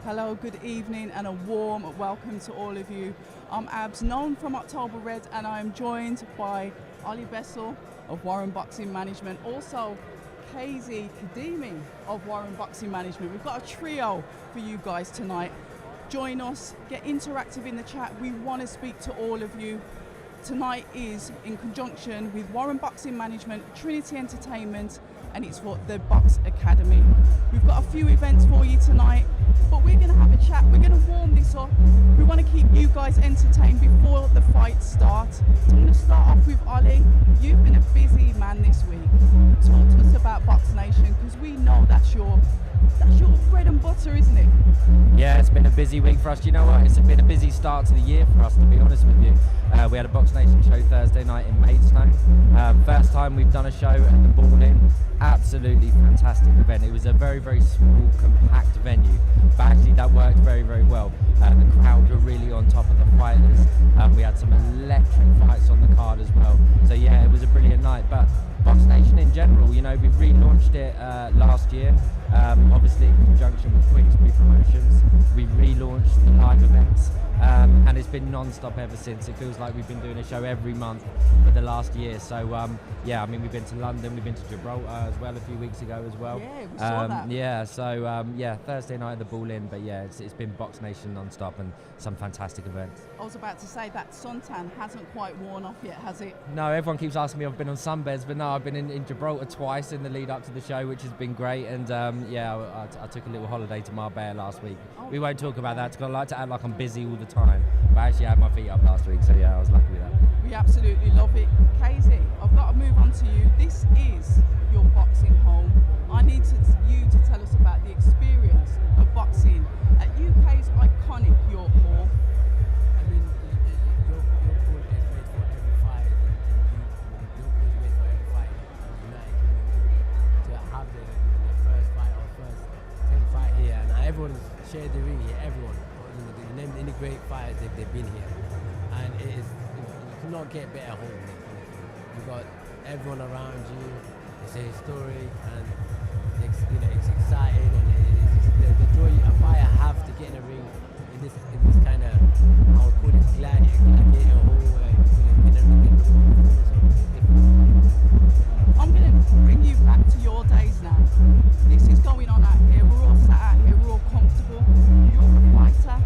Hello, good evening and a warm welcome to all of you. I'm Abs, known from October Red, and I'm joined by Ollie Bessel of Warren Boxing Management, also Casey Kadimi of Warren Boxing Management. We've got a trio for you guys tonight. Join us, get interactive in the chat. We want to speak to all of you. Tonight is in conjunction with Warren Boxing Management, Trinity Entertainment, and it's for the Box Academy. We've got a few events for you tonight, but we're going to have a chat. We're going to warm this up. We want to keep you guys entertained before the fight starts. So I'm going to start off with Ollie. You've been a busy man this week. Talk to us about Box Nation, because we know that's your bread and butter, isn't it? Yeah, it's been a busy week for us. You know what? It's been a busy start to the year for us, to be honest with you. We had a Box Nation show Thursday night in Maidstone. First time we've done a show at the Ball In. Absolutely fantastic event. It was a very, very small, compact venue, but actually that worked very, very well. The crowd were really on top of the fighters. We had some electric fights on the card as well. So yeah, it was a brilliant night. But Box Nation in general, you know, we've relaunched it last year, obviously in conjunction with Quicksby Promotions. We relaunched the live events, and it's been non-stop ever since. It feels like we've been doing a show every month for the last year. So yeah, I mean, we've been to London, we've been to Gibraltar as well a few weeks ago as well. Yeah, we saw that. Yeah, so yeah, Thursday night at the Ball In, but yeah, it's been Box Nation non-stop and some fantastic events. I was about to say that suntan hasn't quite worn off yet, has it? No, everyone keeps asking me if I've been on sunbeds, but no, I've been in Gibraltar twice in the lead up to the show, which has been great. And yeah, I took a little holiday to Marbella last week. Oh. We won't talk about that because I like to act like I'm busy all the time, but I actually had my feet up last week, so yeah, I was lucky with that. We absolutely love it. Casey, I've got to move on to you. This is your boxing home. I need you to tell us about the experience of boxing at UK's iconic York Hall. I mean, York Hall is made for every fight. York Hall is made for every fight in the United Kingdom. To have the first fight or first 10 fight here, and everyone's shared the ring here. Everyone, you name any great fighters, they've been here, and it is. You cannot get better home than this. You've got everyone around you. It's historic and it's exciting, and it's the joy a fighter have to get in a ring in this kind of, I would call it gladiator hall. I'm going to bring you back to your days now. This is going on out here. We're all sat out here. We're all comfortable. You're a fighter.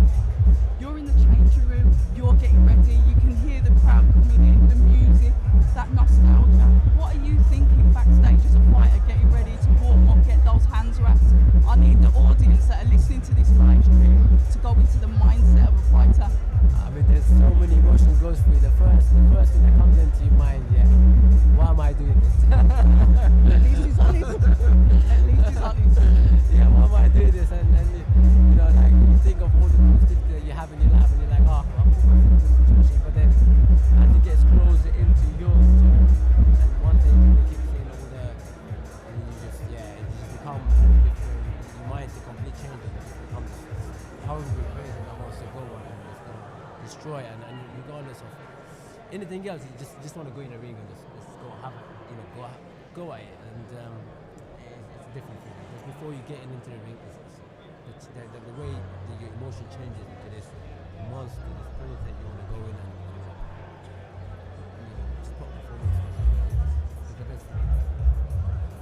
You're in the changing room. You're getting ready. You can hear the crowd coming in, the music, that nostalgia. What are you thinking backstage as a fighter, getting ready to warm up, get those hands wrapped? I need the audience that are listening to this live stream to go into the mindset of a fighter. I mean, there's so many emotions goes through. The first thing that comes into your mind, yeah, why am I doing this? At least he's honest. At least he's honest. Yeah, why am I doing this? And you know, like, you think of all the conflicts that you have in your life, and you're like, oh, I'm put myself in this situation. But then, as it gets closer into your turn, and one thing you keep seeing all the, and you just become your mind's a complete change, and it becomes hungry, crazy, and wants to go and destroy, and regardless of anything else, you just want to go in the ring and just go have it, you know, go at it, and it's a different thing. Because before you get into the ring, it's the way that your emotion changes into this monster, this force that you want to go in and just put performance. It's the best thing.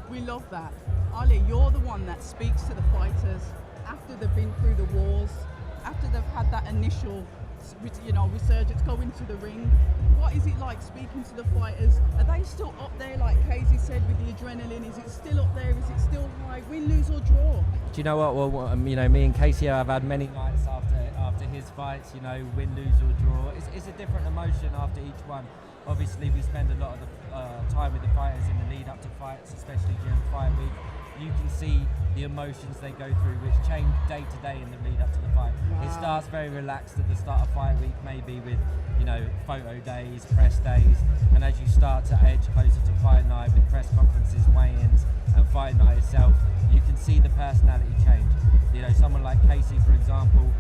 We love that. Ali, you're the one that speaks to the fighters after they've been through the wars, after they've had that initial, resurgence, go into the ring. What is it like speaking to the fighters? Are they still up there, like Casey said, with the adrenaline? Is it still up there? Is it still high? Win, lose or draw? Do you know what? Well, you know, me and Casey have had many nights after his fights. You know, win, lose or draw. It's a different emotion after each one. Obviously, we spend a lot of the time with the fighters in the lead up to fights, especially during fight week. You can see the emotions they go through, which change day to day in the lead up to the fight. Wow. It starts very relaxed at the start of fight week, maybe with, you know, photo days, press days, and as you start to edge closer to fight night with press conferences, weigh-ins, and fight night itself, you can see the personality change. You know, someone like Casey, for example,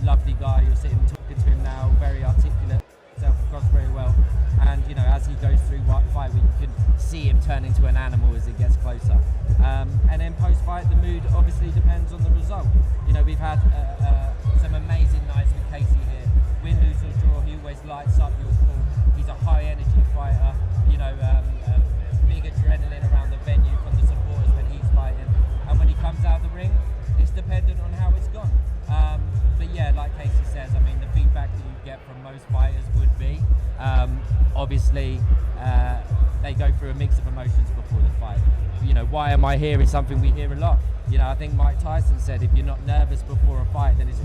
lovely guy, you're sitting talking to him now, very articulate, himself across very well, and you know, as he goes through fight week, you can see him turn into an animal as it gets closer. And then post-fight, the mood obviously depends on the result. You know, we've had some amazing nights with Casey here. Win, lose or draw, he always lights up your pool. He's a high energy fighter. You know, big adrenaline around the venue from the supporters when he's fighting. And when he comes out of the ring, it's dependent on how it's gone. But yeah, like Casey says, I mean, the feedback that you get from most fighters would be, obviously, they go through a mix of emotions before the fight. You know, why am I here is something we hear a lot. You know, I think Mike Tyson said, if you're not nervous before a fight, then it's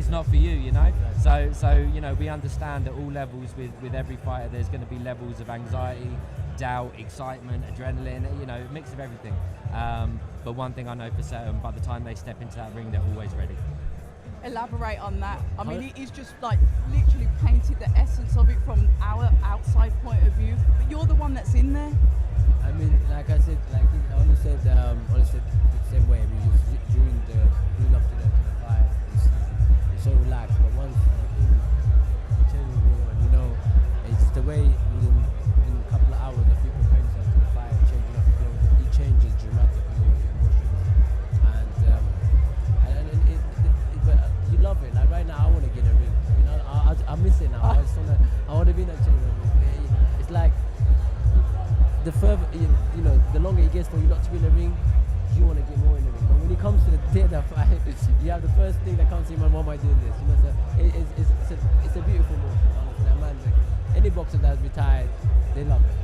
not for you. You know, so you know, we understand at all levels with every fighter, there's going to be levels of anxiety, doubt, excitement, adrenaline. You know, a mix of everything. But one thing I know for certain, by the time they step into that ring, they're always ready. Elaborate on that. I mean, it is just like literally painted the essence of it from our outside point of view, but you're the one that's in there. I mean, like I said, like I only said the same way. I mean, during up to the fight, it's so relaxed. But once in the changing room, and you know, it's the way in a couple of hours the people bring themselves to the fight, changing up the flow. It changes dramatically your emotions, but you love it. Like right now, I want to get a ring. You know, I miss it now. I want to be in that changing room. It's like, the further, you know, the longer it gets for you not to be in the ring, you want to get more in the ring. But when it comes to the theatre fight, you have the first thing that comes to your mind, why am I doing this? You know, so it's a beautiful moment. Honestly, that man, any boxer that's retired, they love it.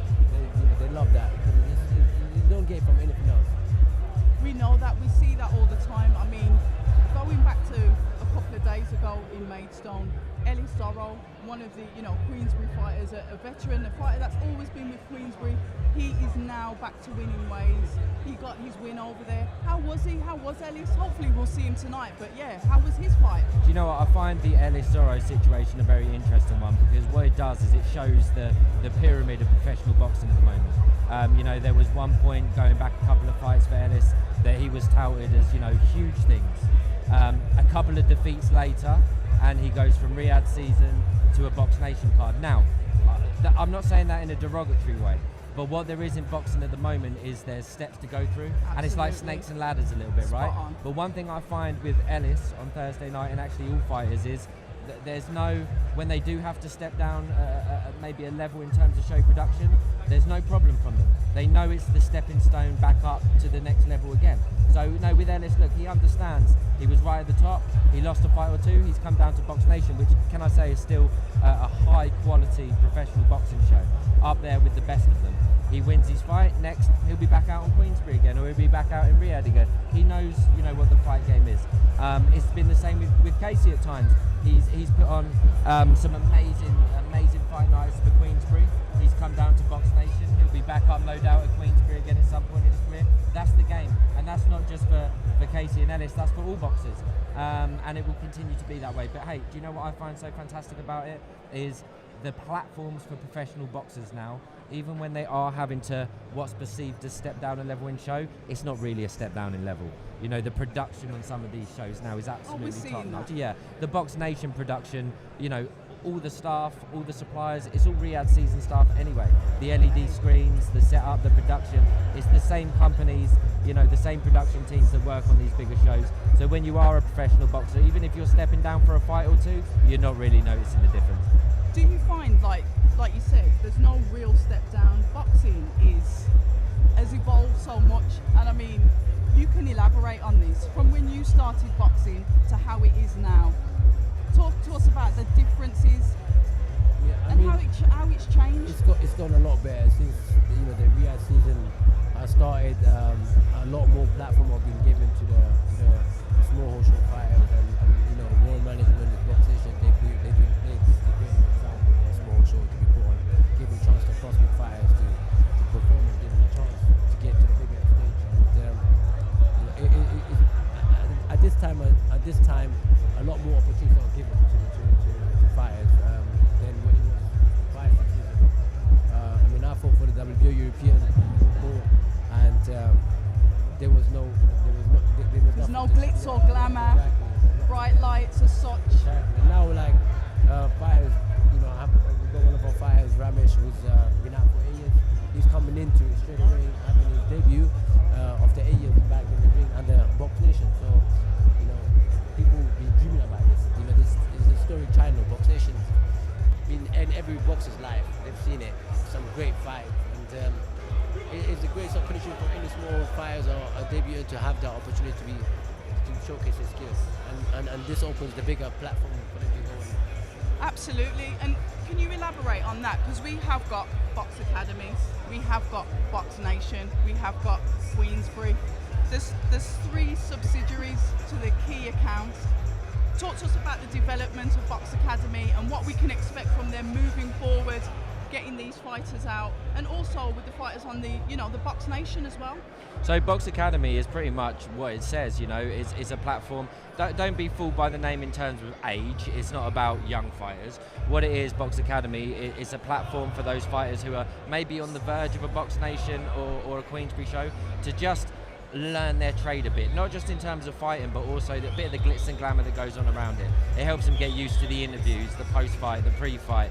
They love that. You don't get it from anything else. We know that, we see that all the time. I mean, going back to a couple of days ago in Maidstone, Eliecer, one of the, you know, Queensbury fighters, a veteran, a fighter that's always been with Queensbury, he is now back to winning ways. He got his win over there. How was he? How was Ellis? Hopefully we'll see him tonight, but yeah, how was his fight? Do you know what? I find the Eliecer situation a very interesting one, because what it does is it shows the pyramid of professional boxing at the moment. You know, there was one point going back a couple of fights for Ellis that he was touted as, you know, huge things. A couple of defeats later, and he goes from Riyadh season to a Box Nation card. Now, I'm not saying that in a derogatory way, but what there is in boxing at the moment is there's steps to go through. Absolutely. And it's like snakes and ladders a little bit, right? But one thing I find with Ellis on Thursday night, and actually all fighters, is that there's no, when they do have to step down maybe a level in terms of show production, there's no problem from them. They know it's the stepping stone back up to the next level again. So, no, with Ellis, look, he understands. He was right at the top. He lost a fight or two. He's come down to Box Nation, which, can I say, is still a high-quality professional boxing show, up there with the best of them. He wins his fight. Next, he'll be back out on Queensbury again, or he'll be back out in Riyadh again. He knows, you know, what the fight game is. It's been the same with Casey at times. He's put on some amazing fight nights for Queensbury. He's come down to Box Nation. He'll be back up, no doubt, at Queensbury again at some point in his career. That's the game, and that's not just for Casey and Ellis. That's for all boxers, and it will continue to be that way. But hey, do you know what I find so fantastic about it? Is the platforms for professional boxers now, even when they are having to what's perceived as step down a level in show, it's not really a step down in level. You know, the production on some of these shows now is absolutely top notch. Yeah, the Box Nation production, you know, all the staff, all the suppliers, it's all Riyadh season staff anyway. The LED screens, the setup, the production, it's the same companies, you know, the same production teams that work on these bigger shows. So when you are a professional boxer, even if you're stepping down for a fight or two, you're not really noticing the difference. Do you find, like you said, there's no real step down? Boxing has evolved so much, and I mean, you can elaborate on this from when you started boxing to how it is now. Talk to us about the differences, yeah, and how it's changed. It's gone a lot better since, you know, the Riyadh season started. A lot more platform have been given to the small horse show fighters, and you know, Royal Management and Box Nation, they create a small horse show to be put on, giving chance to prospect fighters to perform and giving a chance to get to the bigger stage. And at this time, a lot more opportunities are given to fighters than what it was 5-6 years ago. I mean, I fought for the WBO European before, and there was no glitz or glamour, exactly. Bright lights as such. Exactly. And now, like, Nation. In every boxer's life, they've seen it. Some great fight, and it's a great opportunity for any small fighters or a debutant to have that opportunity to showcase their skills, and this opens the bigger platform for them to go on. Absolutely, and can you elaborate on that? Because we have got Box Academies, we have got Box Nation, we have got Queensbury. There's 3 subsidiaries to the key accounts. Talk to us about the development of Box Academy and what we can expect from them moving forward, getting these fighters out, and also with the fighters on the Box Nation as well. So Box Academy is pretty much what it says, it's a platform. Don't be fooled by the name in terms of age. It's not about young fighters. What it is, Box Academy, is a platform for those fighters who are maybe on the verge of a Box Nation or a Queensbury show to just learn their trade a bit, not just in terms of fighting, but also the bit of the glitz and glamour that goes on around it. It helps them get used to the interviews, the post-fight, the pre-fight,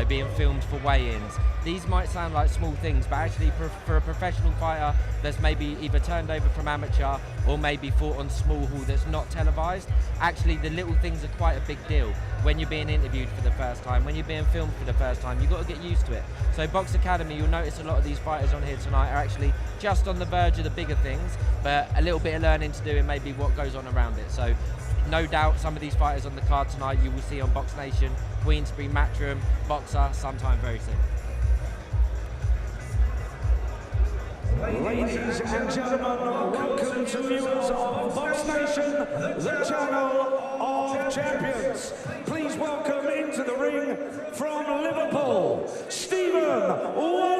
being filmed for weigh-ins. These might sound like small things, but actually for a professional fighter that's maybe either turned over from amateur or maybe fought on small hall that's not televised, actually the little things are quite a big deal. When you're being interviewed for the first time, when you're being filmed for the first time, you've got to get used to it. So Box Academy, you'll notice a lot of these fighters on here tonight are actually just on the verge of the bigger things, but a little bit of learning to do and maybe what goes on around it. So no doubt some of these fighters on the card tonight you will see on Box Nation, Queensbury, Matchroom, Boxer sometime very soon. Ladies and gentlemen, welcome to viewers of Box Nation, the channel of champions. Please welcome into the ring from Liverpool, Stephen Wallace.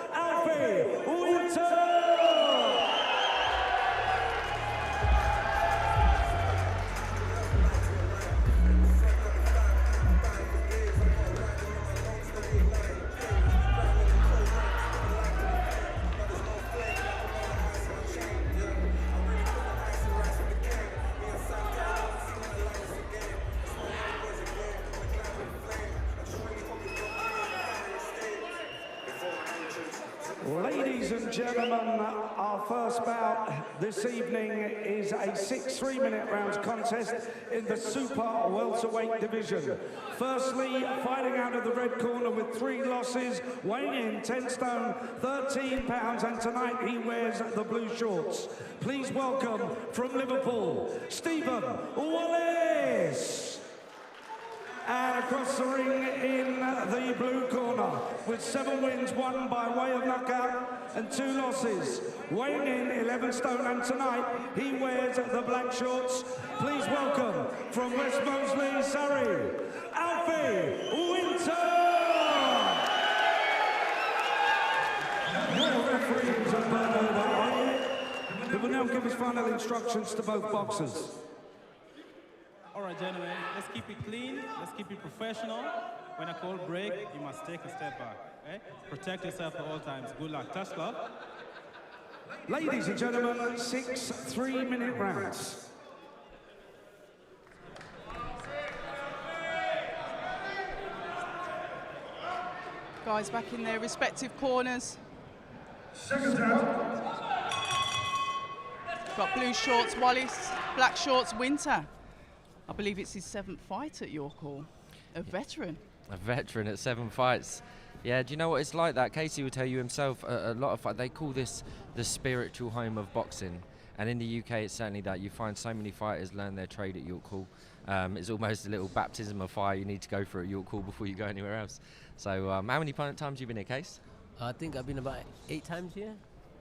Alfie, Ladies and gentlemen, our first bout this evening is a 6 3-minute rounds contest in the super welterweight division. Firstly, fighting out of the red corner with 3 losses, weighing in 10 stone, 13 pounds, and tonight he wears the blue shorts. Please welcome from Liverpool, Stephen Wallace. And across the ring in the blue corner, with 7 wins, 1 by way of knockout and 2 losses, weighing in 11 stone, and tonight he wears the black shorts. Please welcome from West Moseley, Surrey, Alfie Winter. Your referees are Bernard Ahmadi, who will now give his final instructions to both boxers. All right, gentlemen, let's keep it clean, let's keep it professional. When I call break, you must take a step back, okay? Protect yourself at all times. Good luck. Touch glove. Ladies and gentlemen, 6 3-minute rounds. Guys back in their respective corners. Second down. Got blue shorts, Wallace, black shorts, Winter. I believe it's his 7th fight at York Hall. A veteran. A veteran at 7 fights. Yeah, do you know what it's like that? Casey will tell you himself, a lot of they call this the spiritual home of boxing. And in the UK, it's certainly that. You find so many fighters learn their trade at York Hall. It's almost a little baptism of fire you need to go through at York Hall before you go anywhere else. So how many times have you been here, Case? I think I've been about 8 times here.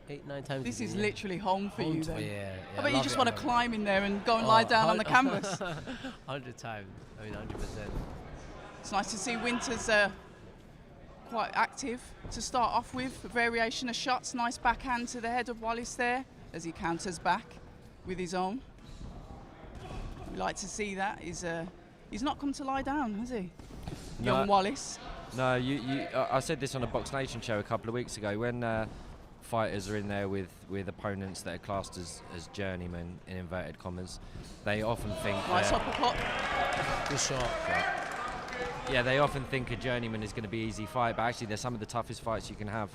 8-9 times. This a is year. literally home for you then. Yeah. I bet you just want to climb in there and go and lie down on the canvas. 100 times. I mean, 100%. It's nice to see Winter's quite active to start off with. A variation of shots, nice backhand to the head of Wallace there as he counters back with his own. We like to see that. He's not come to lie down, has he? No. Young Wallace. No, I said this on a Box Nation show a couple of weeks ago when fighters are in there with opponents that are classed as journeymen in inverted commas. They often think Nice uppercut. Good shot. Yeah, they often think a journeyman is going to be an easy fight, but actually they're some of the toughest fights you can have.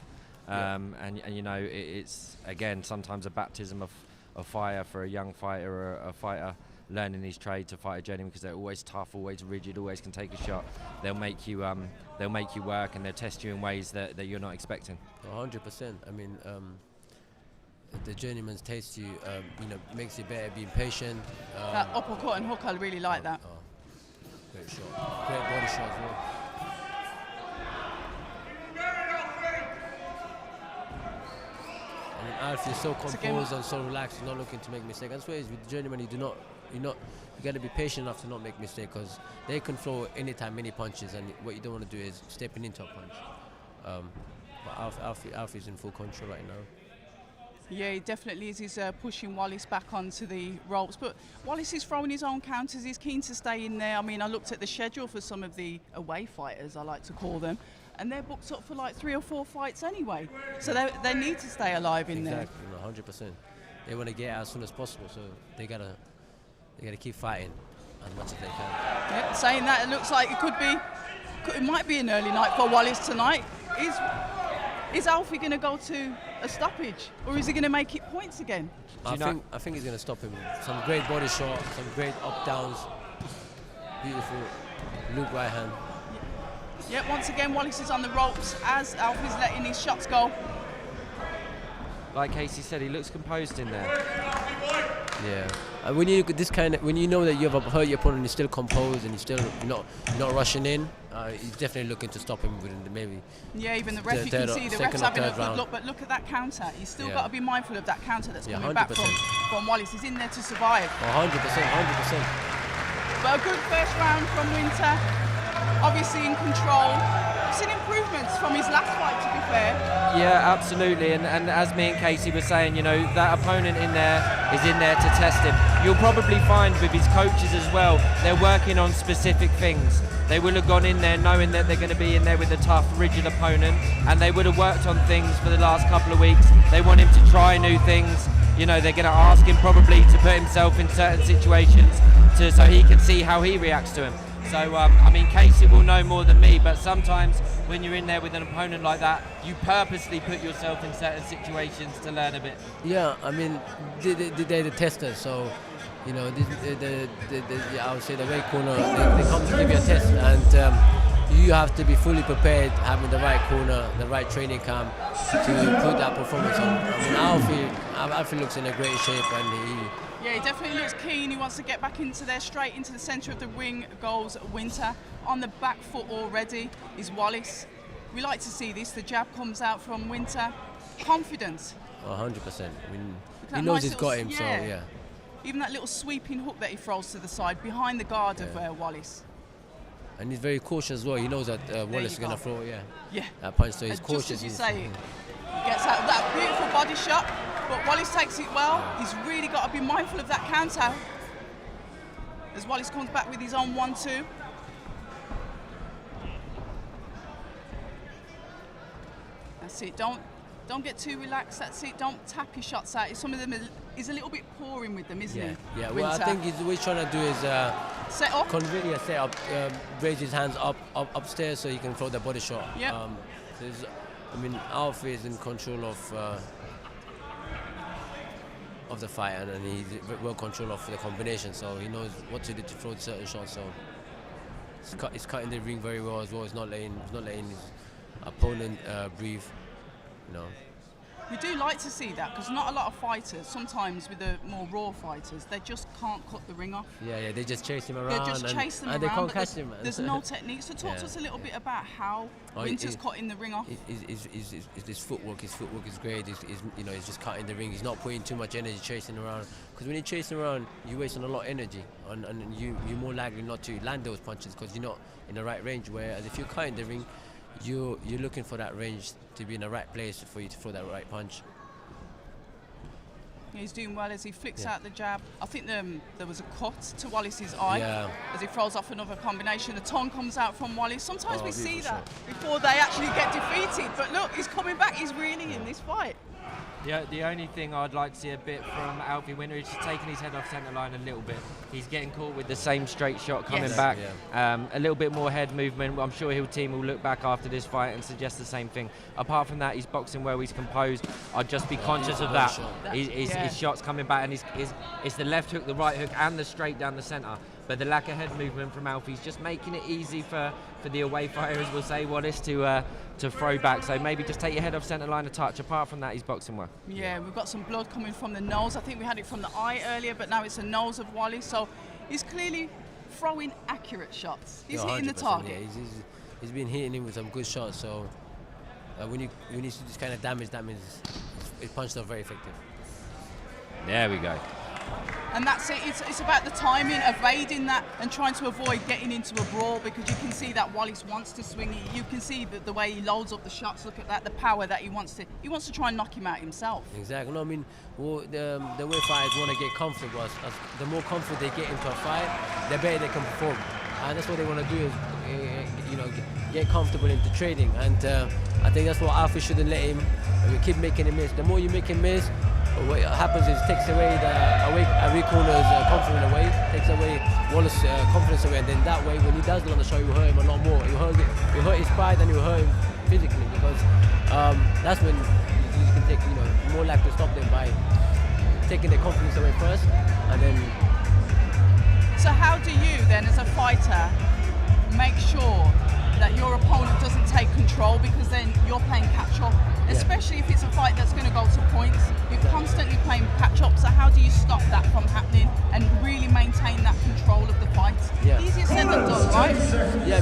And you know, it's again sometimes a baptism of fire for a young fighter or a fighter learning his trade to fight a journeyman, because they're always tough, always rigid, always can take a shot. They'll make you work, and they'll test you in ways that you're not expecting. 100%. I mean, the journeyman's taste you, makes you better, being patient. That uppercut and hook, I really like that. Great shot. Great body shot as well. I mean, Alfie is so composed and so relaxed, he's not looking to make mistakes. That's why with the journeyman, you got to be patient enough to not make mistakes, because they can throw anytime, any punches, and what you don't want to do is stepping into a punch. But Alfie's in full control right now. Yeah, he definitely is. He's pushing Wallace back onto the ropes. But Wallace is throwing his own counters. He's keen to stay in there. I mean, I looked at the schedule for some of the away fighters, I like to call them, and they're booked up for like 3 or 4 fights anyway. So they need to stay alive in there. Exactly, 100%. They want to get out as soon as possible, so they gotta keep fighting as much as they can. Yeah, saying that, it looks like it might be an early night for Wallace tonight. Is Alfie going to go to a stoppage, or is he going to make it points again? I think he's going to stop him. Some great body shots, some great up downs, beautiful loop right hand. Yeah, once again Wallace is on the ropes as Alfie's letting his shots go. Like Casey said, he looks composed in there. Yeah. When you look at this when you know that you have hurt your opponent, he's still composed and he's still not rushing in. He's definitely looking to stop him within maybe. Yeah, even the ref, you can see the ref's having a good look, but look at that counter. He's still got to be mindful of that counter that's coming 100%. back from Wallace. He's in there to survive. 100%. But a good first round from Winter, obviously in control. We've seen improvements from his last fight, to be fair. Yeah, absolutely. And as me and Casey were saying, you know, that opponent in there is in there to test him. You'll probably find with his coaches as well, they're working on specific things. They will have gone in there knowing that they're going to be in there with a tough, rigid opponent, and they would have worked on things for the last couple of weeks. They want him to try new things. You know, they're going to ask him probably to put himself in certain situations so he can see how he reacts to him. So, I mean, Casey will know more than me, but sometimes when you're in there with an opponent like that, you purposely put yourself in certain situations to learn a bit. Yeah, I mean, they're the testers, so, you know, I would say the weight corner, they come to give you a test, and you have to be fully prepared, having the right corner, the right training camp to put that performance on. I mean, Alfie looks in a great shape, and Yeah, he definitely looks keen. He wants to get back into there, straight into the centre of the ring goes Winter. On the back foot already is Wallace. We like to see this. The jab comes out from Winter. Confidence. 100%. I mean, he nice knows he's got him, so yeah. Even that little sweeping hook that he throws to the side behind the guard of Wallace. And he's very cautious as well. He knows that Wallace is going to throw, that punch, so he's cautious. Just as you say, he gets out that beautiful body shot, but Wallace takes it well. He's really got to be mindful of that counter as Wallace comes back with his own 1-2. That's it. Don't get too relaxed. That's it. Don't tap your shots out. Some of them is a little bit pouring with them, isn't he? Yeah. Well, I think what he's trying to do is set up. Set up. Raise his hands upstairs so he can throw the body shot. Yeah. I mean, Alfie is in control of the fight, and he's well control of the combination, so he knows what to do to throw certain shots. So he's cutting the ring very well as well. He's not letting his opponent breathe. You know. We do like to see that because not a lot of fighters, sometimes with the more raw fighters, they just can't cut the ring off. Yeah, they just chase him around. They just chase them and around. they can't but catch him. there's no technique. So talk to us a little bit about how Winter's cutting the ring off. His footwork. His footwork is great. He's just cutting the ring. He's not putting too much energy chasing around. Because when you're chasing around, you're wasting a lot of energy, and you're more likely not to land those punches because you're not in the right range. Whereas if you're cutting the ring, you're looking for that range to be in the right place for you to throw that right punch. He's doing well as he flicks out the jab. I think there was a cut to Wallace's eye as he throws off another combination. The tongue comes out from Wallace. Sometimes we see that before they actually get defeated. But look, he's coming back. He's really in this fight. The only thing I'd like to see a bit from Alfie Winter is just taking his head off centre line a little bit. He's getting caught with the same straight shot coming back. A little bit more head movement. I'm sure his team will look back after this fight and suggest the same thing. Apart from that, he's boxing well, he's composed. I'd just be conscious of that. His shots coming back, and it's the left hook, the right hook, and the straight down the centre. But the lack of head movement from Alfie's just making it easy for the away fighter, as we'll say, Wallace, to throw back. So maybe just take your head off centre line a touch. Apart from that, he's boxing well. Yeah, we've got some blood coming from the nose. I think we had it from the eye earlier, but now it's the nose of Wallace. So he's clearly throwing accurate shots. He's hitting the target. Yeah, he's been hitting him with some good shots. So when you see this kind of damage, that means his punches are very effective. There we go. And that's it. It's about the timing, evading that, and trying to avoid getting into a brawl, because you can see that Wallace wants to swing. You can see the way he loads up the shots. Look at that, the power that he wants to try and knock him out himself. Exactly. No, I mean, the way fighters want to get comfortable, the more comfort they get into a fight, the better they can perform. And that's what they want to do, is get comfortable into trading. And I think that's what Alfie shouldn't let him. We keep making him miss. The more you make him miss, what happens is it takes away away corner's confidence away, takes away Wallace's confidence away, and then that way when he does it on the show, you hurt him a lot more. You hurt his pride, and you hurt him physically, because that's when you can take, more likely to stop them by taking their confidence away first, and then. So how do you then, as a fighter, make sure that your opponent doesn't take control, because then you're playing catch-up, especially if it's a fight that's going to go to points. You're constantly playing catch-up, so how do you stop that from happening and really maintain that control of the fight? Easier said than done, right? Yeah,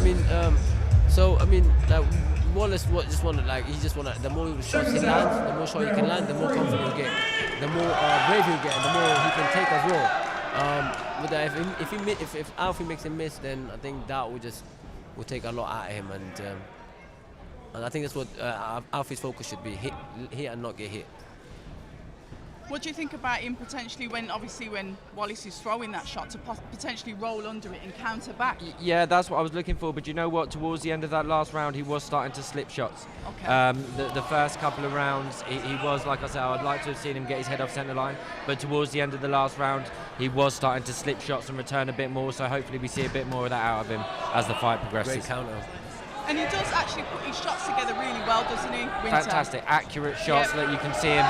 Wallace just wanted, the more shots he lands, the more shots he can land, the more confidence he'll get, the more brave he'll get, and the more he can take as well. But if Alfie makes him miss, then I think that will take a lot out of him, and I think that's what Alfie's focus should be: hit and not get hit. What do you think about him potentially when Wallace is throwing that shot to potentially roll under it and counter back? Yeah, that's what I was looking for. But you know what? Towards the end of that last round, he was starting to slip shots. Okay. The first couple of rounds, he was, like I said, I'd like to have seen him get his head off centre line. But towards the end of the last round, he was starting to slip shots and return a bit more. So hopefully we see a bit more of that out of him as the fight progresses. Great counter. And he does actually put his shots together really well, doesn't he, Winter? Fantastic, accurate shots. That you can see him.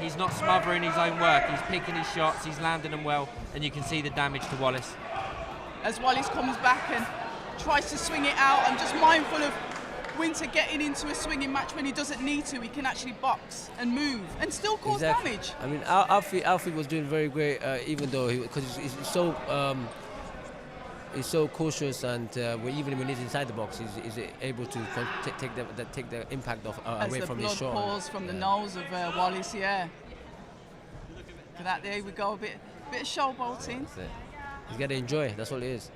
He's not smothering his own work. He's picking his shots, he's landing them well, and you can see the damage to Wallace. As Wallace comes back and tries to swing it out, I'm just mindful of Winter getting into a swinging match when he doesn't need to. He can actually box and move and still cause damage. I mean, Alfie was doing very great, even though because he's so cautious, and even when he's inside the box, he's able to take the impact away from his shot. As the blood pours from the nose of Wallace, Look at that, there we go, a bit of showboating. He's got to enjoy, that's all it is.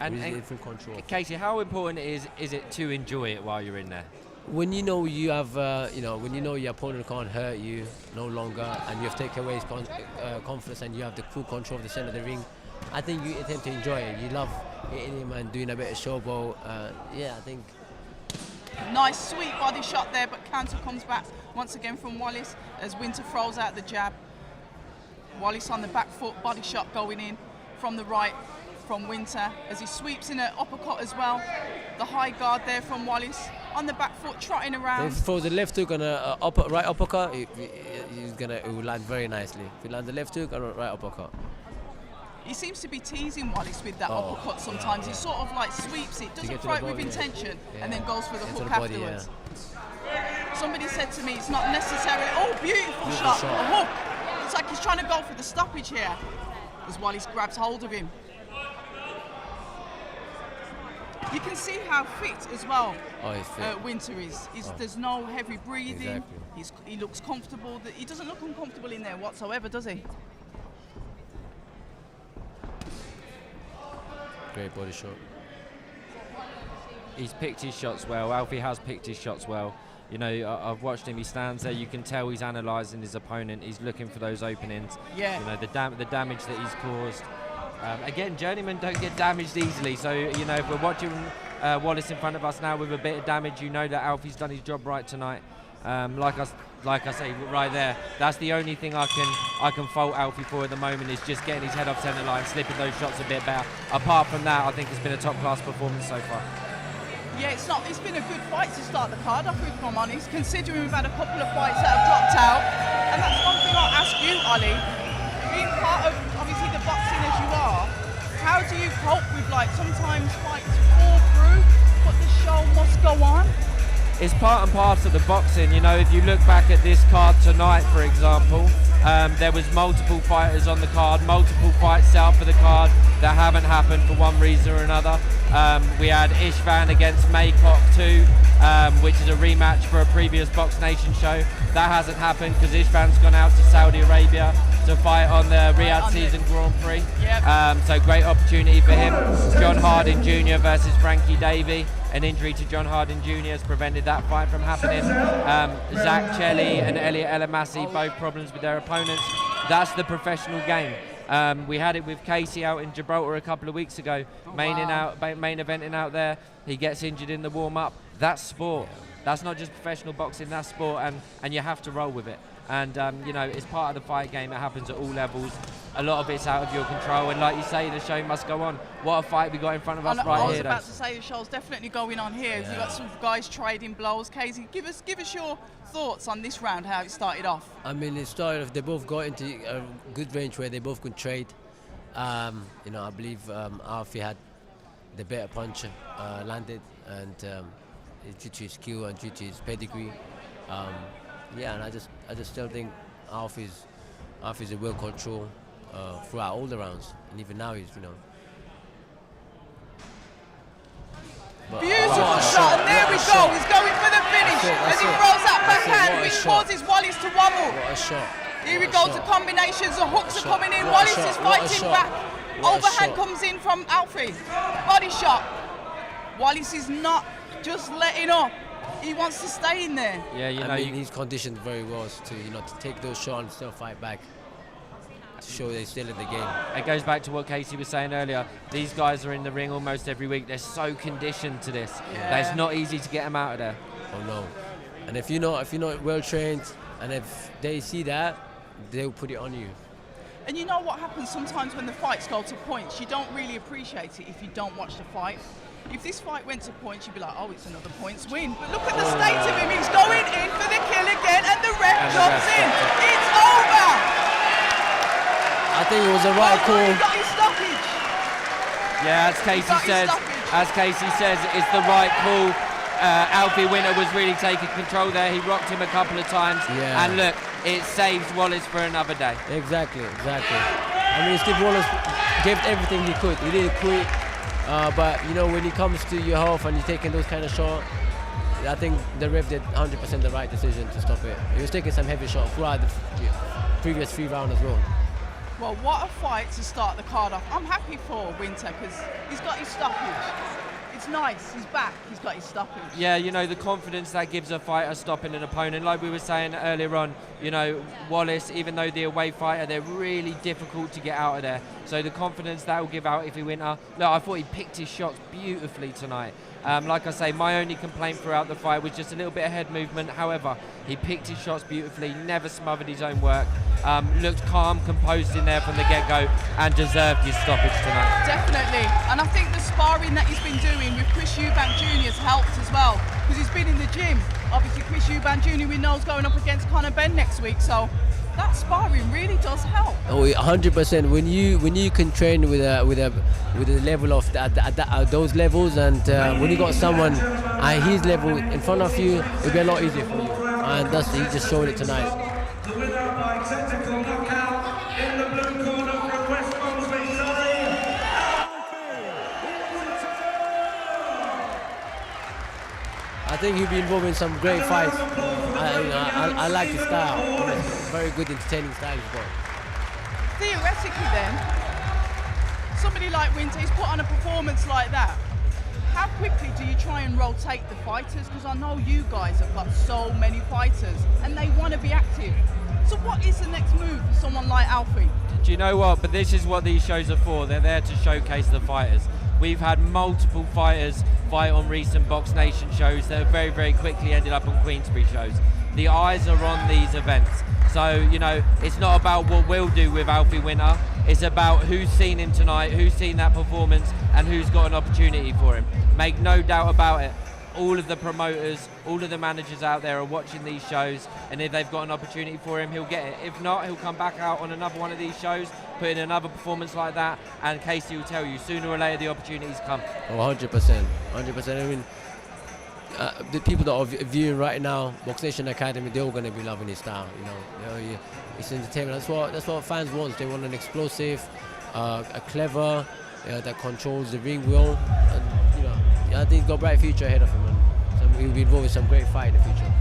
And he's in full control. Casey, how important is it to enjoy it while you're in there? When you know you have, when you know your opponent can't hurt you no longer, and you have taken away his confidence, and you have the full control of the center of the ring, I think you attempt to enjoy it. You love hitting him and doing a bit of showboat. I think. Nice sweet body shot there, but counter comes back once again from Wallace as Winter throws out the jab. Wallace on the back foot, body shot going in from the right from Winter as he sweeps in an uppercut as well. The high guard there from Wallace on the back foot, trotting around. If he throws the left hook on a right uppercut, it will land very nicely. If he lands the left hook on a right uppercut. He seems to be teasing Wallace with that uppercut sometimes. He sort of like sweeps it, doesn't throw it with intention, and then goes for the hook afterwards. Somebody said to me, it's not necessarily, oh, beautiful shot, a hook. It's like he's trying to go for the stoppage here, as Wallace grabs hold of him. You can see how fit as well Winter is. There's no heavy breathing. Exactly. He looks comfortable. He doesn't look uncomfortable in there whatsoever, does he? Great body shot. He's picked his shots well. Alfie has picked his shots well. You know, I've watched him. He stands there. You can tell he's analysing his opponent. He's looking for those openings. Yeah. You know, the damage that he's caused. Again, journeymen don't get damaged easily. So, you know, if we're watching Wallace in front of us now with a bit of damage, you know that Alfie's done his job right tonight. Like I say, right there, that's the only thing I can fault Alfie for at the moment, is just getting his head off centre line, slipping those shots a bit better. Apart from that, I think it's been a top-class performance so far. Yeah, it's been a good fight to start the card off with, if I'm honest, considering we've had a couple of fights that have dropped out. And that's one thing I'll ask you, Ollie. Being part of, obviously, the boxing as you are, how do you cope with, like, sometimes fights fall through, but the show must go on? It's part and parcel of the boxing. You know, if you look back at this card tonight, for example, there was multiple fighters on the card, multiple fights set up for the card that haven't happened for one reason or another. We had Ishvan against Maycock 2, which is a rematch for a previous Box Nation show. That hasn't happened because Ishvan's gone out to Saudi Arabia to fight on the Riyadh Season Grand Prix. Yep. So great opportunity for him. John Harding Jr. versus Frankie Davey. An injury to John Harding Jr. has prevented that fight from happening. Zach Chelly and Elliot Elamasi, both problems with their opponents. That's the professional game. We had it with Casey out in Gibraltar a couple of weeks ago, main eventing out there. He gets injured in the warm-up. That's sport. That's not just professional boxing, that's sport, and you have to roll with it. And, you know, it's part of the fight game. It happens at all levels. A lot of it's out of your control. And like you say, the show must go on. What a fight we got in front of us right here. I was about to say the show's definitely going on here. Yeah. You've got some guys trading blows. Casey, give us your thoughts on this round, how it started off. I mean, it started off, they both got into a good range where they both could trade. You know, I believe Alfie had the better punch landed, and due to his skill and due to his pedigree. Yeah, and I just still think Alfie's a well control throughout all the rounds, and even now he's, you know. Beautiful shot, and there we go. He's going for the finish as he throws that backhand, which causes Wallace to wobble. What a shot! Here we go to combinations. The hooks are coming in. Wallace is fighting back. Overhand comes in from Alfie. Body shot. Wallace is not just letting up. He wants to stay in there. Yeah, you know, I mean, he's conditioned very well to take those shots and still fight back, to show they're still in the game. It goes back to what Casey was saying earlier. These guys are in the ring almost every week. They're so conditioned to this that it's not easy to get them out of there. Oh no! And if you're not well trained, and if they see that, they'll put it on you. And you know what happens sometimes when the fights go to points? You don't really appreciate it if you don't watch the fight. If this fight went to points, you'd be like, oh, it's another points win. But look at the state of him. He's going in for the kill again, and the ref jumps in. It's over. I think it was the right call. He got his stoppage. Yeah, as Casey says, it's the right call. Alfie Winter was really taking control there. He rocked him a couple of times. Yeah. And look, it saves Wallace for another day. Exactly. I mean, Steve Wallace gave everything he could. He didn't quit. But, you know, when it comes to your health and you're taking those kind of shots, I think the ref did 100% the right decision to stop it. He was taking some heavy shots throughout the previous 3 rounds as well. Well, what a fight to start the card off. I'm happy for Winter because he's got his stoppage. It's nice, he's back, he's got his stoppage. Yeah, you know, the confidence that gives a fighter stopping an opponent. Like we were saying earlier on, you know, Wallace, even though the away fighter, they're really difficult to get out of there. So the confidence that will give out if he Winter. Look, I thought he picked his shots beautifully tonight. Like I say, my only complaint throughout the fight was just a little bit of head movement. However, he picked his shots beautifully, never smothered his own work, looked calm, composed in there from the get-go, and deserved his stoppage tonight. Definitely, and I think the sparring that he's been doing with Chris Eubank Jr. has helped as well, because he's been in the gym. Obviously, Chris Eubank Jr. we know is going up against Conor Benn next week, so that sparring really does help. Oh, 100%. When you can train with a level of those levels, and when you got someone at his level in front of you, it'll be a lot easier for you. and he just showed it tonight. The winner by technical knockout in the blue corner from West Bromley, I think he'll be involved in some great fights. I like his style. Very good, entertaining style he's got. Theoretically then, somebody like Winter, he's put on a performance like that. How quickly do you try and rotate the fighters? Because I know you guys have got so many fighters and they want to be active. So what is the next move for someone like Alfie? Do you know what? But this is what these shows are for. They're there to showcase the fighters. We've had multiple fighters fight on recent Box Nation shows that have very, very quickly ended up on Queensberry shows. The eyes are on these events. So, you know, it's not about what we'll do with Alfie Winter. It's about who's seen him tonight, who's seen that performance, and who's got an opportunity for him. Make no doubt about it. All of the promoters, all of the managers out there are watching these shows, and if they've got an opportunity for him, he'll get it. If not, he'll come back out on another one of these shows, put in another performance like that, and Casey will tell you, sooner or later the opportunities come. Oh, 100%. 100%. I mean, the people that are viewing right now, Box Nation Academy, they're all going to be loving his style. You know, it's entertainment. That's what fans want. They want an explosive, a clever, that controls the ring well. And, you know, I think he's got a bright future ahead of him, and he'll be involved in some great fight in the future.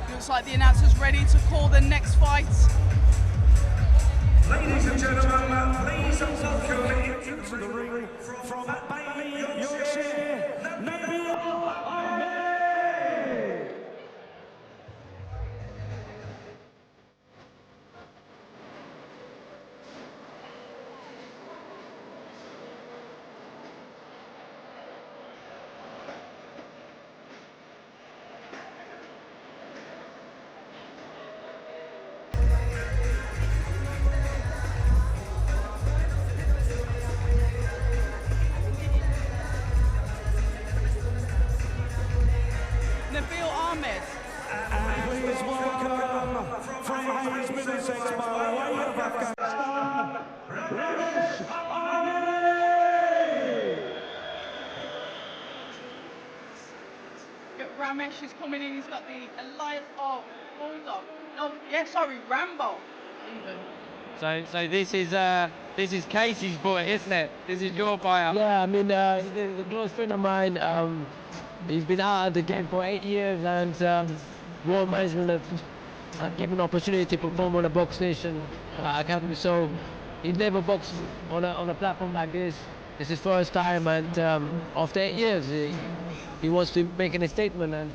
Looks like the announcer's ready to call the next fight. Ladies and gentlemen, please welcome into the ring from Bailey, Yorkshire, Nabil Ahmed. Nabil Ahmed. And please welcome from Hayes Middlesex by way of Afghanistan, Ramesh. Ramesh is coming in, he's got the Alliance of Bulldog. No, yeah, sorry, Rambo. Even. So this is Casey's boy, isn't it? This is your buyer. Yeah, I mean, he's a close friend of mine. He's been out of the game for 8 years, and World Management have given an opportunity to perform on a Box Nation Academy. So he's never boxed on a platform like this. This is his first time, and after 8 years, he wants to make a statement. And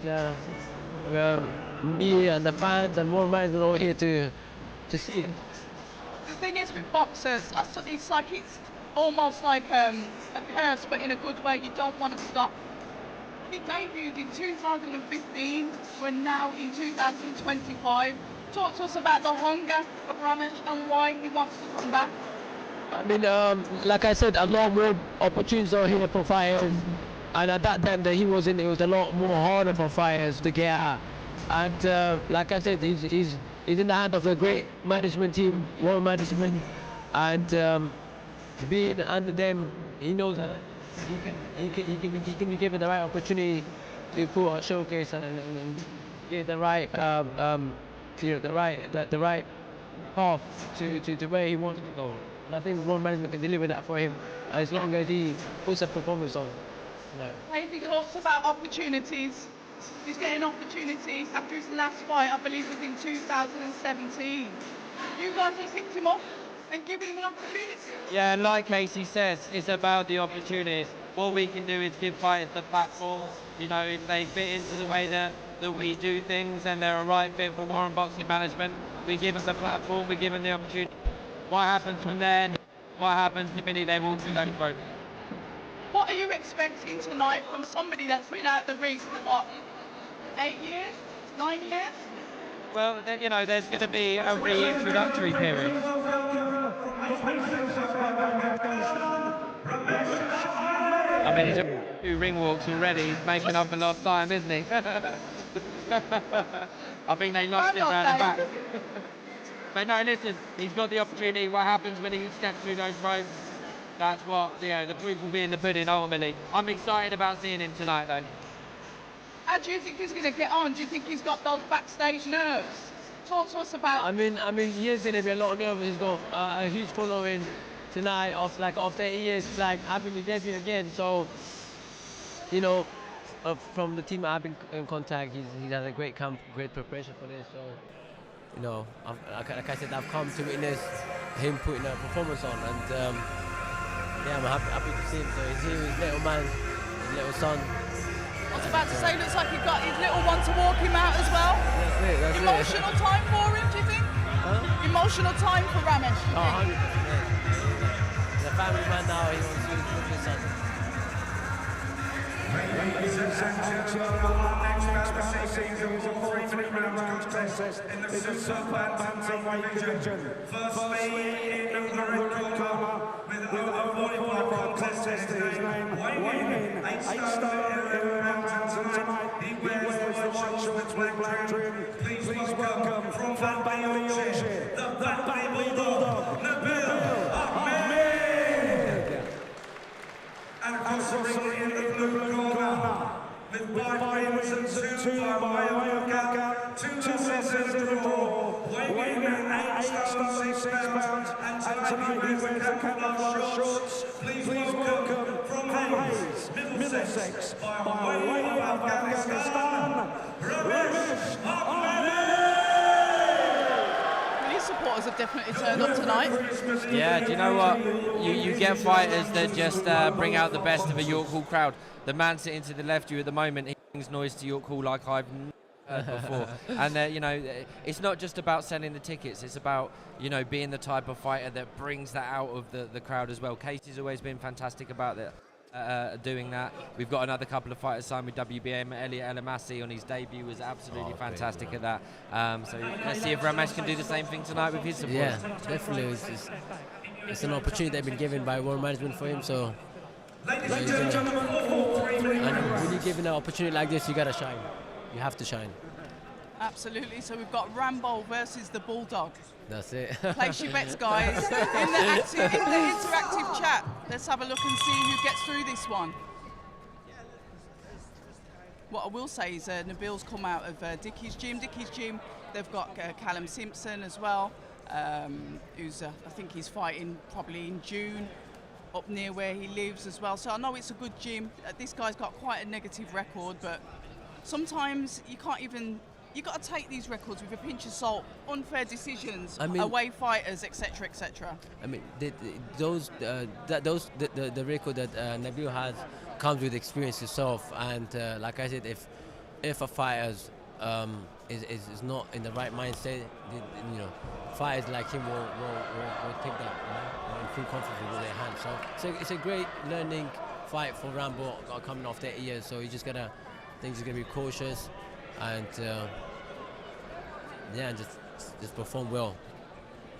me and the fans and World Management are all here to see it. The thing is with boxers, it's like it's almost like a curse, but in a good way. You don't want to stop. He debuted in 2015. We're now in 2025. Talk to us about the hunger of Ramesh and why he wants to come back. I mean, like I said, a lot more opportunities are here for fighters, and at that time that he was in, it was a lot more harder for fighters to get out. And like I said, he's in the hand of a great management team, World Management, and being under them, he knows that he can be given the right opportunity to put on showcase and get the right the right path to where he wants to go. And I think World Management can deliver that for him as long as he puts a performance on. He talks about opportunities. He's getting opportunities after his last fight, I believe was in 2017. You guys have picked him up and given him an opportunity. Yeah, and like Casey says, it's about the opportunities. What we can do is give fighters the platform. You know, if they fit into the way that we do things and they're a right fit for Warren Boxing Management, we give them the platform, we give them the opportunity. What happens from there? What happens if any they walk through those ropes? What are you expecting tonight from somebody that's been out the ring for what, 8 years, 9 years? Well, you know, there's going to be a reintroductory period. I mean, he's a few ring walks already. He's making up a lot of time, isn't he? I think they lost him around the back. But no, listen, he's got the opportunity. What happens when he steps through those ropes? That's what, you know, the proof will be in the pudding ultimately. I'm excited about seeing him tonight, though. How do you think he's going to get on? Do you think he's got those backstage nerves? Talk to us about. I mean, he is going to be a lot of nervous. He's got a huge following tonight. After 8 years, like having the debut again. So, you know, from the team I've been in contact, he's had a great camp, great preparation for this. So, you know, like I said, I've come to witness him putting a performance on, and yeah, I'm happy to see him. So he's here with his little man, his little son. I was about to say, looks like you've got his little one to walk him out as well. That's Emotional time for him, do you think? Huh? Emotional time for Ramesh, do you think? 100%. He's a family man now, he wants to look his son. Ladies and gentlemen, our next bout of the season is a 4-minute round contest in the super bantamweight division. Firstly, in the red corner, with over 45 contestants, his name weighing in 8 stone 11 pounds, and tonight he wears the white shorts with black trim. Please welcome from Eliecer, the Baby Bulldog, Nabil, Ahmed. And also in the blue corner, with 5 wins and 2 by way of knockout, 2 losses in the draw, weighing in 8 stone 6 pounds, and tonight he wears the camouflage shorts. Please welcome from Hayes, Middlesex, by way of Afghanistan, Ramesh Ahmed. His supporters have definitely turned up tonight. Yeah, do you know what? You get fighters that just bring out the best of a York Hall crowd. The man sitting to the left of you at the moment, he brings noise to York Hall like I've never heard before. And you know, it's not just about selling the tickets. It's about, you know, being the type of fighter that brings that out of the crowd as well. Casey's always been fantastic about that. Doing that. We've got another couple of fighters signed with WBM. Eliecer on his debut was absolutely fantastic at that. So let's see if Ramesh can do the same thing tonight with his support. Yeah, definitely. It's an opportunity they've been given by World Management for him. So, Ladies and gentlemen, 4-3 and when you're given an opportunity like this, you gotta shine. You have to shine. Absolutely. So we've got Rambo versus the Bulldog. That's it. Place your bets, guys. in the interactive chat, let's have a look and see who gets through this one. What I will say is Nabil's come out of Dickie's gym. They've got Callum Simpson as well, who's I think he's fighting probably in June up near where he lives as well. So I know it's a good gym. This guy's got quite a negative record, but sometimes you can't even. You got to take these records with a pinch of salt. Unfair decisions, away fighters, etc., etc. I mean, the record that Nabil has comes with experience itself, and like I said, if a fighter is not in the right mindset, you know, fighters like him will take that, you know, in full confidence with their hands. So it's a great learning fight for Rambo coming after 8 years. So he's gonna be cautious and just perform well.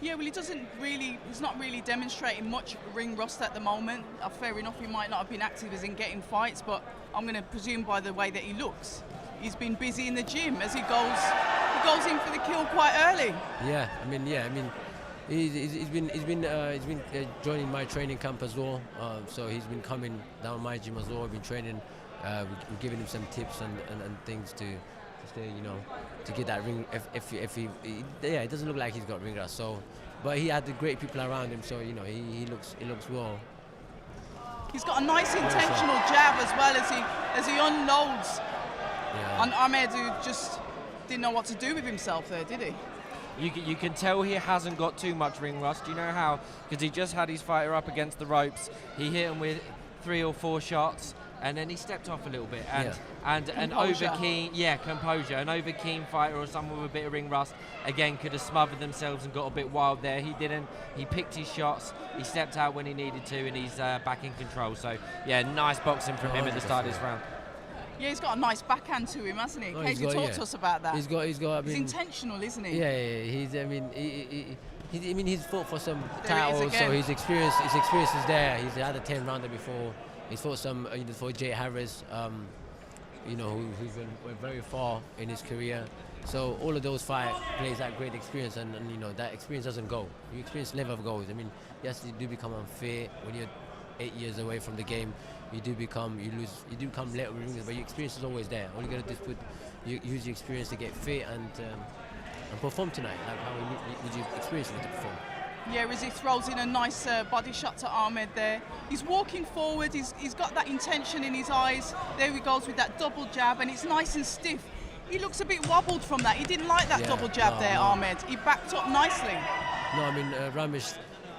Yeah, well, he's not really demonstrating much ring rust at the moment. Fair enough, he might not have been active as in getting fights, but I'm going to presume by the way that he looks, he's been busy in the gym as he goes in for the kill quite early. He's been joining my training camp as well. So he's been coming down my gym as well. We've been training. We're giving him some tips and things to stay, you know, to get that ring. If he it doesn't look like he's got ring rust. So, but he had the great people around him. So you know, he looks well. He's got a nice intentional jab as well as he unloads on Ahmed, who just didn't know what to do with himself there, did he? You can tell he hasn't got too much ring rust. You know how? Because he just had his fighter up against the ropes. He hit him with 3 or 4 shots, and then he stepped off a little bit. And an over-keen, composure. An over-keen fighter or someone with a bit of ring rust, again, could have smothered themselves and got a bit wild there. He didn't. He picked his shots. He stepped out when he needed to, and he's back in control. So, nice boxing from him at the start of this round. Yeah, he's got a nice backhand to him, hasn't he? Katie, talk to us about that. He's got. He's intentional, isn't he? Yeah. He's fought for some titles, so his experience is there. He's had a 10-rounder before. He's fought some for Jay Harris, who's went very far in his career. So all of those fights plays that great experience, and that experience doesn't go. Your experience never goes. Yes, you do become unfit when you're 8 years away from the game, you do become little ringers, but your experience is always there. All you got to do is use your experience to get fit and perform tonight. Like how would you experience it to perform? Yeah, as he throws in a nice body shot to Ahmed there. He's walking forward, he's got that intention in his eyes. There he goes with that double jab, and it's nice and stiff. He looks a bit wobbled from that. He didn't like that double jab there, Ahmed. He backed up nicely. No, I mean, Ramesh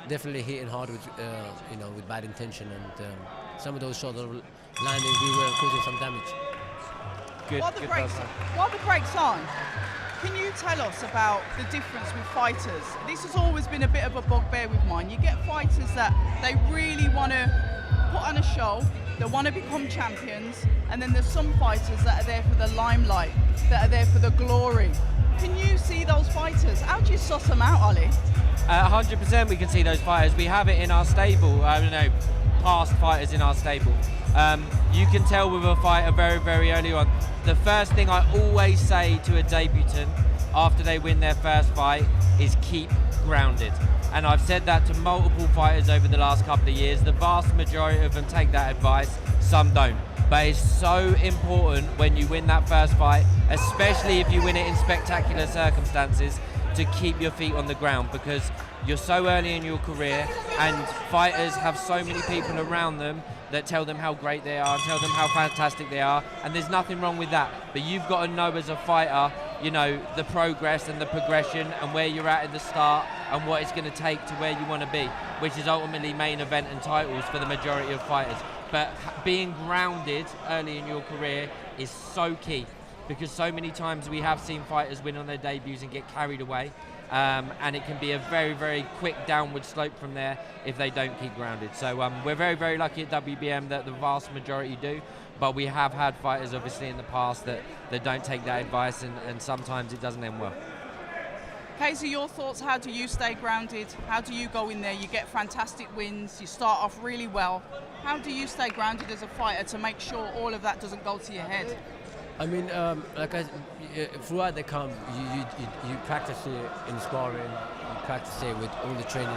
definitely hitting hard with, with bad intention, and some of those shots are landing really well, causing some damage. While the break's on, can you tell us about the difference with fighters? This has always been a bit of a bugbear with mine. You get fighters that they really want to put on a show, they want to become champions, and then there's some fighters that are there for the limelight, that are there for the glory. Can you see those fighters? How do you suss them out, Ollie? 100% we can see those fighters. We have it in our stable. I don't know, past fighters in our stable. You can tell with a fighter very, very early on. The first thing I always say to a debutant after they win their first fight is keep grounded. And I've said that to multiple fighters over the last couple of years. The vast majority of them take that advice, some don't. But it's so important when you win that first fight, especially if you win it in spectacular circumstances, to keep your feet on the ground, because you're so early in your career and fighters have so many people around them that tell them how great they are, tell them how fantastic they are, and there's nothing wrong with that. But you've got to know as a fighter, the progress and the progression and where you're at the start and what it's going to take to where you want to be, which is ultimately main event and titles for the majority of fighters. But being grounded early in your career is so key, because so many times we have seen fighters win on their debuts and get carried away, and it can be a very, very quick downward slope from there if they don't keep grounded. So we're very, very lucky at WBM that the vast majority do, but we have had fighters obviously in the past that don't take that advice, and sometimes it doesn't end well. Casey, your thoughts, how do you stay grounded? How do you go in there? You get fantastic wins, you start off really well. How do you stay grounded as a fighter to make sure all of that doesn't go to your head? I mean, throughout the camp, you practice it in sparring, you practice it with all the training,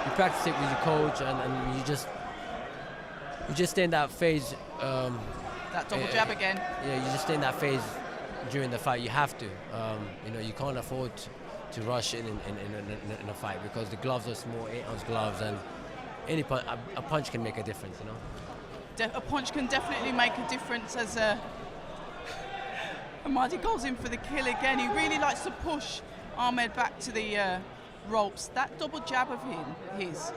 you practice it with your coach, and you just stay in that phase. That double jab again. Yeah, you just stay in that phase during the fight. You have to. You can't afford to rush in a fight, because the gloves are small, 8-ounce gloves, and a punch can make a difference. A punch can definitely make a difference. As Ahmadi goes in for the kill again. He really likes to push Ahmed back to the ropes. That double jab of his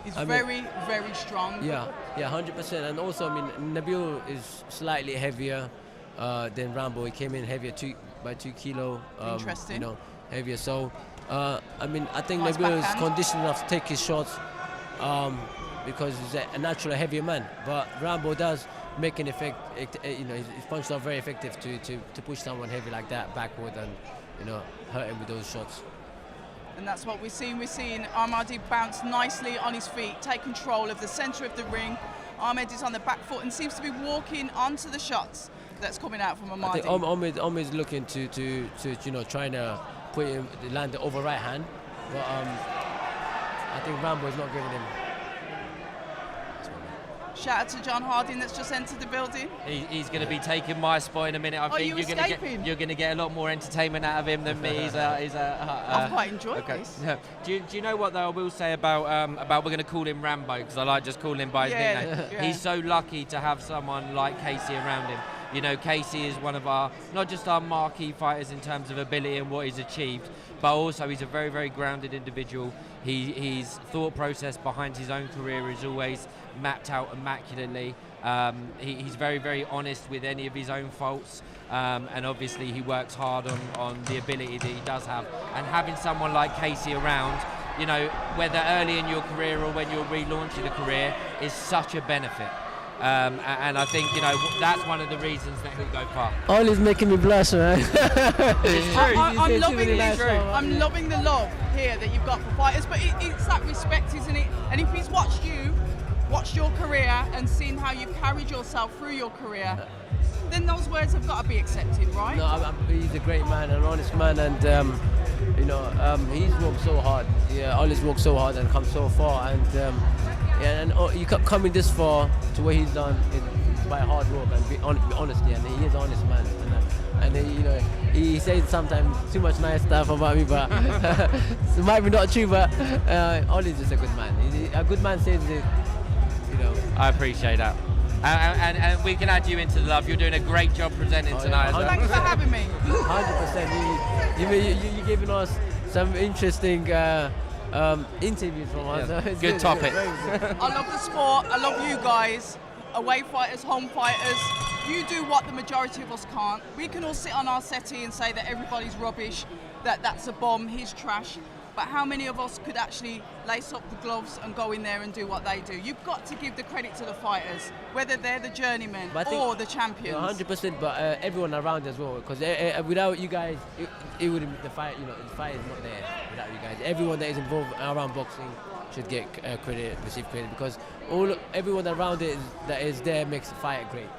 is very, very strong. Yeah, 100%. And also, Nabil is slightly heavier than Rambo. He came in heavier by 2 kilo. Interesting. Heavier. So, I think Nice Nabil is backhand. conditioned enough to take his shots because he's a natural heavier man. But Rambo does make an effect. His punches are very effective to push someone heavy like that backward and hurt him with those shots. And that's what we're seeing. We're seeing Ahmadi bounce nicely on his feet, take control of the centre of the ring. Ahmed is on the back foot and seems to be walking onto the shots that's coming out from Ahmadi. I think Ahmed's looking to trying to land the over right hand, but I think Rambo is not giving him. Shout out to John Harding that's just entered the building. He's going to be taking my spot in a minute. I think you're going to get a lot more entertainment out of him than me. I've quite enjoyed this. Yeah. Do you know what though I will say about we're going to call him Rambo, because I like just calling him by his nickname. Yeah. He's so lucky to have someone like Casey around him. Casey is one of our, not just our marquee fighters in terms of ability and what he's achieved, but also he's a very, very grounded individual. His thought process behind his own career is always mapped out immaculately. He's very, very honest with any of his own faults, and obviously he works hard on the ability that he does have. And having someone like Casey around, whether early in your career or when you're relaunching a career, is such a benefit. And I think that's one of the reasons that he'll go far. Ollie's making me blush, man. It's true. I'm loving the love here that you've got for fighters, but it's that respect, isn't it? And if he's watched your career and seen how you've carried yourself through your career, then those words have got to be accepted, right? No, he's a great man, an honest man, and he's worked so hard. Yeah, Ollie's worked so hard and come so far, and Yeah, and you coming this far to where he's done by hard work and be honesty, and he is an honest man. And you know, he says sometimes too much nice stuff about me, but it might be not true. But Ollie's just a good man. A good man says it. You know. I appreciate that. And we can add you into the love. You're doing a great job presenting tonight. Yeah. Thanks for having me. 100%. You're giving us some interesting interviews from us. Yeah. So it's Good topic. I love the sport. I love you guys. Away fighters, home fighters. You do what the majority of us can't. We can all sit on our settee and say that everybody's rubbish, that that's a bomb, he's trash. But how many of us could actually lace up the gloves and go in there and do what they do? You've got to give the credit to the fighters, whether they're the journeymen or the champions. 100%, but everyone around as well. Because without you guys, it wouldn't. The fight is not there without you guys. Everyone that is involved around boxing should get receive credit, because everyone around it that is there makes the fight great.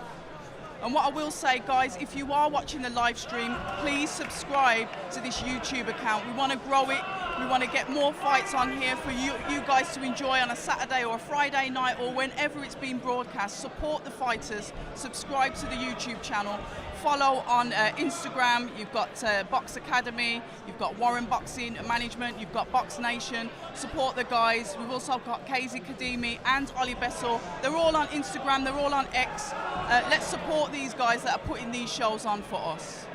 And what I will say, guys, if you are watching the live stream, please subscribe to this YouTube account. We want to grow it. We want to get more fights on here for you guys to enjoy on a Saturday or a Friday night or whenever it's being broadcast. Support the fighters. Subscribe to the YouTube channel. Follow on Instagram. You've got Box Academy. You've got Warren Boxing Management. You've got Box Nation. Support the guys. We've also got Casey Kadimi and Ollie Bessel. They're all on Instagram. They're all on X. Let's support these guys that are putting these shows on for us.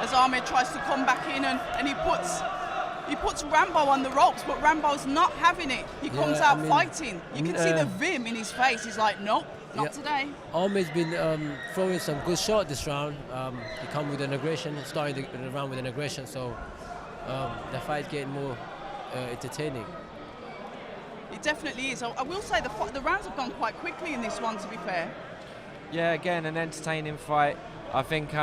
As Ahmed tries to come back in and he puts Rambo on the ropes, but Rambo's not having it. He comes out fighting. You can see the vim in his face. He's like, nope, not today. Ahmed's been throwing some good shots this round. He come with an aggression, starting the round with an aggression, so the fight's getting more entertaining. It definitely is. I will say the rounds have gone quite quickly in this one, to be fair. Yeah, again, an entertaining fight. I think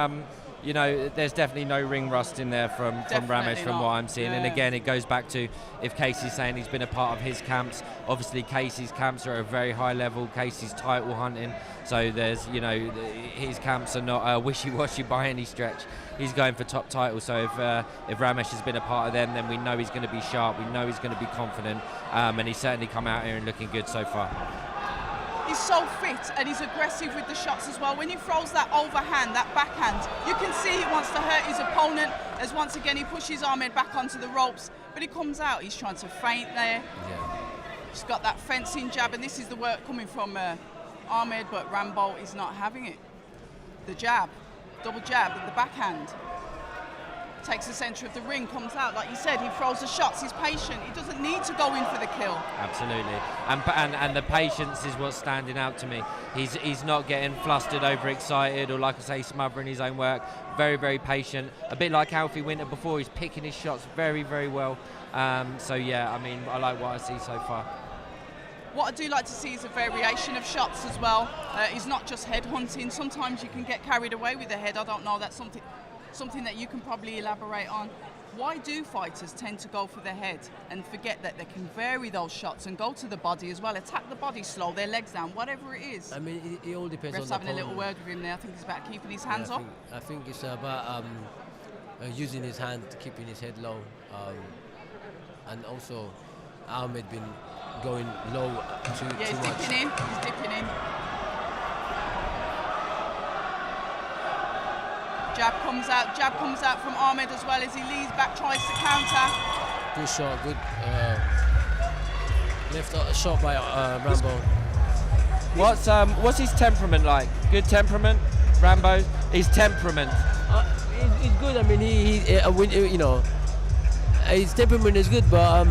you know, there's definitely no ring rust in there from Ramesh, from what I'm seeing. Yeah. And again, it goes back to, if Casey's saying he's been a part of his camps, obviously Casey's camps are at a very high level. Casey's title hunting, so there's, you know, his camps are not wishy-washy by any stretch. He's going for top title, so if Ramesh has been a part of them, then we know he's going to be sharp, we know he's going to be confident, and he's certainly come out here and looking good so far. He's so fit and he's aggressive with the shots as well. When he throws that overhand, that backhand, you can see he wants to hurt his opponent, as once again he pushes Ahmed back onto the ropes, but he comes out, he's trying to feint there. Yeah. He's got that fencing jab, and this is the work coming from Ahmed, but Rambo is not having it. The jab, double jab with the backhand. Takes the centre of the ring, comes out, like you said, he throws the shots, he's patient, he doesn't need to go in for the kill. Absolutely, and the patience is what's standing out to me. He's not getting flustered, overexcited, or like I say, smothering his own work. Very, very patient, a bit like Alfie Winter before. He's picking his shots very, very well. So yeah, I mean, I like what I see so far. What I do like to see is a variation of shots as well. He's not just head hunting. Sometimes you can get carried away with the head. I don't know, that's something that you can probably elaborate on. Why do fighters tend to go for the head and forget that they can vary those shots and go to the body as well, attack the body slow, their legs down, whatever it is? I mean, it all depends on the having a little word with him there. I think it's about keeping his hands up. I think it's about using his hand, keeping his head low, and also Ahmed been going low too much. He's dipping in. Jab comes out from Ahmed as well as he leads back, tries to counter. Good shot, good left shot by Rambo. What's his temperament like? Good temperament, Rambo. His temperament. He's good. I mean, you know, his temperament is good, but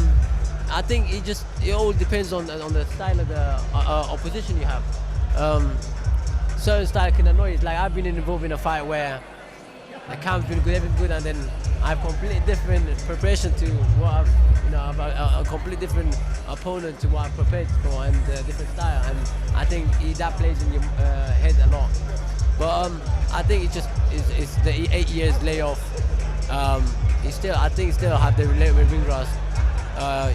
I think it all depends on the style of the opposition you have. Certain style can annoy you. Like, I've been involved in a fight where the camp's been good, everything's good, and then I have completely different preparation to what I've a completely different opponent to what I've prepared for, and different style, and I think that plays in your head a lot. But I think it's the 8 years layoff. I think he still have the ring rust.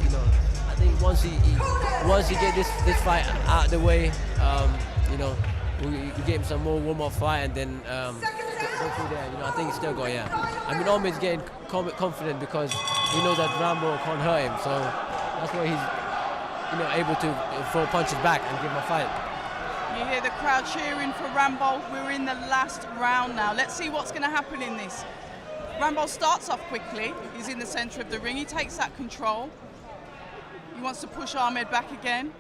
You know, I think once he get this fight out of the way, you know, we get him some more warm-up fight, and then go through there. You know, I think he's still got, I mean, Ahmed's getting confident because he knows that Rambo can't hurt him, so that's why able to throw punches back and give him a fight. You hear the crowd cheering for Rambo. We're in the last round now. Let's see what's going to happen in this. Rambo starts off quickly. He's in the center of the ring. He takes that control. He wants to push Ahmed back again.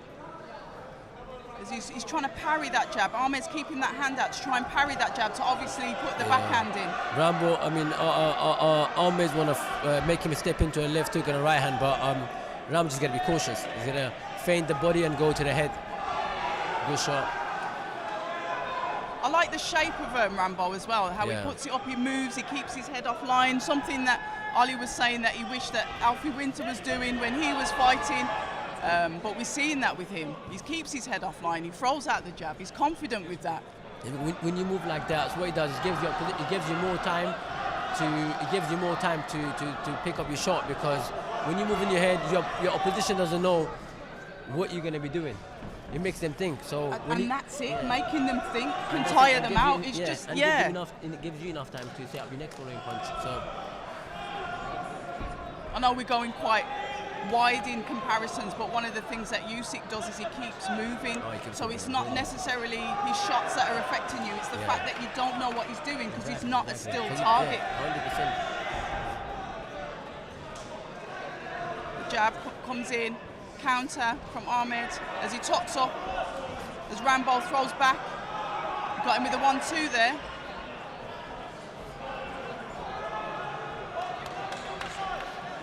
He's trying to parry that jab. Ahmed's keeping that hand out to try and parry that jab to obviously put the backhand in. Rambo, Ahmed's want to make him step into a left hook and a right hand, but Rambo's got to be cautious. He's going to feint the body and go to the head. Good shot. I like the shape of Rambo as well, how he puts it up, he moves, he keeps his head offline, something that Ali was saying that he wished that Alfie Winter was doing when he was fighting. But we're seeing that with him. He keeps his head offline, he throws out the jab, he's confident with that. When you move like that, what it does is it gives you more time to pick up your shot, because when you move in your head, your opposition doesn't know what you're going to be doing. It makes them think. And that's it, making them think, can tire them out. It's just, It gives you enough time to set up your next following punch. So I know we're going quite wide in comparisons, but one of the things that Usyk does is he keeps moving. So it's not necessarily his shots that are affecting you, it's the fact that you don't know what he's doing because he's not a still target. 100%. The jab comes in, counter from Ahmed as he tops up, as Rambo throws back. Got him with a 1-2 there.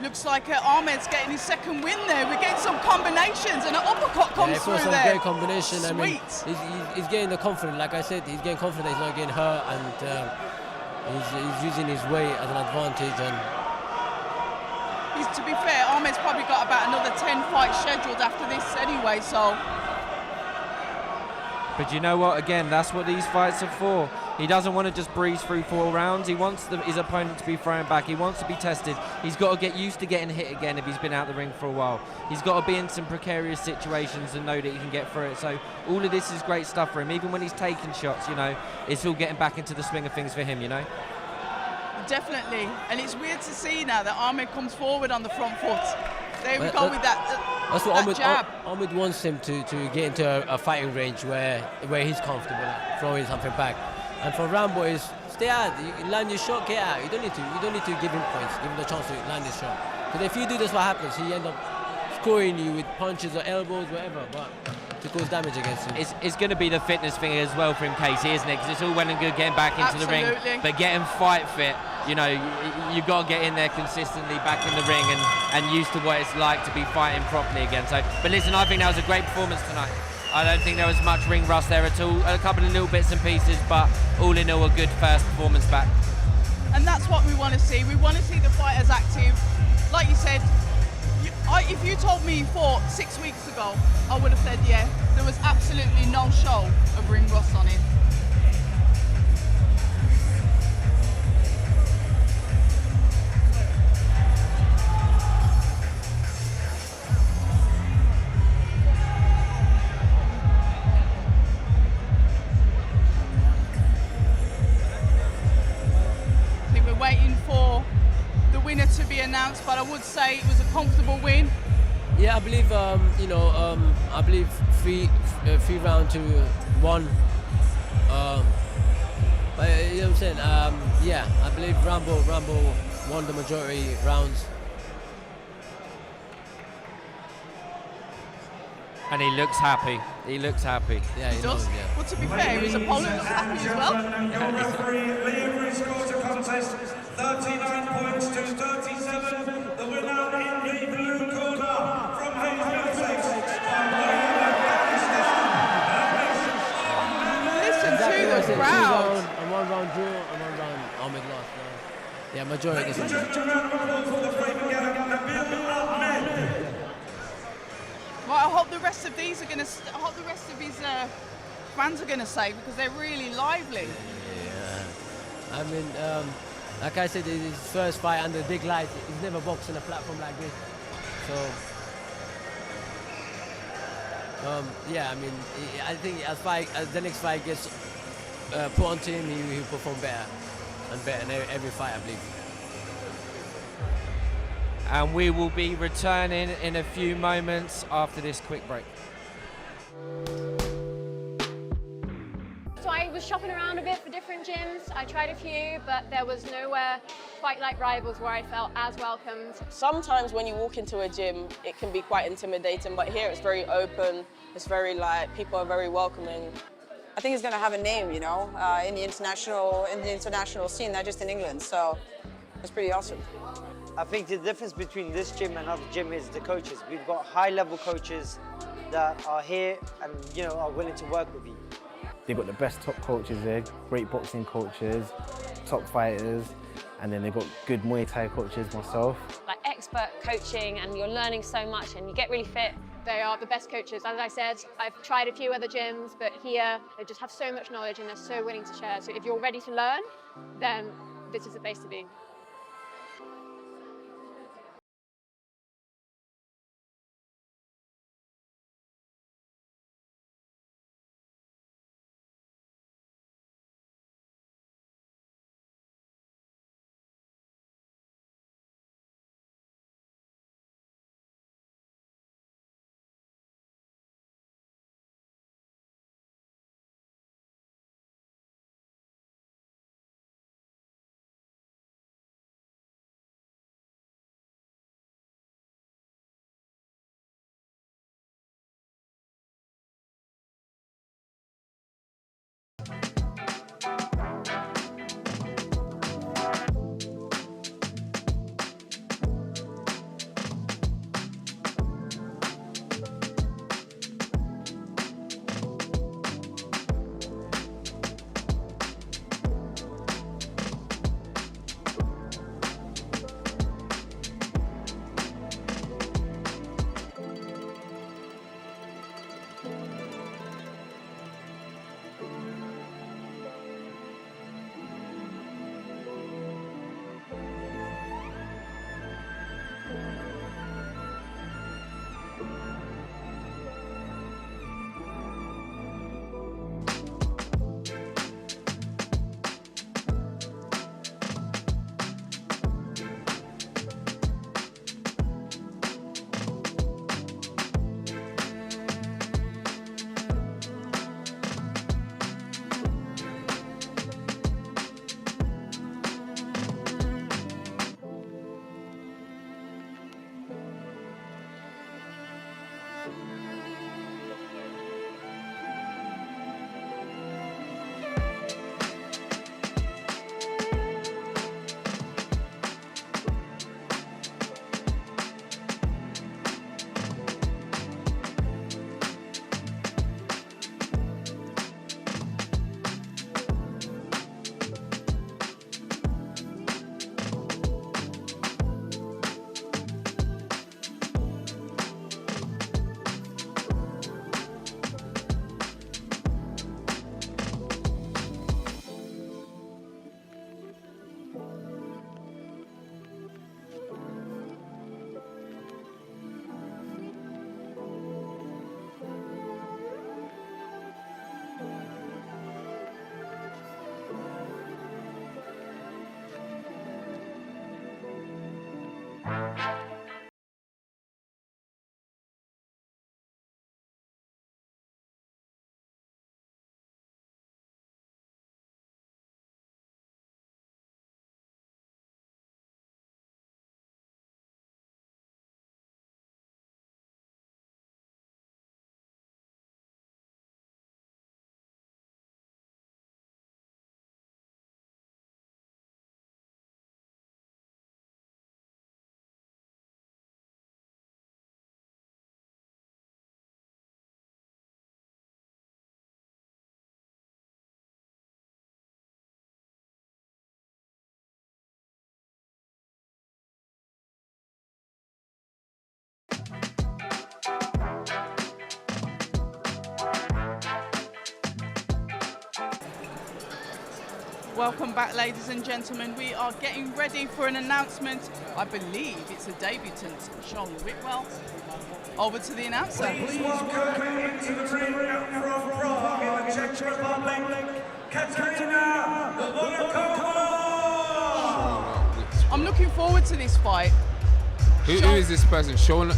Looks like Ahmed's getting his second win there. We're getting some combinations, and an uppercut comes through some there. Great combination. Sweet. I mean, he's getting the confidence. Like I said, he's getting confidence. He's not getting hurt, and he's using his weight as an advantage. And to be fair, Ahmed's probably got about another 10 fights scheduled after this anyway. So. But you know what? Again, that's what these fights are for. He doesn't want to just breeze through 4 rounds. He wants his opponent to be thrown back. He wants to be tested. He's got to get used to getting hit again if he's been out the ring for a while. He's got to be in some precarious situations and know that he can get through it. So all of this is great stuff for him. Even when he's taking shots, it's all getting back into the swing of things for him, Definitely. And it's weird to see now that Ahmed comes forward on the front foot. There we go with that. That's what jab. Ahmed wants him to get into a fighting range where he's comfortable throwing something back. And for Rambo is stay out. You land your shot, get out. You don't need to give him points, give him the chance to land his shot. Because if you do this, what happens? He ends up scoring you with punches or elbows, whatever, but to cause damage against him. It's going to be the fitness thing as well for him, Casey, isn't it? Because it's all well and good getting back into the ring, but getting fight fit. You've got to get in there consistently back in the ring and used to what it's like to be fighting properly again. So, but listen, I think that was a great performance tonight. I don't think there was much ring rust there at all. A couple of little bits and pieces, but all in all, a good first performance back. And that's what we want to see. We want to see the fighters active. Like you said, if you told me you fought 6 weeks ago, I would have said, yeah, there was absolutely no show of ring rust on it. Waiting for the winner to be announced, but I would say it was a comfortable win. Yeah, I believe I believe three round to 1. But you know what I'm saying? Yeah, I believe Rambo won the majority rounds. And he looks happy. He looks happy. Yeah, he does. Yeah. Well, to be fair, his opponent looks happy as well. Your referee, Eliecer scores the contest 39 points to 37. The winner in the blue corner from Middlesex. Listen to the crowd. And 1 round draw and 1 round Ahmed lost. Yeah, majority. Just a round of applause for the brave again, Nabil Ahmed. Well, I hope the rest of these are going to. I hope the rest of his fans are going to say, because they're really lively. Yeah. I mean, like I said, it's his first fight under big lights. He's never boxed on a platform like this. So, yeah, I mean, I think as the next fight gets put onto him, he'll perform better and better in every fight, I believe. and we will be returning in a few moments after this quick break. So I was shopping around a bit for different gyms. I tried a few, but there was nowhere quite like Rivals where I felt as welcomed. Sometimes when you walk into a gym, it can be quite intimidating, but here it's very open. It's very people are very welcoming. I think it's going to have a name, you know, in the international scene, not just in England. So it's pretty awesome. I think the difference between this gym and other gym is the coaches. We've got high-level coaches that are here and are willing to work with you. They've got the best top coaches there, great boxing coaches, top fighters, and then they've got good Muay Thai coaches, myself. Like expert coaching, and you're learning so much and you get really fit. They are the best coaches. As I said, I've tried a few other gyms, but here they just have so much knowledge and they're so willing to share. So if you're ready to learn, then this is the place to be. Welcome back, ladies and gentlemen. We are getting ready for an announcement. I believe it's a debutant, Shona Whitwell. Over to the announcer. Please welcome into the ring from Prague in the Czech Republic, Katerina Dvorakova. I'm looking forward to this fight. Who is this person? Shona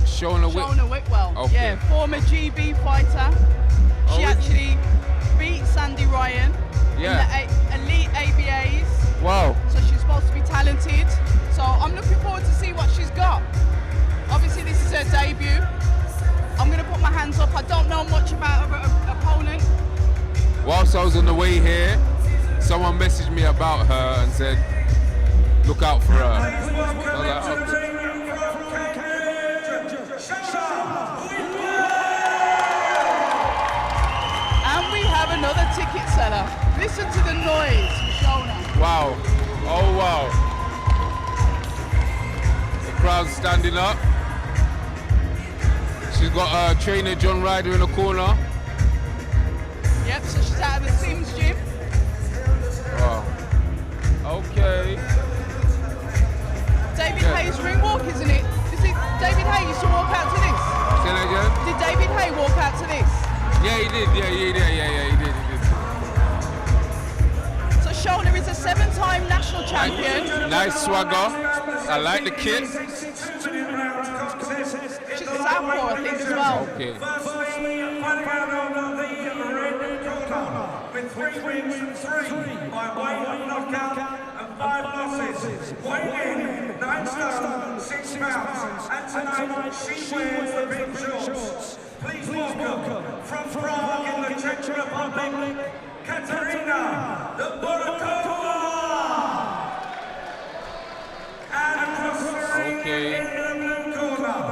Whitwell. Okay. Yeah, former GB fighter. She actually beat Sandy Ryan in the elite ABAs. Wow. So she's supposed to be talented. So I'm looking forward to see what she's got. Obviously this is her debut. I'm going to put my hands up. I don't know much about her opponent. Whilst I was on the way here, someone messaged me about her and said, look out for her. I was like, okay. And we have another ticket seller. Listen to the noise, Shona. Wow. Oh, wow. The crowd's standing up. She's got trainer John Ryder in the corner. Yep, so she's out of the Sims gym. Wow. Okay. David Hayes ring walk, isn't it? Is it David Hay used to walk out to this? Say that again? Did David Hay walk out to this? Yeah, he did. Yeah, he did. So Shona is a 7-time national champion. Nice swagger. I like the kit. She's a southpaw, I think, as well. Okay. With 3 wins, 3 by way of knockout and 5 losses. Weighing in 9 stone, 6 pounds. And tonight she wears the pink shorts. Please welcome from Prague in the Czech Republic, Katerina, the Dvorakova. And crossing in the blue corner,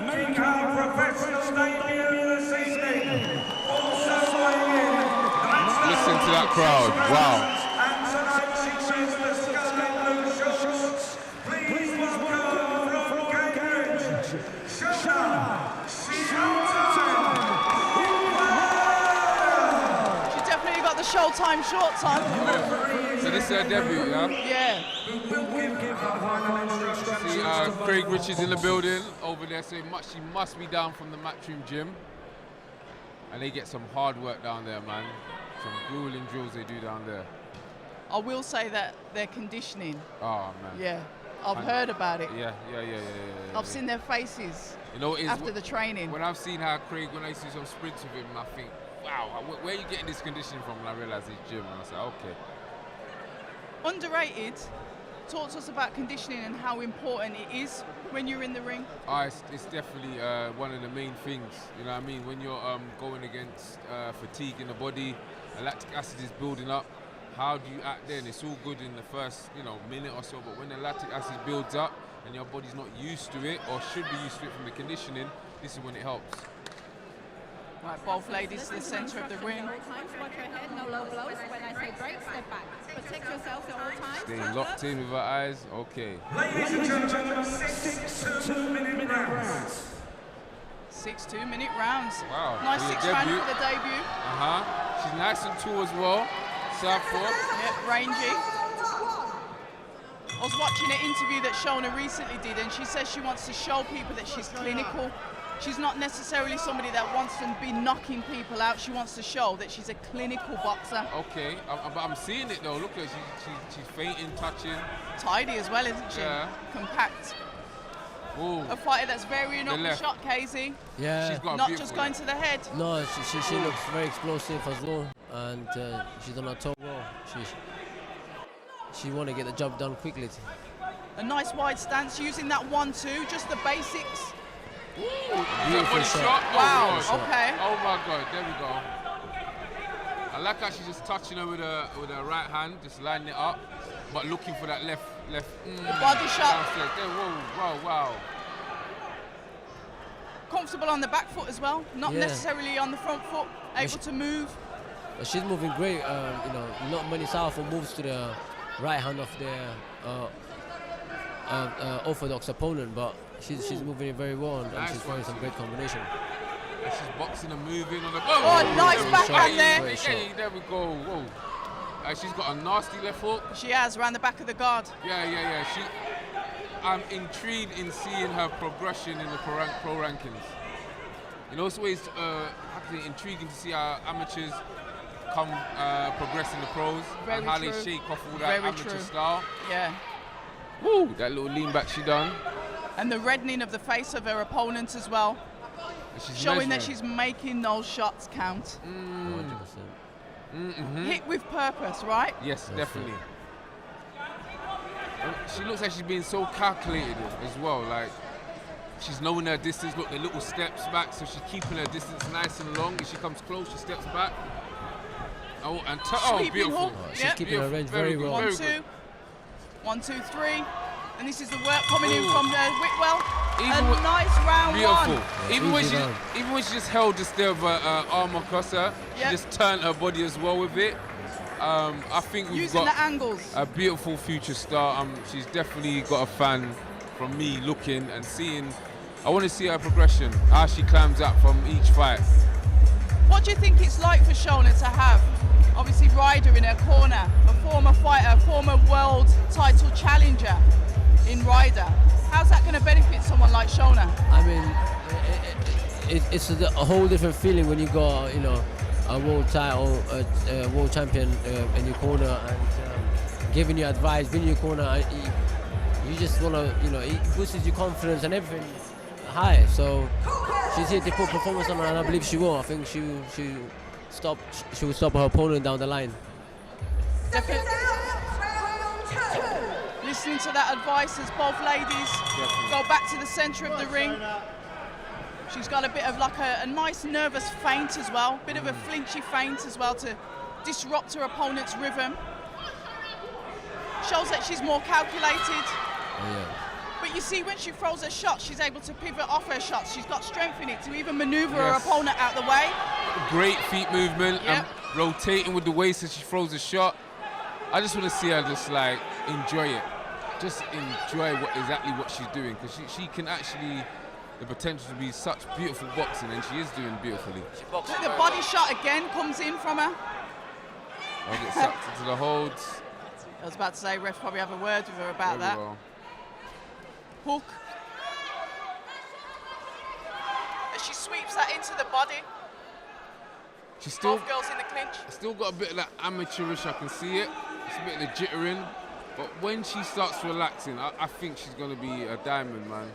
making her professional debut this evening. Also weighing in. Listen to that crowd. Wow. And tonight she wears the scarlet blue shorts. Please welcome from Cambridge, Shona. She definitely got the Showtime shorts on. So this is her debut, yeah? Yeah. See, Craig Richards in the building over there saying she must be down from the Matchroom gym. And they get some hard work down there, man. Some grueling drills they do down there. I will say that their conditioning. Oh, man. Yeah. I've heard about it. Yeah. I've seen their faces after the training. When I've seen how Craig, when I see some sprints of him, I think, wow, where are you getting this conditioning from? And I realise it's gym. And I say, okay. Underrated. Talk to us about conditioning and how important it is when you're in the ring. It's definitely one of the main things. You know what I mean? When you're going against fatigue in the body, lactic acid is building up. How do you act then? It's all good in the first, minute or so, but when the lactic acid builds up and your body's not used to it or should be used to it from the conditioning, this is when it helps. Right, both ladies to the centre of the ring. Watch your head, no low blows. When I say break, step back. Protect yourself at all times. Staying locked in with her eyes. Okay. Ladies and gentlemen, 6 2-minute rounds. 6 2-minute rounds. Wow. Nice 6 round for the debut. She's nice and tall as well. Southpaw. Yep, rangy. I was watching an interview that Shona recently did, and she says she wants to show people that she's clinical. She's not necessarily somebody that wants to be knocking people out. She wants to show that she's a clinical boxer. Okay, but I'm seeing it though. Look at her, she's feinting, touching. Tidy as well, isn't she? Yeah. Compact. Ooh. A fighter that's varying up the shot, Casey. Yeah. She's got not just going to the head. No, she looks very explosive as well, and she's on her toe well. She want to get the job done quickly. A nice wide stance, using that 1-2, just the basics. Beautiful shot. Wow, Oh, okay. Oh my God, there we go. I like how she's just touching her with her right hand, just lining it up, but looking for that left. The body shot. Whoa, wow. Comfortable on the back foot as well, not necessarily on the front foot, able to move. She's moving great. Not many southpaw moves to the right hand of their orthodox opponent, but she's moving it very well, and Nice she's finding some great combination. And she's boxing and moving on the. Nice backhand there. Hey, there we go. Whoa. She's got a nasty left hook. She has, around the back of the guard. Yeah. I'm intrigued in seeing her progression in the pro rankings. It's always intriguing to see how amateurs come progress in the pros and how they shake off all that amateur style. Yeah. Woo! That little lean back she done. And the reddening of the face of her opponent as well, showing that she's making those shots count. 100%. Hit with purpose, right? Yes, definitely. She looks like she's being so calculated as well. Like, she's knowing her distance. Look, the little steps back, so she's keeping her distance nice and long. If she comes close, she steps back. Oh, and beautiful. She's keeping her range very well. 1, 2. 1, 2, 3. And this is the work coming in from Whitwell. A nice round beautiful. one. Even when she just held this there of arm across her, she just turned her body as well with it. I think we've using got the angles. A beautiful future star. She's definitely got a fan from me looking and seeing. I want to see her progression, how she climbs up from each fight. What do you think it's like for Shona to have, obviously, Ryder in her corner, a former fighter, former world title challenger in Ryder? How's that going to benefit someone like Shona? I mean, it's a whole different feeling when you got, you know, a world title, a world champion in your corner and giving you advice, being in your corner. You just want to, you know, it boosts your confidence and everything high. So she's here to put performance on her, and I believe she will. I think she will stop her opponent down the line. Definitely. Listening to that advice as both ladies go back to the centre of the ring. She's got a bit of like a nice nervous feint as well, bit of a flinchy feint as well to disrupt her opponent's rhythm. Shows that she's more calculated. But you see, when she throws her shots, she's able to pivot off her shots. She's got strength in it to even maneuver her opponent out the way. Great feet movement and rotating with the waist as she throws a shot. I just want to see her just like enjoy it. Just enjoy exactly what she's doing, because she can actually, the potential to be such beautiful boxing, and she is doing beautifully. The body shot again comes in from her. I'll get sucked into the holds. I was about to say, ref probably have a word with her about that. Well. Hook. As she sweeps that into the body. She's still, both girls in the clinch. Still got a bit of that amateurish, I can see it. It's a bit of the jittering. But when she starts relaxing, I think she's going to be a diamond, man.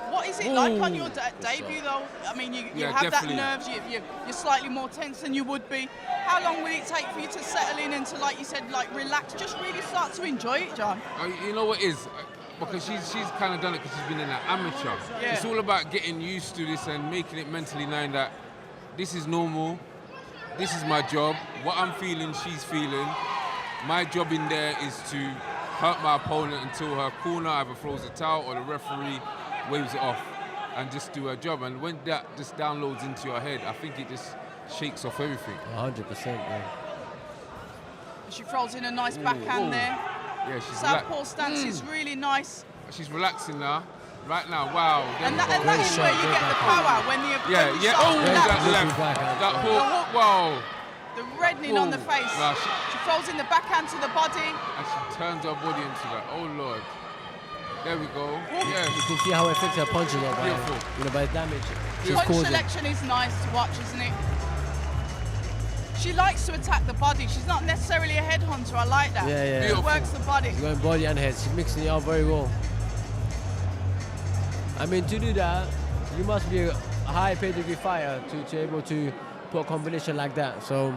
What is it like on your debut, though? I mean, you have definitely. that nerves, you're slightly more tense than you would be. How long will it take for you to settle in and to, like you said, like relax, just really start to enjoy it, John? You know what it is? Because she's kind of done it because she's been in an amateur. Yeah. It's all about getting used to this and making it mentally known that this is normal, this is my job, what I'm feeling, she's feeling. My job in there is to hurt my opponent until her corner either throws a towel or the referee waves it off, and just do her job. And when that just downloads into your head, I think it just shakes off everything. 100%, yeah. She throws in a nice backhand there. Yeah, she's Southpaw stance is really nice. She's relaxing now. Right now, wow. And that is where you get the power when the that left. That hook, wow. The reddening on the face. Nah, she throws in the backhand to the body. And she turns her body into that. Oh, Lord. There we go. Yes. You can see how it affects her punches by damage. Punch selection is nice to watch, isn't it? She likes to attack the body. She's not necessarily a headhunter. I like that. Yeah. She works the body. She's going body and head. She's mixing it up very well. I mean, to do that, you must be a high pedigree fighter to able to put a combination like that. So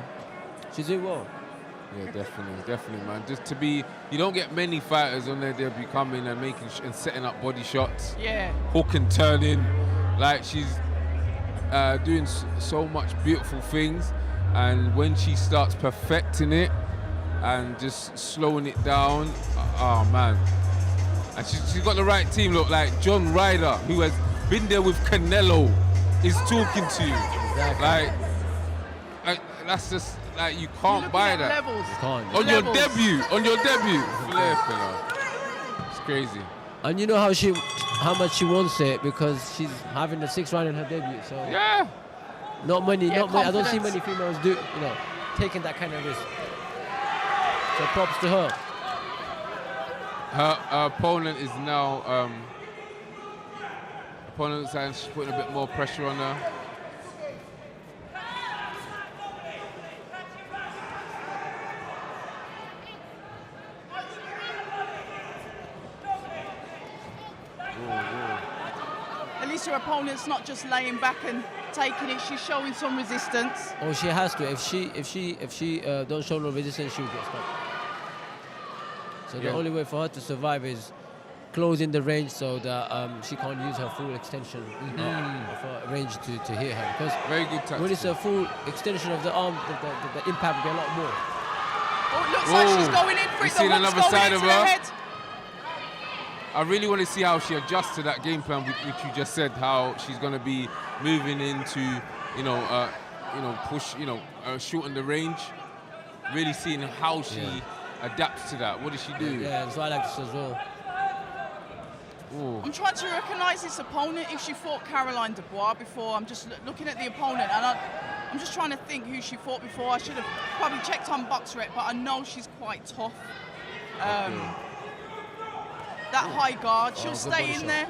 she's doing well. Yeah, definitely, man. Just to be, you don't get many fighters on there. They'll be coming and making and setting up body shots. Yeah. Hook and turning, like she's doing so much beautiful things. And when she starts perfecting it and just slowing it down, oh man. And she's got the right team. Look, like John Ryder, who has been there with Canelo, is talking to you. Exactly. Like that's just like you can't buy that. Levels. You can't. On your debut, it's crazy. And you know how much she wants it, because she's having the 6th round in her debut. So yeah. Not many. I don't see confidence. many females taking that kind of risk. So props to her. Her opponent is now opponent's saying she's putting a bit more pressure on her. her opponent's not just laying back and taking it, she's showing some resistance. Oh, she has to. If she don't show no resistance, she'll get stopped. So the only way for her to survive is closing the range so that she can't use her full extension of her range to hit her. Because very good touch. When it's a full extension of the arm, the impact will be a lot more. Oh, it looks like she's going in for it. Seen another side of her. Head. I really want to see how she adjusts to that game plan, which you just said. How she's going to be moving into, push, shorten the range. Really seeing how she adapts to that. What does she do? Yeah, that's what I like to see as well. Ooh. I'm trying to recognise this opponent. If she fought Caroline Dubois before, I'm just looking at the opponent and I'm just trying to think who she fought before. I should have probably checked on BoxRec, but I know she's quite tough. That high guard, she'll stay in there.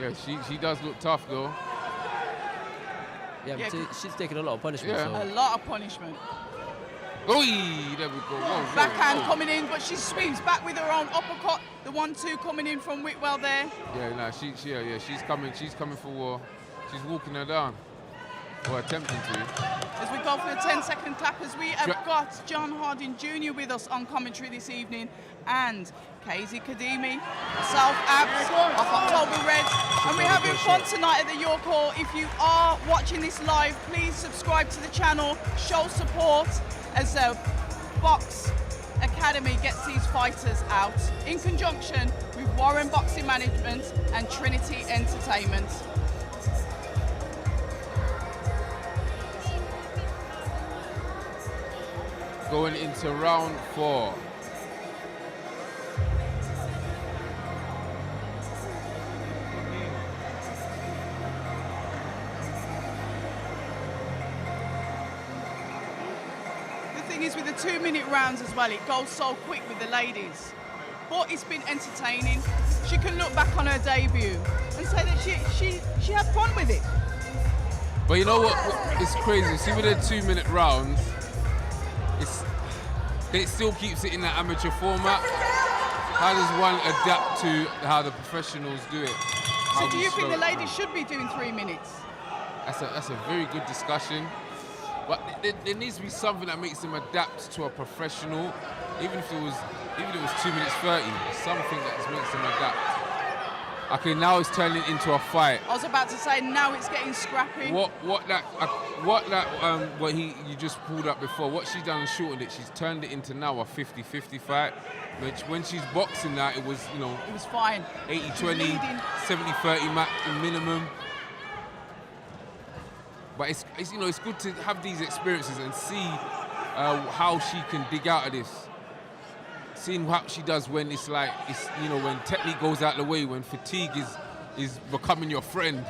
Yeah, she does look tough though. Yeah, but she's taking a lot of punishment. Yeah. A lot of punishment. Oi, there we go. Backhand coming in, but she swings back with her own uppercut. The 1-2 coming in from Whitwell there. Yeah, no, she's coming. She's coming for war. She's walking her down, or attempting to. As we go for the 10-second clappers, we have got John Harding Jr. with us on commentary this evening, and Casey Kadimi, myself, Abs, of October Red, and we're having fun tonight at the York Hall. If you are watching this live, please subscribe to the channel, show support as the Box Academy gets these fighters out in conjunction with Warren Boxing Management and Trinity Entertainment. Going into round 4. Is with the 2-minute rounds as well, it goes so quick with the ladies, but it's been entertaining. She can look back on her debut and say that she had fun with it. But you know what? It's crazy. See, with the 2-minute rounds, it still keeps it in that amateur format. How does one adapt to how the professionals do it? So do you think the ladies should be doing 3 minutes? That's a very good discussion. But there needs to be something that makes them adapt to a professional, even if it was 2 minutes 30, something that just makes them adapt. Okay, now it's turning into a fight. I was about to say, now it's getting scrappy. What you just pulled up before, what she's done and shortened it, she's turned it into now a 50-50 fight, which when she's boxing that, it was, it was fine. 80-20, 70-30 minimum. But it's good to have these experiences and see how she can dig out of this. Seeing what she does when when technique goes out the way, when fatigue is becoming your friend,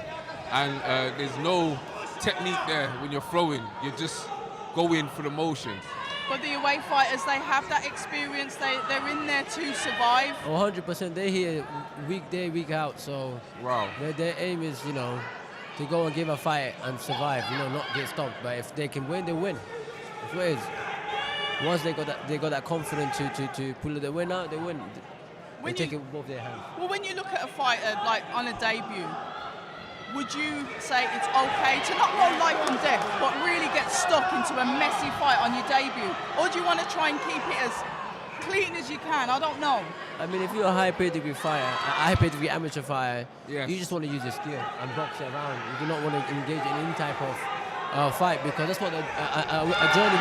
and there's no technique there when you're throwing. You're just going for the motion. But the away fighters, they have that experience. They're in there to survive. 100%. They're here week day, week out. So wow. Their aim is, to go and give a fight and survive, not get stopped. But if they can win, they win. That's what it is. Once they got that confidence to pull the win out, they win. They take it with both their hands. Well, when you look at a fighter like on a debut, would you say it's okay to not go life and death, but really get stuck into a messy fight on your debut? Or do you want to try and keep it as clean as you can? I don't know. I mean, if you're a high pedigree fighter, a high pedigree amateur fighter, you just want to use your skill and box it around. You do not want to engage in any type of fight, because that's what a journeyman.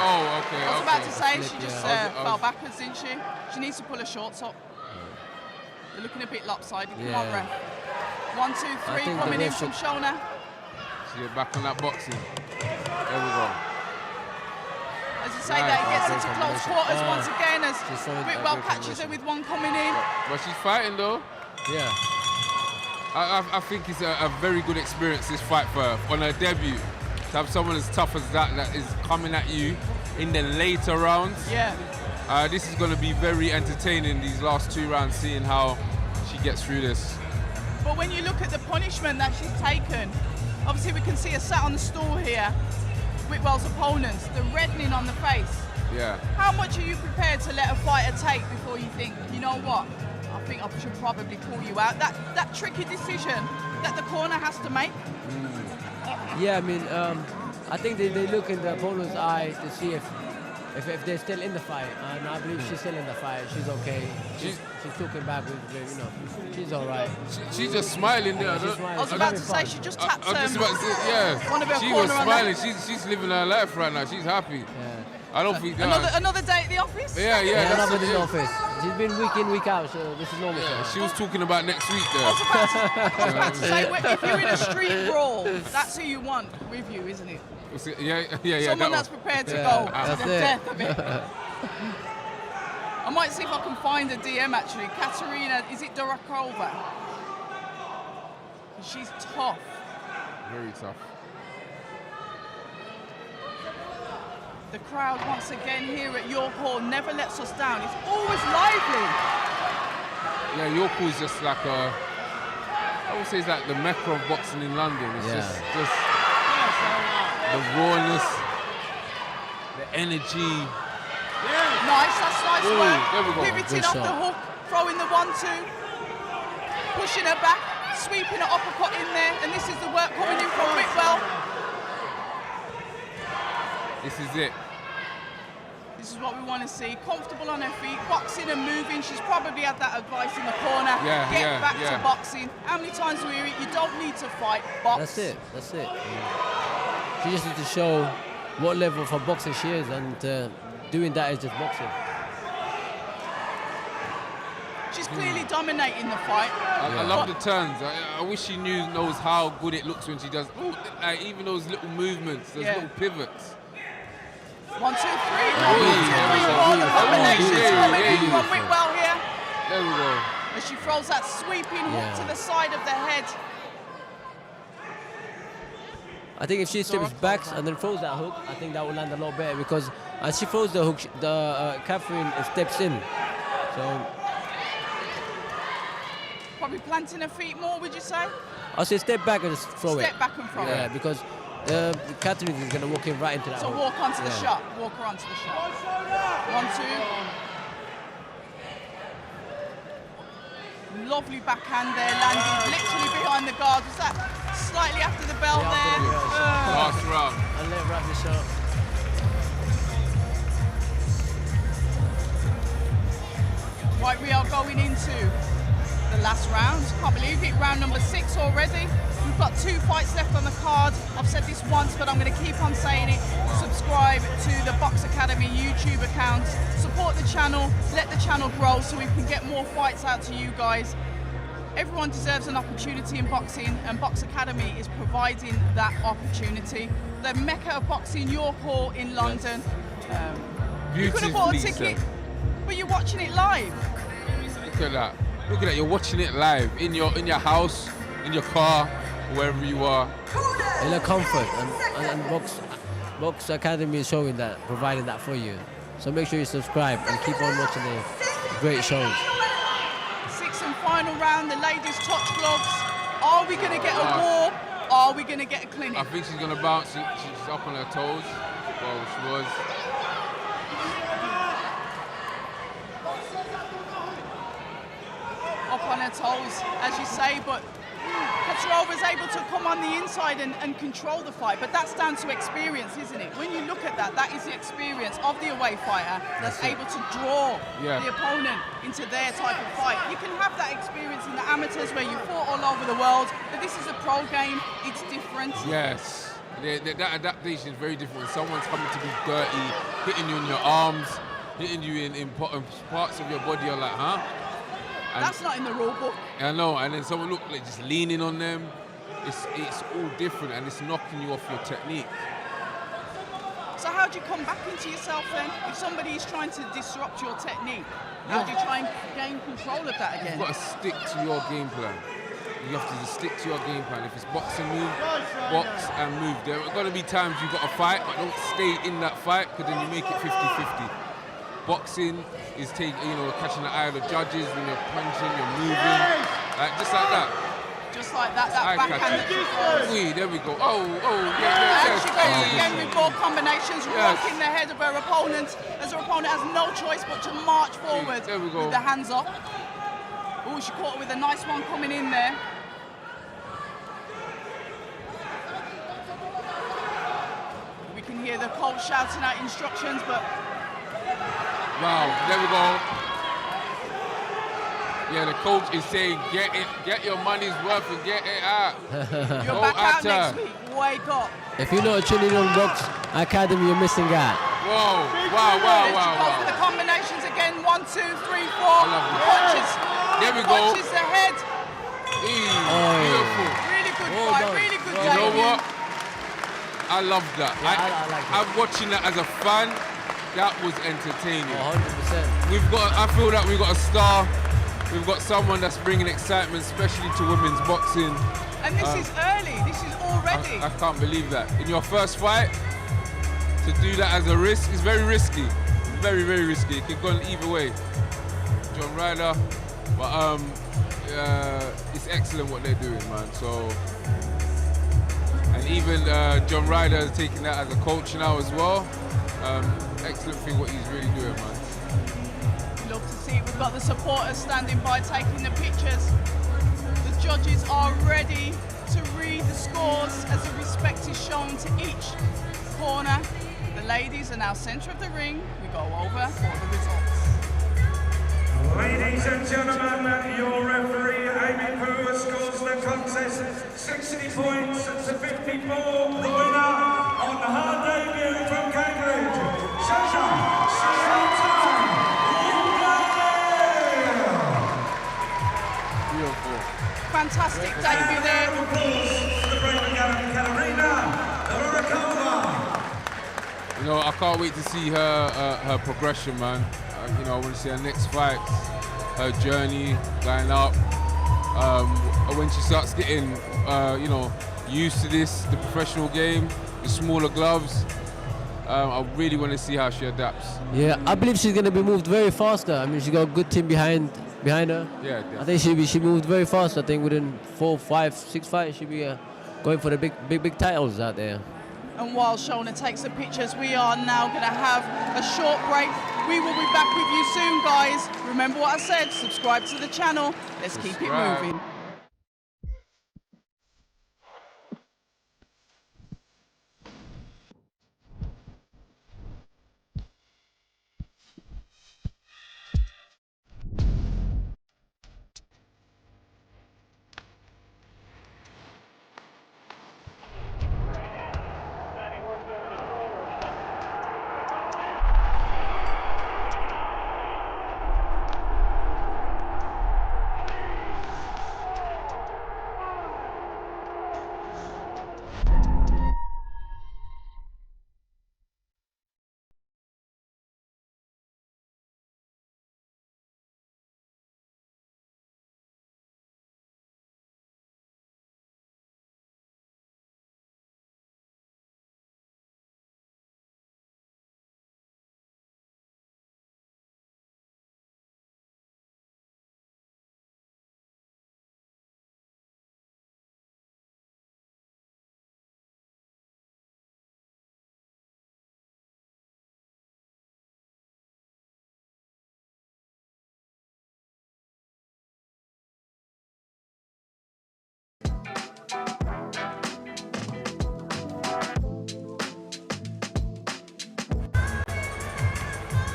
Oh, okay. I was about to say, she just fell backwards, didn't she? She needs to pull her shorts up. They're looking a bit lopsided. Come on, ref. 1, 2, 3 coming in from Shona. She's back on that boxing. There we go. As you say, that gets into close quarters once again as Whitwell catches her with one coming in. But she's fighting though. Yeah. I think it's a very good experience, this fight for her. On her debut, to have someone as tough as that is coming at you in the later rounds. Yeah. This is going to be very entertaining, these last 2 rounds, seeing how she gets through this. But when you look at the punishment that she's taken, obviously we can see her sat on the stool here, Whitwell's opponents, the reddening on the face. Yeah. How much are you prepared to let a fighter take before you think, you know what, I think I should probably pull you out. That tricky decision that the corner has to make. Yeah, I mean, I think they look in the opponent's eyes to see if they're still in the fight, and I believe she's still in the fight. She's okay. She's talking back with, you know, she's all right. She's just smiling there. She's smiling. I was about to say she just tapped I'm just about to say, yeah. one of her She corner was on smiling. She's living her life right now. She's happy. Yeah. I don't think that. Another day at the office? Yeah, Another that's day in the office. She's been week in, week out, so this is normal. Yeah, she was talking about next week there. I was about to say, if you're in a street brawl, that's who you want with you, isn't it? Yeah. Someone that's prepared to go to the death of it. I might see if I can find a DM actually. Katerina, is it Dvorakova? She's tough. Very tough. The crowd once again here at York Hall never lets us down. It's always lively. Yeah, York Hall is just like I would say it's like the mecca of boxing in London. It's just the rawness, the energy. Nice, that's nice work. There we go. Pivoting off the hook, throwing the 1-2, pushing her back, sweeping her uppercut in there, and this is the work coming in from Whitwell. This is it. This is what we want to see. Comfortable on her feet, boxing and moving. She's probably had that advice in the corner. Get back to boxing. How many times do we hear it? You don't need to fight, box. That's it. She just needs to show what level of boxer she is, and doing that is just boxing. She's clearly dominating the fight. I love the turns. I wish she knows how good it looks when she does. Like even those little movements, those little pivots. 1, 2, 3. 1, 2, 3. 4. The combinations coming in from Whitwell here. There we go. As she throws that sweeping hook to the side of the head. I think if she steps back and then throws that hook, I think that will land a lot better, because as she throws the hook, Catherine steps in. So probably planting her feet more, would you say? I'll say step back and just throw it. Step back and throw it. Yeah, because Catherine is going to walk in right into that So hook. walk onto the shot. Walk her onto the shot. 1, 2. Lovely backhand there, landing literally behind the guard. Was that slightly after the bell there? Last round. And let her wrap this up. Right, we are going into the last round. Can't believe it, round number 6 already. We've got 2 fights left on the card. I've said this once, but I'm going to keep on saying it. Subscribe to the Box Academy YouTube account. Support the channel, let the channel grow so we can get more fights out to you guys. Everyone deserves an opportunity in boxing, and Box Academy is providing that opportunity. The mecca of boxing, York Hall in London. You could have bought a ticket, but you're watching it live. Look at that. Look at that. You're watching it live in your house, in your car, wherever you are. In a comfort, and Box Academy is showing that, providing that for you. So make sure you subscribe and keep on watching the great shows. 6th and final round, the ladies touch gloves. Are we going to get a war? Are we going to get a clinic? I think she's going to bounce. She's up on her toes. Well, she was. Up on her toes, as you say, but Katerova's able to come on the inside and control the fight, but that's down to experience, isn't it? When you look at that, that is the experience of the away fighter that's able to draw the opponent into their type of fight. You can have that experience in the amateurs where you fought all over the world, but this is a pro game, it's different. Yes, that adaptation is very different. When someone's coming to be dirty, hitting you in your arms, hitting you in parts of your body, you're like, huh? And that's not in the rule book. I know, and then someone look like just leaning on them. It's all different, and it's knocking you off your technique. So how do you come back into yourself then? If somebody is trying to disrupt your technique, how do you try and gain control of that again? You've got to stick to your game plan. You have to just stick to your game plan. If it's boxing, move, box and move. There are going to be times you've got to fight, but don't stay in that fight, because then you make it 50-50. Boxing is catching the eye of the judges when you're punching, you're moving, just like that. Just like that backhand that she throws. There we go. Oh, And she goes again with more combinations, rocking the head of her opponent, as her opponent has no choice but to march forward there we go. with the hands up. Oh, she caught her with a nice one coming in there. We can hear the coach shouting out instructions, but... Wow, there we go. Yeah, the coach is saying, get your money's worth and get it out. You're back out next week. Wake up. If you're not tuning on Box Academy, you're missing out. Whoa, wow. Goes for the combinations again. 1, 2, 3, 4. I love this. Punches. There we go. Punches the head. Beautiful. Really good fight. Really good You know debut. what? I love that. Yeah, I like that. I'm watching that as a fan. That was entertaining. 100%. I feel that we've got a star. We've got someone that's bringing excitement, especially to women's boxing. And this is early. This is already. I can't believe that. In your first fight, to do that as a risk is very risky. Very, very risky. It can go either way. John Ryder, but it's excellent what they're doing, man. So, and even John Ryder is taking that as a coach now as well. Excellent thing what he's really doing, man. Love to see it. We've got the supporters standing by taking the pictures. The judges are ready to read the scores as the respect is shown to each corner. The ladies are now centre of the ring. We go over for the results. Ladies and gentlemen, your referee, Amy Poo, scores the contest 60 points to 54. The winner on her debut from Cambridge, Shona. Beautiful. Fantastic debut there. Katerina, Dvorakova. You know, I can't wait to see her progression, man. You know, I want to see her next fight, her journey going up. When she starts getting, you know, used to this, the professional game, the smaller gloves. I really want to see how she adapts. Yeah, I believe she's going to be moved very faster. I mean, she got a good team behind her. Yeah, definitely. I think she moved very fast. I think within 4, 5, 6 fights, she'll be going for the big titles out there. And while Shona takes the pictures, we are now going to have a short break. We will be back with you soon, guys. Remember what I said, subscribe to the channel. Let's keep it moving.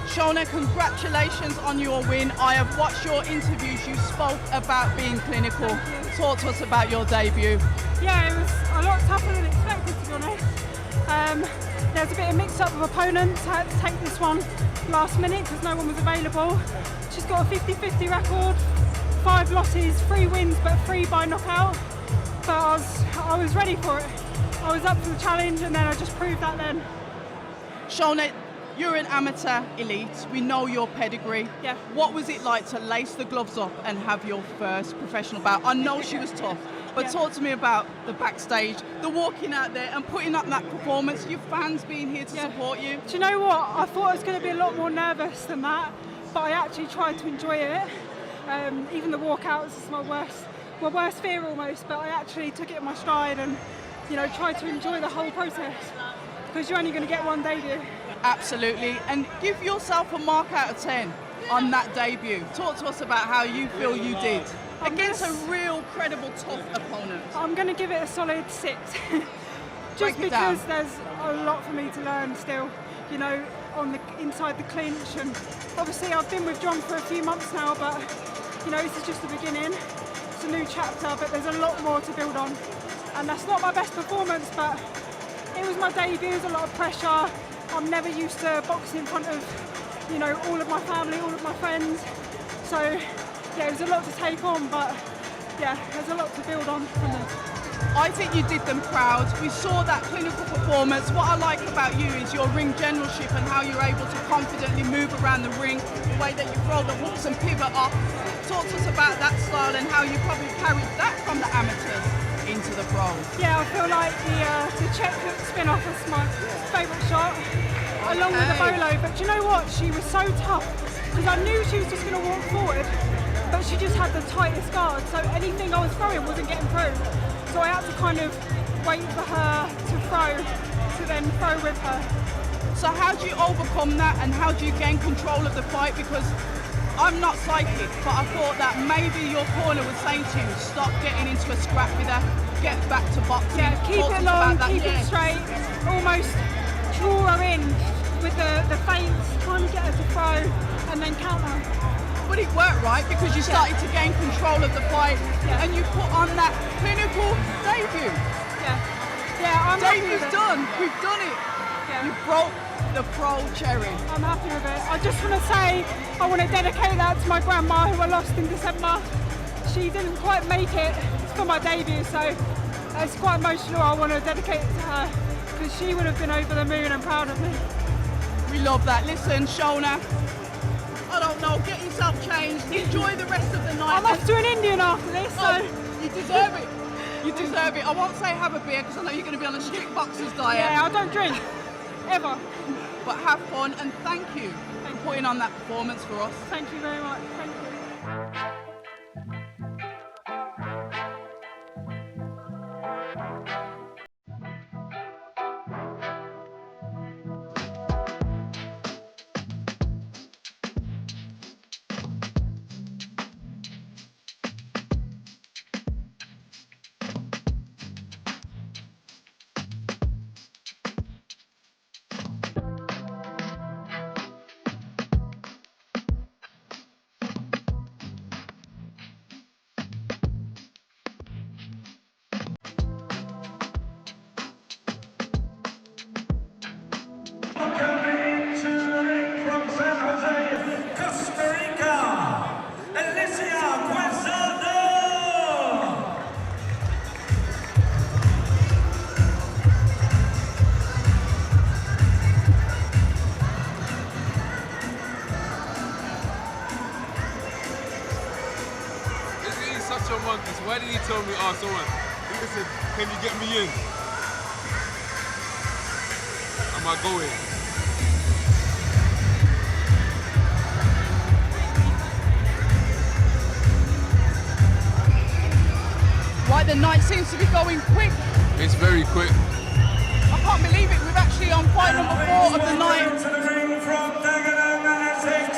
Shona, congratulations on your win. I have watched your interviews. You spoke about being clinical. Talk to us about your debut. Yeah, it was a lot tougher than expected, to be honest. There was a bit of mix-up with opponents. I had to take this one last minute because no one was available. She's got a 50-50 record, 5 losses, 3 wins, but 3 by knockout. But I was ready for it. I was up for the challenge, and then I just proved that then. Shona, you're an amateur elite. We know your pedigree. Yeah. What was it like to lace the gloves up and have your first professional bout? I know she was tough, but talk to me about the backstage, the walking out there and putting up that performance, your fans being here to support you. Do you know what? I thought I was going to be a lot more nervous than that, but I actually tried to enjoy it. Even the walkouts is my worst fear almost, but I actually took it in my stride and, you know, tried to enjoy the whole process because you're only going to get one debut. Absolutely, and give yourself a mark out of 10. on that debut. Talk to us about how you feel you did against a real credible tough opponent. I'm going to give it a solid 6. Just because there's a lot for me to learn still, you know, on the inside the clinch, and obviously I've been with John for a few months now, but you know, this is just the beginning. It's a new chapter, but there's a lot more to build on, and that's not my best performance, but it was my debut. There's a lot of pressure. I'm never used to boxing in front of, you know, all of my family, all of my friends, so yeah, it was a lot to take on, but yeah, there's a lot to build on from this. I think you did them proud. We saw that clinical performance. What I like about you is your ring generalship and how you're able to confidently move around the ring, the way that you throw the hooks and pivot off. Talk to us about that style and how you probably carried that from the amateurs into the pros. Yeah, I feel like the check hook spin off was my favourite shot, along with the bolo. But do you know what? She was so tough, because I knew she was just going to walk forward, but she just had the tightest guard, so anything I was throwing wasn't getting through. So I had to kind of wait for her to throw, to then throw with her. So how do you overcome that, and how do you gain control of the fight? Because I'm not psychic, but I thought that maybe your corner was saying to you, stop getting into a scrap with her, get back to boxing. Yeah, keep it long, keep it straight, almost draw her in with the feints, trying to get her to throw, and then counter. But it worked, right? Because you started to gain control of the fight, and you put on that clinical debut. I'm Debu's done. We've done it. Yeah. You broke the pro cherry. I'm happy with it. I just want to say, I want to dedicate that to my grandma, who I lost in December. She didn't quite make it for my debut, so it's quite emotional. I want to dedicate it to her, because she would have been over the moon and proud of me. We love that. Listen, Shona, I don't know, get yourself changed, enjoy the rest of the night. I'm off to an Indian after this, so... You deserve it. You deserve it. I won't say have a beer, because I know you're going to be on a strict boxer's diet. Yeah, I don't drink, ever. But have fun, and thank you for putting on that performance for us. Thank you very much. Thank you. Eliecer, Quezada! He's such a monkey. So why did he tell me, oh, someone? He said, can you get me in? Am I going? Right, the night seems to be going quick. It's very quick. I can't believe it. We've actually on fight number 4 of the night. To the ring from Dagenham, Essex.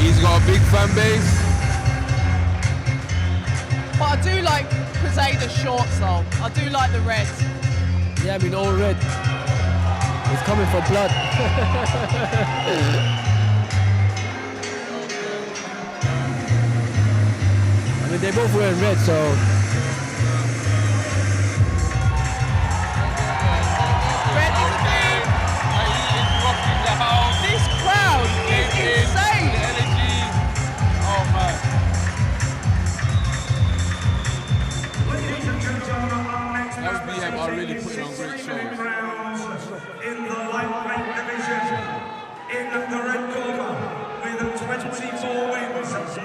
He's got a big fan base. But I do like Quezada's shorts though. I do like the reds. Yeah, I mean, all red. It's coming for blood. I mean, they're both wearing red, so... Red is clean. This crowd is insane. The energy. Oh, man. That was BM. I really put on great shows. In the lightweight division, in the red corner, with 24 wins, 9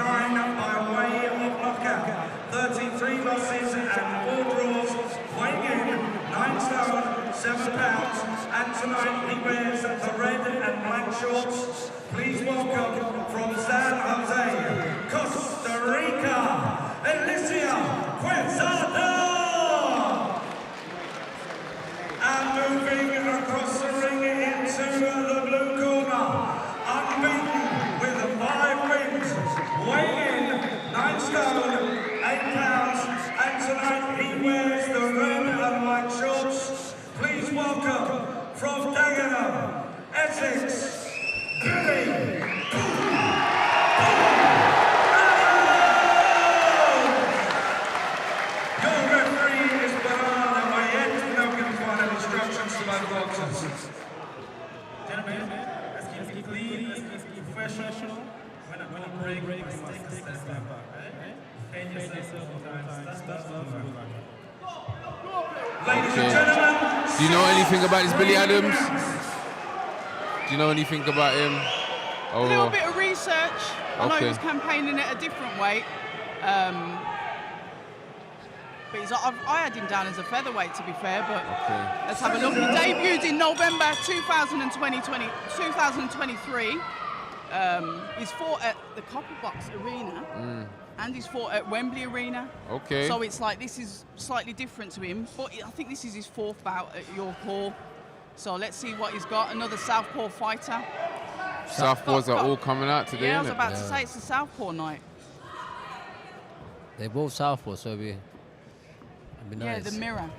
by way of knockout, 33 losses and 4 draws, weighing in 9 stone, 7 pounds, and tonight he wears the red and black shorts. Please welcome from San Jose, Costa Rica, Katerina, Essex, Billy. Your referee is Baran Ahmed, now giving final instructions to both boxers. Gentlemen, let's keep clean, let's keep professional. When I break, you must take a step back, right? Train yourself sometimes. That's love. Ladies and gentlemen. Do you know anything about this Billy Adams? Do you know anything about him? A little bit of research. I know he Okay. was campaigning at a different weight. But I had him down as a featherweight, to be fair, but let's have a look. He debuted in November 2023. He's fought at the Copper Box Arena, and he's fought at Wembley Arena. Okay. So it's like this is slightly different to him, but I think this is his 4th bout at York Hall. So let's see what he's got. Another Southpaw fighter. Southpaws are all coming out today, Yeah, I was innit? about to say it's the Southpaw night. They're both Southpaw, so it'd be nice. Yeah, the mirror.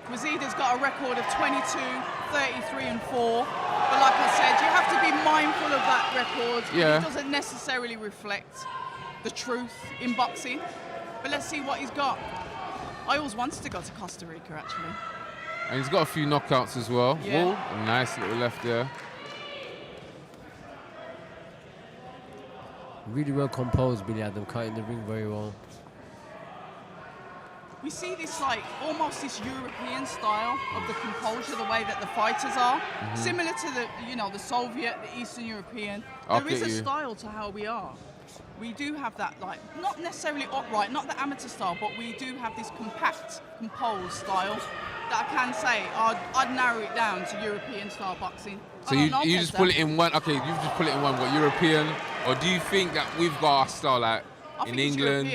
Quezada's got a record of 22, 33 and 4. But like I said, you have to be mindful of that record. Yeah. It doesn't necessarily reflect the truth in boxing. But let's see what he's got. I always wanted to go to Costa Rica, actually. And he's got a few knockouts as well. Yeah. Whoa, a nice little left there. Really well composed, Billy Adam, cutting the ring very well. We see this almost this European style of the composure, the way that the fighters are, similar to the the Soviet, the Eastern European. There is a style to how we are. We do have that not necessarily upright, not the amateur style, but we do have this compact, composed style that I can say I'd narrow it down to European style boxing. So you just pull it in one. Okay, you just pull it in one. What, European, or do you think that we've got our style in England?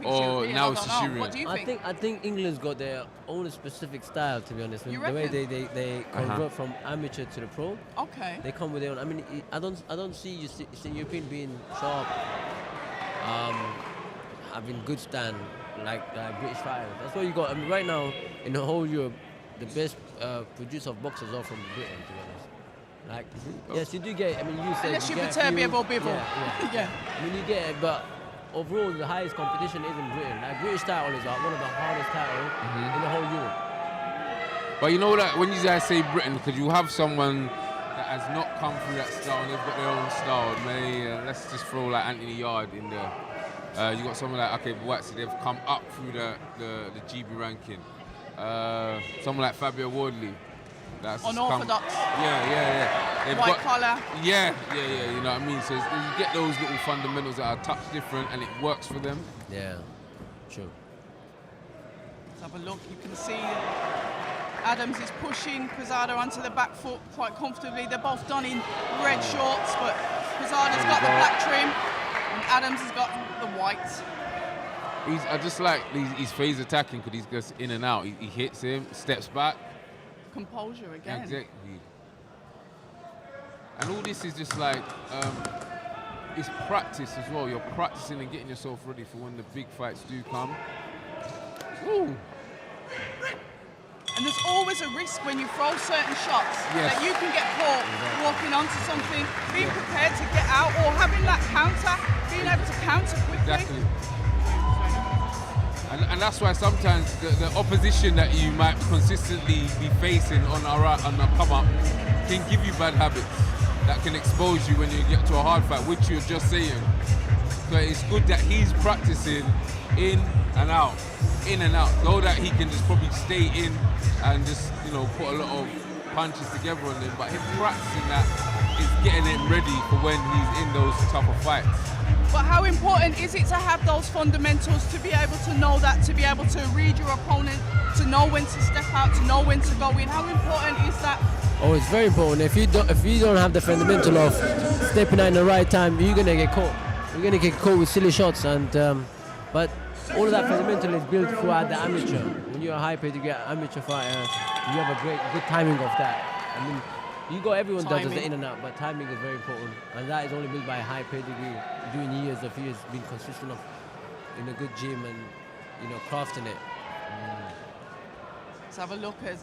Or now it's just European? What do you think? I think England's got their own specific style, to be honest. You the way reckon? they convert from amateur to the pro. Okay. They come with their own. I mean, I don't see Eastern European being sharp, having good stand like British fighters. That's what you got. I mean, right now in the whole Europe, the best producer of boxers are from Britain, to be honest. Yes, you do get. I mean, you said unless you you're get a few- Viterbi or Bibble. Yeah. I mean, you get it, but overall, the highest competition is in Britain. British title is one of the hardest titles in the whole Europe. But you know that when you guys say Britain, because you have someone that has not come through that style and they've got their own style. Let's just throw Anthony Yard in there. You got someone like Whitwell, they've come up through the GB ranking. Someone like Fabio Wardley. That's unorthodox. Yeah. White collar. Yeah. You know what I mean. So you get those little fundamentals that are a touch different, and it works for them. Yeah, true. Let's have a look. You can see Adams is pushing Quezada onto the back foot quite comfortably. They're both done in red shorts, but Quezada's got the black trim, and Adams has got the white. I just like his phase attacking because he's just in and out. He hits him, steps back. Composure again. Exactly. And all this is just it's practice as well. You're practicing and getting yourself ready for when the big fights do come. Ooh. And there's always a risk when you throw certain shots that you can get caught walking onto something, being prepared to get out, or having that counter, being able to counter quickly. Exactly. And that's why sometimes the opposition that you might consistently be facing on the come up can give you bad habits that can expose you when you get to a hard fight, which you're just saying. So it's good that he's practicing in and out, so that he can just probably stay in and just put a lot of punches together on them. But him practicing that is getting him ready for when he's in those tougher fights. But how important is it to have those fundamentals, to be able to know that, to be able to read your opponent, to know when to step out, to know when to go in? How important is that? Oh, it's very important. If you don't have the fundamental of stepping out in the right time, you're gonna get caught. You're gonna get caught with silly shots, and but all of that fundamental is built throughout the amateur. When you're a high paid, you get an amateur fighter, you have a good timing of that. I mean, everyone does the in and out, but timing is very important, and that is only built by a high pedigree, doing years being consistent in a good gym and crafting it. Let's have a look as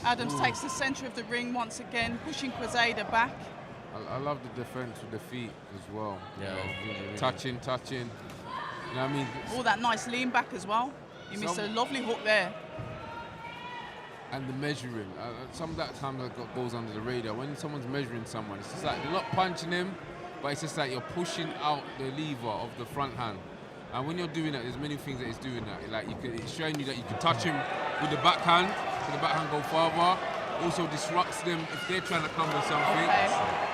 Adams takes the centre of the ring once again, pushing Quezada back. I love the defence with the feet as well. Yeah, really. Touching. You know what I mean? All that nice lean back as well. He missed a lovely hook there. And the measuring. Some of that time that goes under the radar. When someone's measuring someone, it's just like you're not punching him, but it's just like you're pushing out the lever of the front hand. And when you're doing that, there's many things that it's doing that. Like it's showing you that you can touch him with the backhand, so the backhand go farther. Also disrupts them if they're trying to come with something. Okay,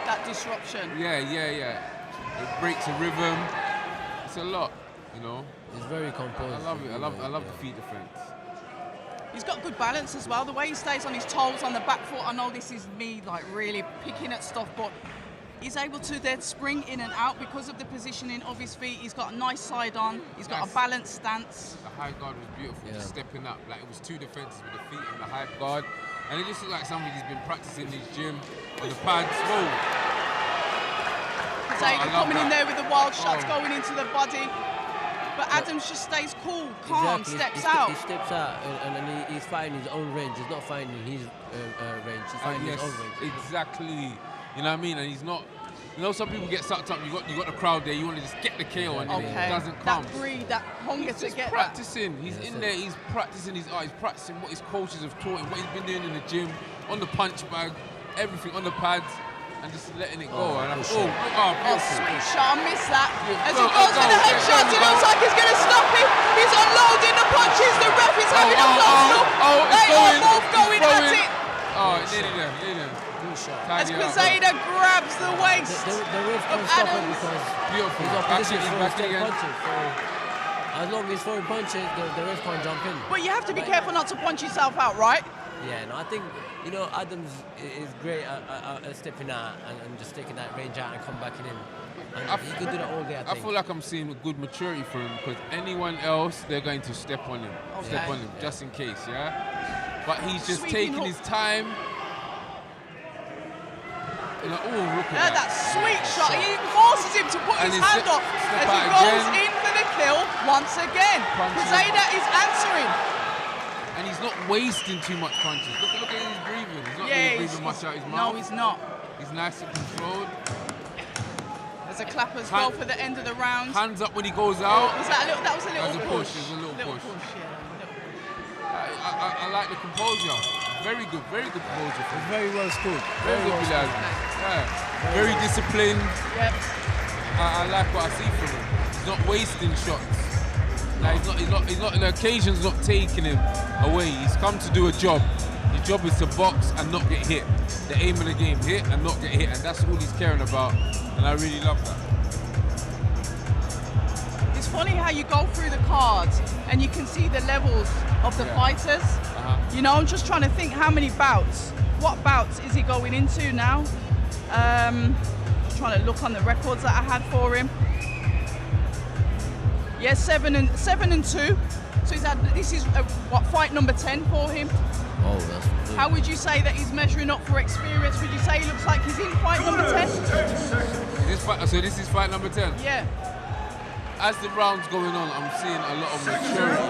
that disruption. Yeah. It breaks the rhythm. It's a lot, you know. It's very composed. I love it. I love the feet defense. He's got good balance as well. The way he stays on his toes on the back foot. I know this is me like really picking at stuff, but he's able to then spring in and out because of the positioning of his feet. He's got a nice side on. He's got a balanced stance. The high guard was beautiful, just stepping up. Like it was two defenses with the feet and the high guard. And it just looks like something he's been practicing in his gym on the pads. Whoa. Quezada coming in there with the wild shots going into the body. But Adams just stays cool, calm, steps out. He steps out and then he's fighting his own range. He's not fighting his range. He's fighting his own range. Exactly. You know what I mean? And he's not. You know, some people get sucked up. You got the crowd there. You want to just get the KO, and it doesn't come. That greed, that hunger to get practicing. He's in there. He's practicing his art. He's practicing what his coaches have taught him. What he's been doing in the gym, on the punch bag, everything on the pads. And just letting it go. And sweet shot, I missed that. As he goes for the headshot, it looks like he's going to stop him. He's unloading the punches. The ref is having a close look. They are both going at it. Oh, nearly there. Good shot. As Quezada grabs the waist the ref can't stop him because his opposition is throwing punches. So as long as he's throwing punches, the ref can't jump in. But you have to be careful not to punch yourself out, right? Yeah, no, I think, you know, Adams is great at stepping out and just taking that range out and come back in. And he could do that all day, I feel like I'm seeing a good maturity for him because anyone else, they're going to step on him. Just in case, yeah? But he's just taking his time. You know, look at that sweet shot. He forces him to put his hand up as he goes in for the kill once again. Quezada is answering. And he's not wasting too much punches. Look at his breathing. He's not really breathing much out his mouth. No, he's not. He's nice and controlled. There's a clap as well for the end of the round. Hands up when he goes out. That was a little push. There's a little push. I like the composure. Very good composure. It's very well schooled. Very good, yeah. Very disciplined. Yep. I like what I see from him. He's not wasting shots. Like he's not. The occasion's not taking him away. He's come to do a job. His job is to box and not get hit. The aim of the game: hit and not get hit, and that's all he's caring about. And I really love that. It's funny how you go through the cards and you can see the levels of the fighters. You know, I'm just trying to think how many bouts. What bouts is he going into now? Trying to look on the records that I had for him. Yeah, 7 and 2. So he's had, this is fight number 10 for him. Oh, that's good. How would you say that he's measuring up for experience? Would you say he looks like he's in fight number 10? So this is fight number 10? Yeah. As the round's going on, I'm seeing a lot of maturity.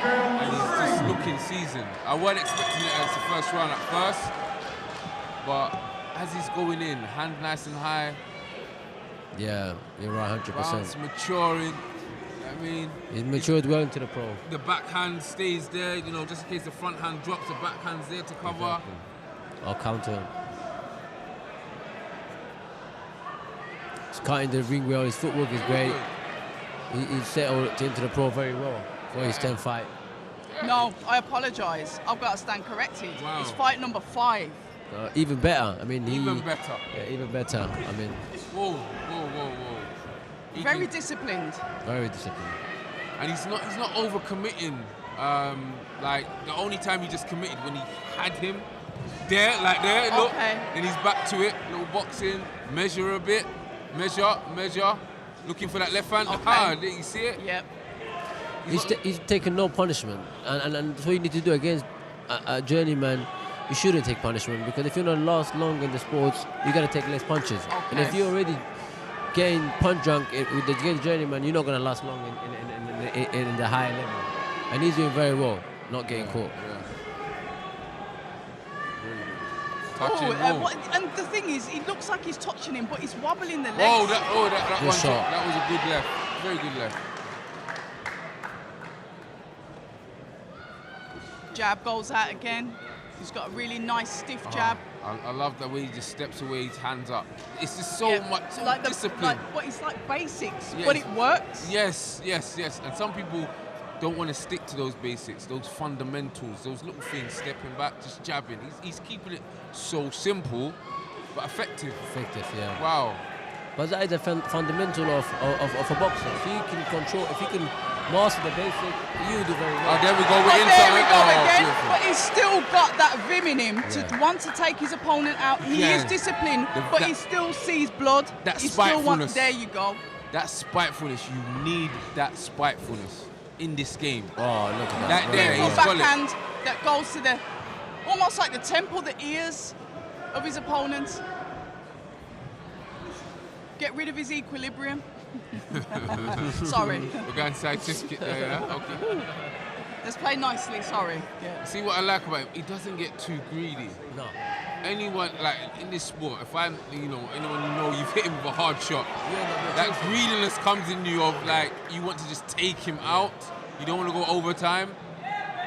And he's just looking seasoned. I wasn't expecting it as the first round at first. But as he's going in, hand nice and high. Yeah, you're right, 100%. Round's maturing. I mean, he's matured well into the pro. The backhand stays there, you know, just in case the front hand drops, the backhand's there to cover. Exactly. I'll counter him. He's cutting the ring well, his footwork is great. He's settled into the pro very well for his 10th fight. No, I apologise. I've got to stand corrected. Wow. It's fight number 5. Even better. I mean, even better. Yeah, even better. I mean. Whoa. Very disciplined. Very disciplined. And he's not overcommitting. Like the only time he just committed when he had him there, like there, look, and he's back to it. Little boxing, measure a bit, measure, looking for that left hand. Did you see it? Yep. He's taken no punishment, and that's what you need to do against a journeyman. You shouldn't take punishment because if you're not last long in the sports, you got to take less punches. And if you're already getting punch drunk with the journeyman, you're not going to last long in the higher level. And he's doing very well, not getting caught. Touching, and the thing is, it looks like he's touching him, but he's wobbling the legs. That Good one shot. shot. That was a good left. Very good left. Jab goes out again. He's got a really nice stiff jab. I love the way he just steps away, his hands up. It's just so much discipline. It's like basics, Yes. but it works. Yes. And some people don't want to stick to those basics, those fundamentals, those little things, stepping back, just jabbing. He's keeping it so simple, but effective. Yeah. Wow. But that is the fundamental of a boxer. If you can control, if you can master the basic, you do very well. Oh, there we go. We're But inside. there we go again. Beautiful. But he's still got that vim in him to want to take his opponent out. He is disciplined, but he still sees blood. That he still wants. spitefulness. There you go. That spitefulness, you need that spitefulness in this game. Oh, look at that. There, Beautiful he's got it. backhand that goes to the, almost like the temple, the ears of his opponent. Get rid of his equilibrium. Sorry. We're going scientific there, yeah? Okay. Let's play nicely, sorry. Yeah. See what I like about him? He doesn't get too greedy. No. Anyone, like, in this sport, if anyone you've hit him with a hard shot, that greediness comes in you of, like, you want to just take him out. You don't want to go overtime.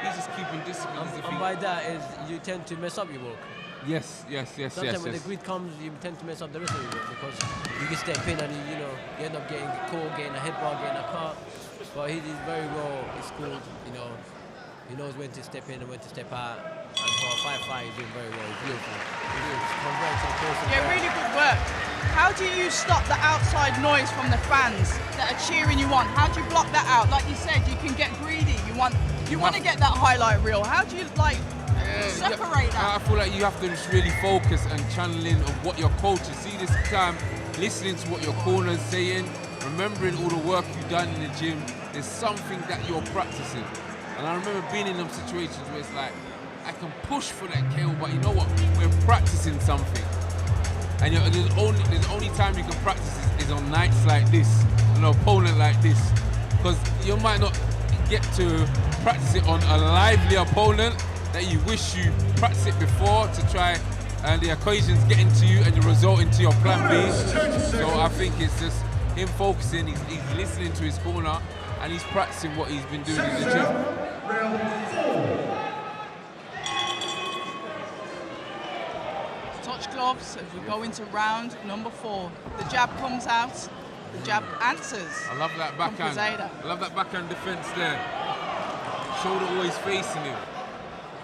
He's just keeping discipline. And by that is you tend to mess up your work. Yes. Sometimes when the greed comes, you tend to mess up the rest of your work because you can step in and you end up getting caught, getting a headbutt, getting a cut. But he is very well schooled, he knows when to step in and when to step out. And for a 5-5, he's doing very well. He's beautiful. Yeah, really good work. How do you stop the outside noise from the fans that are cheering you on? How do you block that out? Like you said, you can get greedy. You want to get that highlight reel. How do you separate that? I feel like you have to just really focus and channel in of what your coach is. See this time, listening to what your corner's saying, remembering all the work you've done in the gym. There's something that you're practicing. And I remember being in them situations where it's like, I can push for that KO, but you know what? We're practicing something. And the only time you can practice is on nights like this, an opponent like this. Because you might not get to practice it on a lively opponent that you wish you practiced it before to try and the occasions get into you and the result into your plan B. So I think it's just him focusing, he's listening to his corner and he's practicing what he's been doing in the gym. Touch gloves as we go into round number 4. The jab comes out, the jab answers. I love that backhand. I love that backhand defense there. Shoulder always facing him.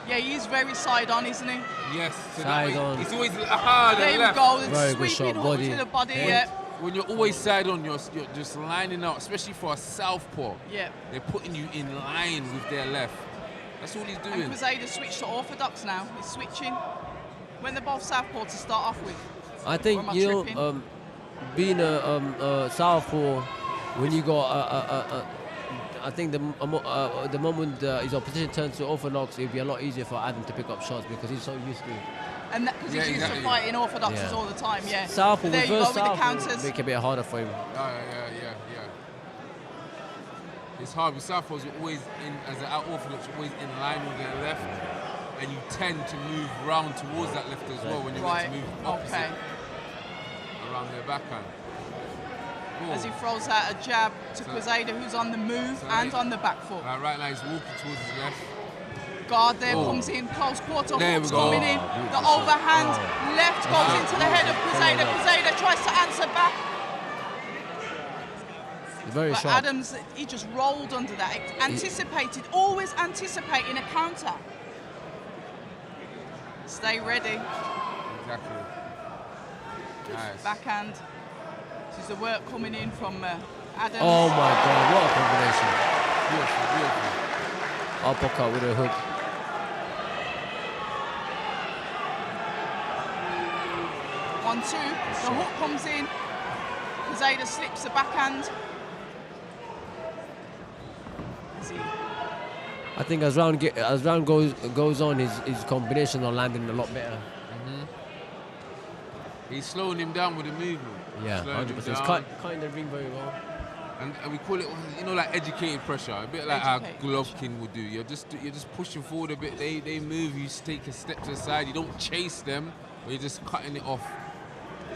Yeah, he is very side on, isn't he? Yes. So side on. He's always there we left. go. Very good Sweeping shot, hook body. to the body. Yeah. When you're always side on, you're just lining out, especially for a southpaw. Yeah. They're putting you in line with their left. That's all he's doing. And Quezada switched to orthodox now. He's switching. When they're both southpaw to start off with. I think being a southpaw, when you got I think the moment his opposition turns to orthodox, it'll be a lot easier for Adam to pick up shots because he's so used to it. And because he's used to fighting orthodoxes all the time, yeah. Southpaw, there you go with the southpaw, counters. make it a bit harder for him. Yeah. It's hard with southpaws. You're always as an out orthodox, you're always in line with their left, and you tend to move round towards that left as well when you're meant to move opposite around their backhand. Ooh. As he throws out a jab to Quezada, who's on the move and on the back foot. Right now he's walking towards his left. Guard there comes in, close quarter, there hooks coming in. The overhand left goes into the head of Quezada. Quezada tries to answer back. Very but sharp. Adams, he just rolled under that. Anticipated, always anticipating a counter. Stay ready. Exactly. Nice. Backhand. This is the work coming in from Adams. Oh my God, what a combination. Beautiful. Uppercut with a hook. 1-2. The hook comes in. Quezada slips the backhand. I think as round goes on, his combination are landing a lot better. He's slowing him down with the movement. Yeah, 100%. He's cutting the ring very well. And we call it, like educated pressure, a bit like how Golovkin would do. You're just pushing forward a bit. They move, you take a step to the side. You don't chase them. where you're just cutting it off.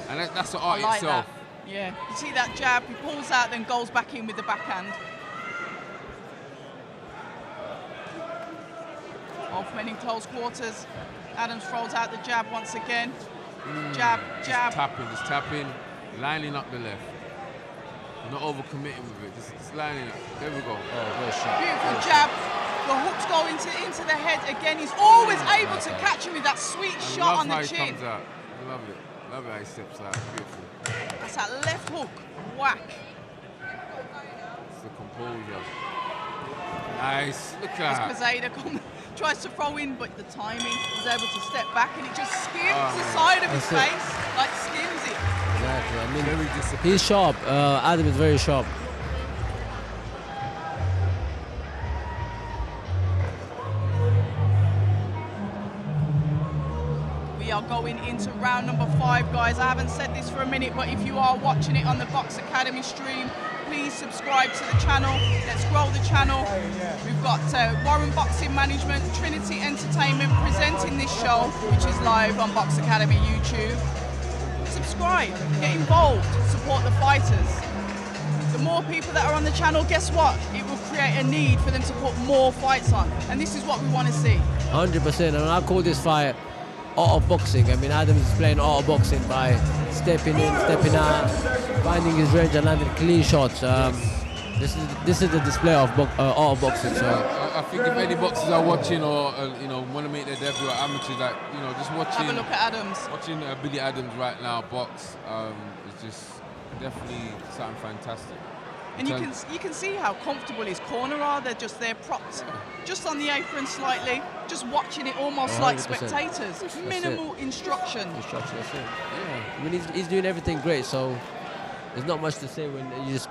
And that's the art I like itself. that. Yeah, you see that jab, he pulls out, then goes back in with the backhand. Both men in close quarters. Adams throws out the jab once again. Jab, jab. Just tapping, lining up the left. Not overcommitting with it, just lining up. There we go. Beautiful jab. The hooks go into the head again. He's always able to catch him with that sweet shot on the chin. Love how he comes out. I love it. Love how he steps out. Beautiful. That's that left hook. Whack. It's the composure. Nice. Look at that. Quezada tries to throw in, but the timing, was able to step back, and it just skims the side of his face, like skims it. Exactly. I mean, he's sharp. Adam is very sharp. We are going into round number 5, guys. I haven't said this for a minute, but if you are watching it on the Box Academy stream, please subscribe to the channel. Let's grow the channel. We've got Warren Boxing Management, Trinity Entertainment presenting this show, which is live on Box Academy YouTube. Subscribe, get involved, support the fighters. The more people that are on the channel, guess what? It will create a need for them to put more fights on. And this is what we want to see. 100%. And I call this fight art of boxing. I mean, Adams is playing art of boxing by stepping in, stepping out, finding his range and landing clean shots. This is the display of art of boxing. So I think if any boxers are watching or want to make their debut at amateurs, like just watching. Have a look at Adams. Watching Billy Adams right now box is just definitely something fantastic. And you can see how comfortable his corner are. They're just there propped just on the apron slightly, just watching it almost like spectators. Minimal instruction. That's it. Yeah. I mean, he's doing everything great, so there's not much to say when you just,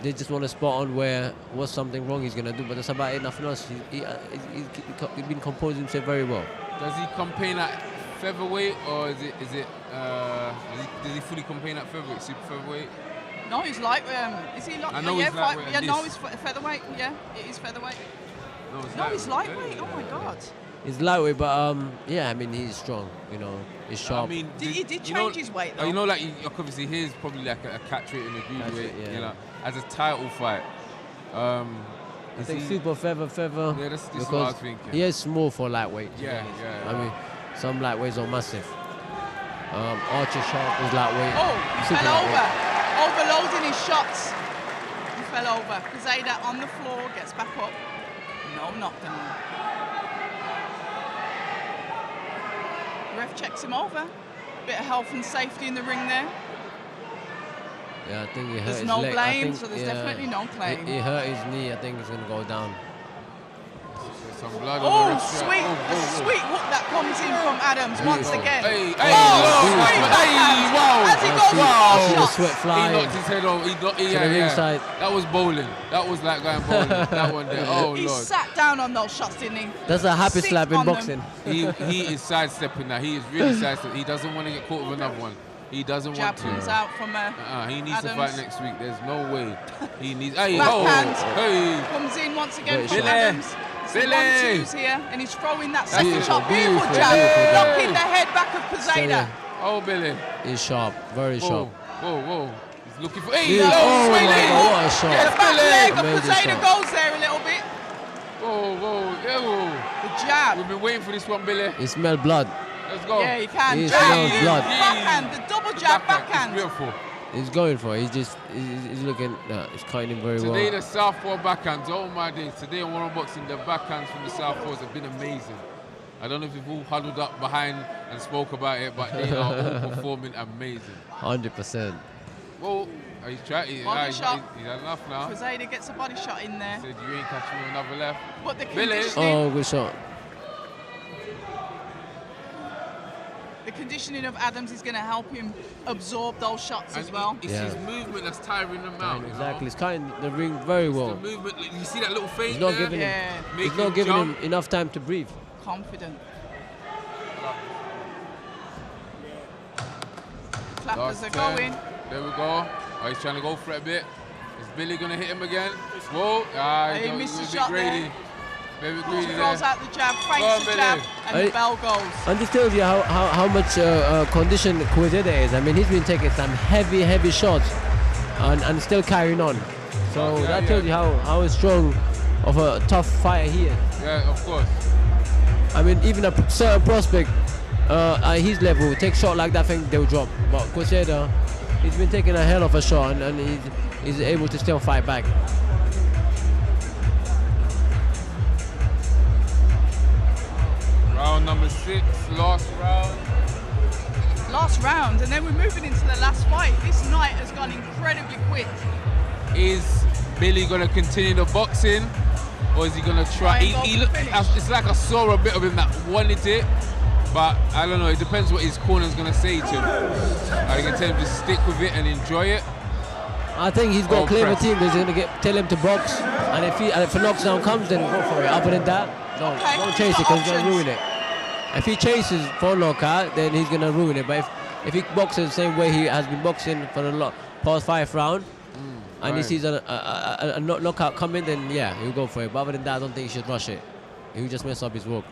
they just want to spot on where what's something wrong he's going to do, but that's about it, nothing else. He's been composing himself very well. Does he campaign at featherweight, or does he fully campaign at featherweight, super featherweight? No, he's like, is he like, I know he's lightweight. Yeah, no, he's featherweight. Yeah, it is featherweight. No, he's lightweight. Oh my God. He's lightweight, but yeah, I mean, he's strong. He's sharp. I mean, he did change his weight though. Like obviously his probably like a catch weight and a good weight. Yeah. As a title fight. I think super feather. Yeah, that's what I was thinking. He is small for lightweight. Yeah. I mean, some lightweights are massive. Archer Sharp is lightweight. Oh, he fell over. Overloading his shots. He fell over. Quezada on the floor, gets back up. No knockdown. Ref checks him over. Bit of health and safety in the ring there. Yeah, I think he hurt There's his no leg. blame, so there's definitely no claim. He hurt his knee. I think he's going to go down. Some blood on the sweet hook that comes in from Adams once again. Wow. As he goes the sweat flying. He knocked his head off. Yeah. That was bowling. That was like going bowling. That one there. Oh, he Lord. sat down on those shots, didn't he? That's a happy slap in boxing. He is sidestepping now. He is really sidestepping. He doesn't want to get caught with another one. He doesn't want to. Jab comes out from he needs to fight next week. There's no way. He needs. Backhand comes in once again from Adams. Some 1-2s here, and he's throwing that second shot. Beautiful jab, knocking the head back of Quezada. Oh, Billy. He's sharp, very sharp. Whoa. He's looking for. What a shot. The back leg of Quezada goes there a little bit. Whoa. The jab. We've been waiting for this one, Billy. He smelled blood. Let's go. Yeah, he can. He smells blood. Backhand, the double jab backhand. It's beautiful. He's going for it. He's looking. He's cutting him very well. Today the southpaw backhands. Oh my days. Today on Warren Boxing, the backhands from the southpaws have been amazing. I don't know if you've all huddled up behind and spoke about it, but they are all performing amazing. 100%. Well, he's trying. He's had enough now. Quezada gets a body shot in there. He said you ain't catching me another left. But the Billy. Oh, good shot. The conditioning of Adams is going to help him absorb those shots as well. It's his movement that's tiring him out. Exactly. He's cutting the ring very well. The movement, you see that little feint He's not there? giving him enough time to breathe. Confident. Clappers are going. There we go. Oh, he's trying to go for it a bit. Is Billy going to hit him again? Whoa. He missed the shot greedy. there. Very greedy Throws out the jab, franks the jab. And the bell goes. And this tells you how much condition Quezada is. I mean, he's been taking some heavy shots and still carrying on. So that tells you how strong of a tough fighter he is. Yeah, of course. I mean, even a certain prospect at his level, take shot like that, thing they'll drop. But Quezada, he's been taking a hell of a shot and he's able to still fight back. Round number 6, last round. Last round, and then we're moving into the last fight. This night has gone incredibly quick. Is Billy going to continue the boxing, or is he going to try? It's like I saw a bit of him that wanted it, but I don't know. It depends what his corner's going to say to him. I can tell him to stick with it and enjoy it. I think he's got a clever team that's going to tell him to box, and if a knockdown comes, then go for it. Other than that, don't chase it because he's going to ruin it. If he chases for a knockout, then he's going to ruin it. But if he boxes the same way he has been boxing for the past 5 rounds, and he sees a knockout coming, then yeah, he'll go for it. But other than that, I don't think he should rush it. He'll just mess up his work.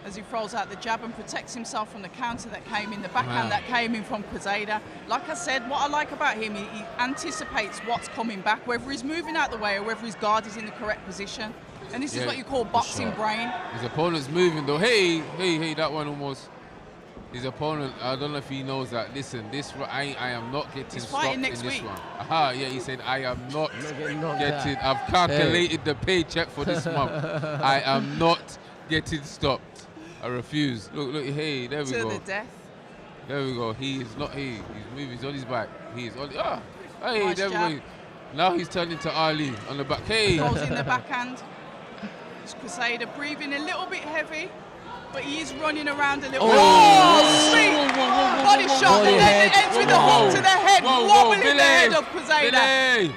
As he throws out the jab and protects himself from the counter that came in, the backhand that came in from Quezada. Like I said, what I like about him, he anticipates what's coming back, whether he's moving out the way or whether his guard is in the correct position. And this is what you call boxing brain. His opponent's moving though. Hey, that one almost. His opponent, I don't know if he knows that. Listen, I am not getting stopped in this one. Aha, yeah, he said, I am not getting, I've calculated the paycheck for this month. I am not getting stopped. I refuse. Look, hey, there we go. To the death. There we go. He is not, he's moving, he's on his back. He is on, hey, nice there jab. we go. Now he's turning to Ali on the back. Hey. Goes in the backhand. Quezada breathing a little bit heavy, but he is running around a little bit. Sweet! Body shot, and then it ends with a hook to the head, wobbling the head of Quezada.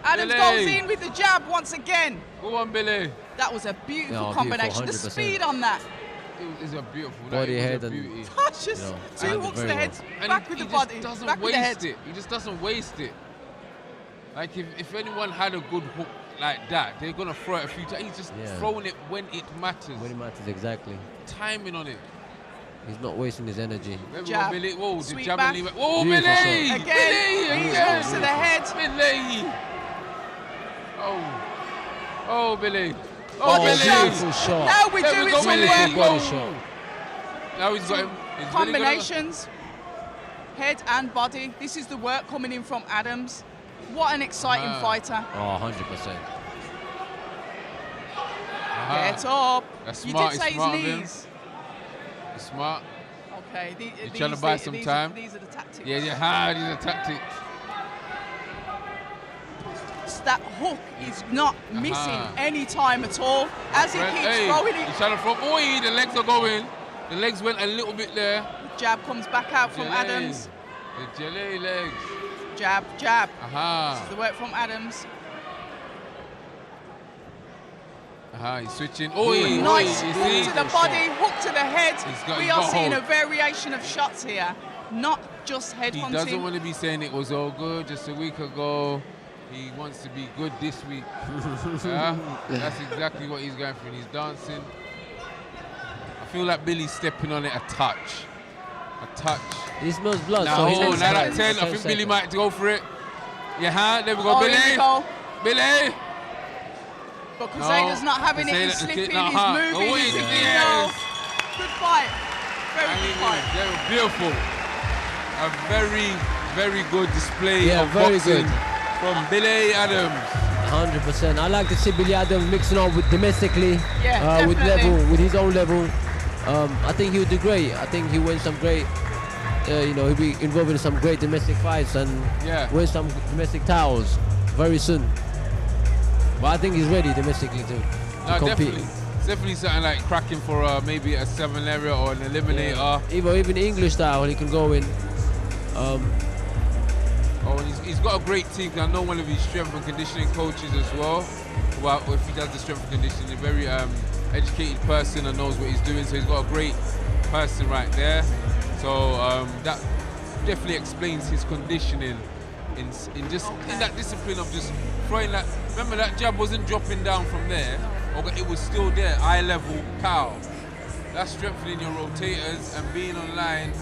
Adams goes in with the jab once again. Go on, Billy. That was a beautiful combination. The speed on that. It was a beautiful body head beauty. That's just 2 hooks to the head, back with the body, back with the head. He just doesn't waste it. Like if anyone had a good hook like that, they're gonna throw it a few times. He's just throwing it when it matters. When it matters, exactly. Timing on it. He's not wasting his energy. Jab. Billy. Whoa, Sweet the jab back. and whoa, Billy! Again, Billy! he goes to the head. Billy! Oh, Billy! Body Billy! shot. Now we're doing some work. Now he's got him. Combinations, head and body. This is the work coming in from Adams. What an exciting fighter. Oh, 100%. Get up. That's You smart. did say He's smart his of him. knees. He's smart. Okay. He's trying to buy some time. These are the tactics. Yeah, these are the tactics. That hook is not missing any time at all. As he keeps throwing it. He's trying to throw. Oh, the legs are going. The legs went a little bit there. The jab comes back out from Adams. The jelly legs. Jab, jab. This is the work from Adams. He's switching. Nice hook to the body, hook to the head. We are seeing a variation of shots here, not just head He hunting. doesn't want to be saying it was all good just a week ago. He wants to be good this week. That's exactly what he's going for. And he's dancing. I feel like Billy's stepping on it a touch. A touch. He smells blood. Now, at 10, I think Billy might go for it. Yeah, there we go, Billy. Here we go. Billy. But Quezada's not having it. He's slipping, he's moving, he's thinking, no. Good fight. Very good fight. They were beautiful. A very, very good display of very boxing good. from Billy Adams. 100%. I like to see Billy Adams mixing up with domestically, with with his own level. I think he would do great. I think he wins some great, he'll be involved in some great domestic fights and win some domestic titles very soon. But I think he's ready domestically to compete. Definitely something like cracking for maybe a 7 area or an eliminator. Yeah. Even English style he can go in. And he's got a great team. I know one of his strength and conditioning coaches as well. Well, if he does the strength and conditioning, a very educated person and knows what he's doing. So he's got a great person right there. So that definitely explains his conditioning in that discipline of just throwing that. Remember that jab wasn't dropping down from there, or it was still there, eye level, pow. that's strengthening your rotators and being online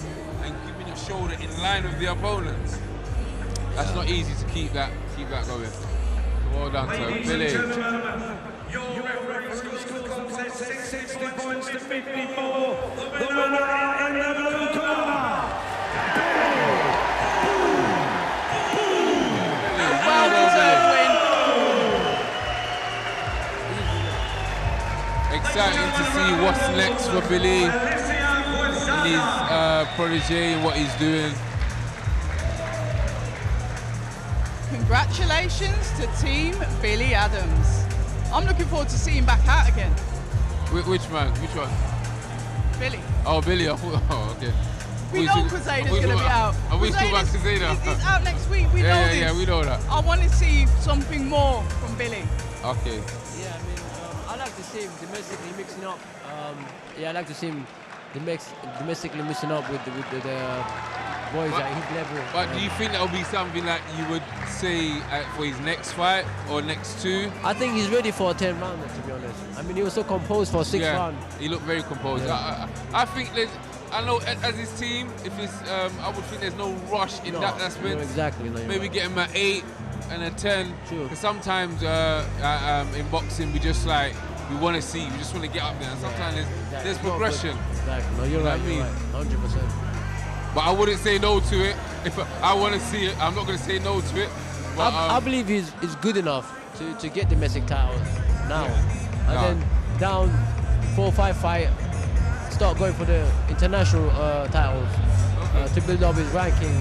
and keeping your shoulder in line with the opponents. That's not easy to keep that going. Well done to Billy. Your referee scores contest 60 points to 54. The winner in the blue corner. Well deserved win. Exciting to see what's next for Billy and his protege and what he's doing. Congratulations to Team Billy Adams. I'm looking forward to seeing him back out again. Which man? Which one? Billy. Oh, Billy. Oh, okay. We know Quezada's going to be out. Are we talking about Quezada? He's out next week. We know this. Yeah, we know that. I want to see something more from Billy. Okay. Yeah, I mean, I like to see him domestically mixing up. I like to see him domestically mixing up with the boys at his level. But do you think that will be something that you would say for his next fight or next two? I think he's ready for a 10 rounder, to be honest. I mean, he was so composed for 6 rounds. He looked very composed. Yeah. I think I know as his team, if it's, I would think there's no rush in that aspect. No, exactly. No, maybe get him at 8 and a 10. Because sometimes in boxing we just we want to see, we just want to get up there. And sometimes there's progression. Exactly. No, you're right. You're right. 100%. But I wouldn't say no to it. If I want to see it, I'm not going to say no to it. But, I believe he's good enough to get domestic titles now. And then down 4 or 5 fight, start going for the international titles to build up his ranking,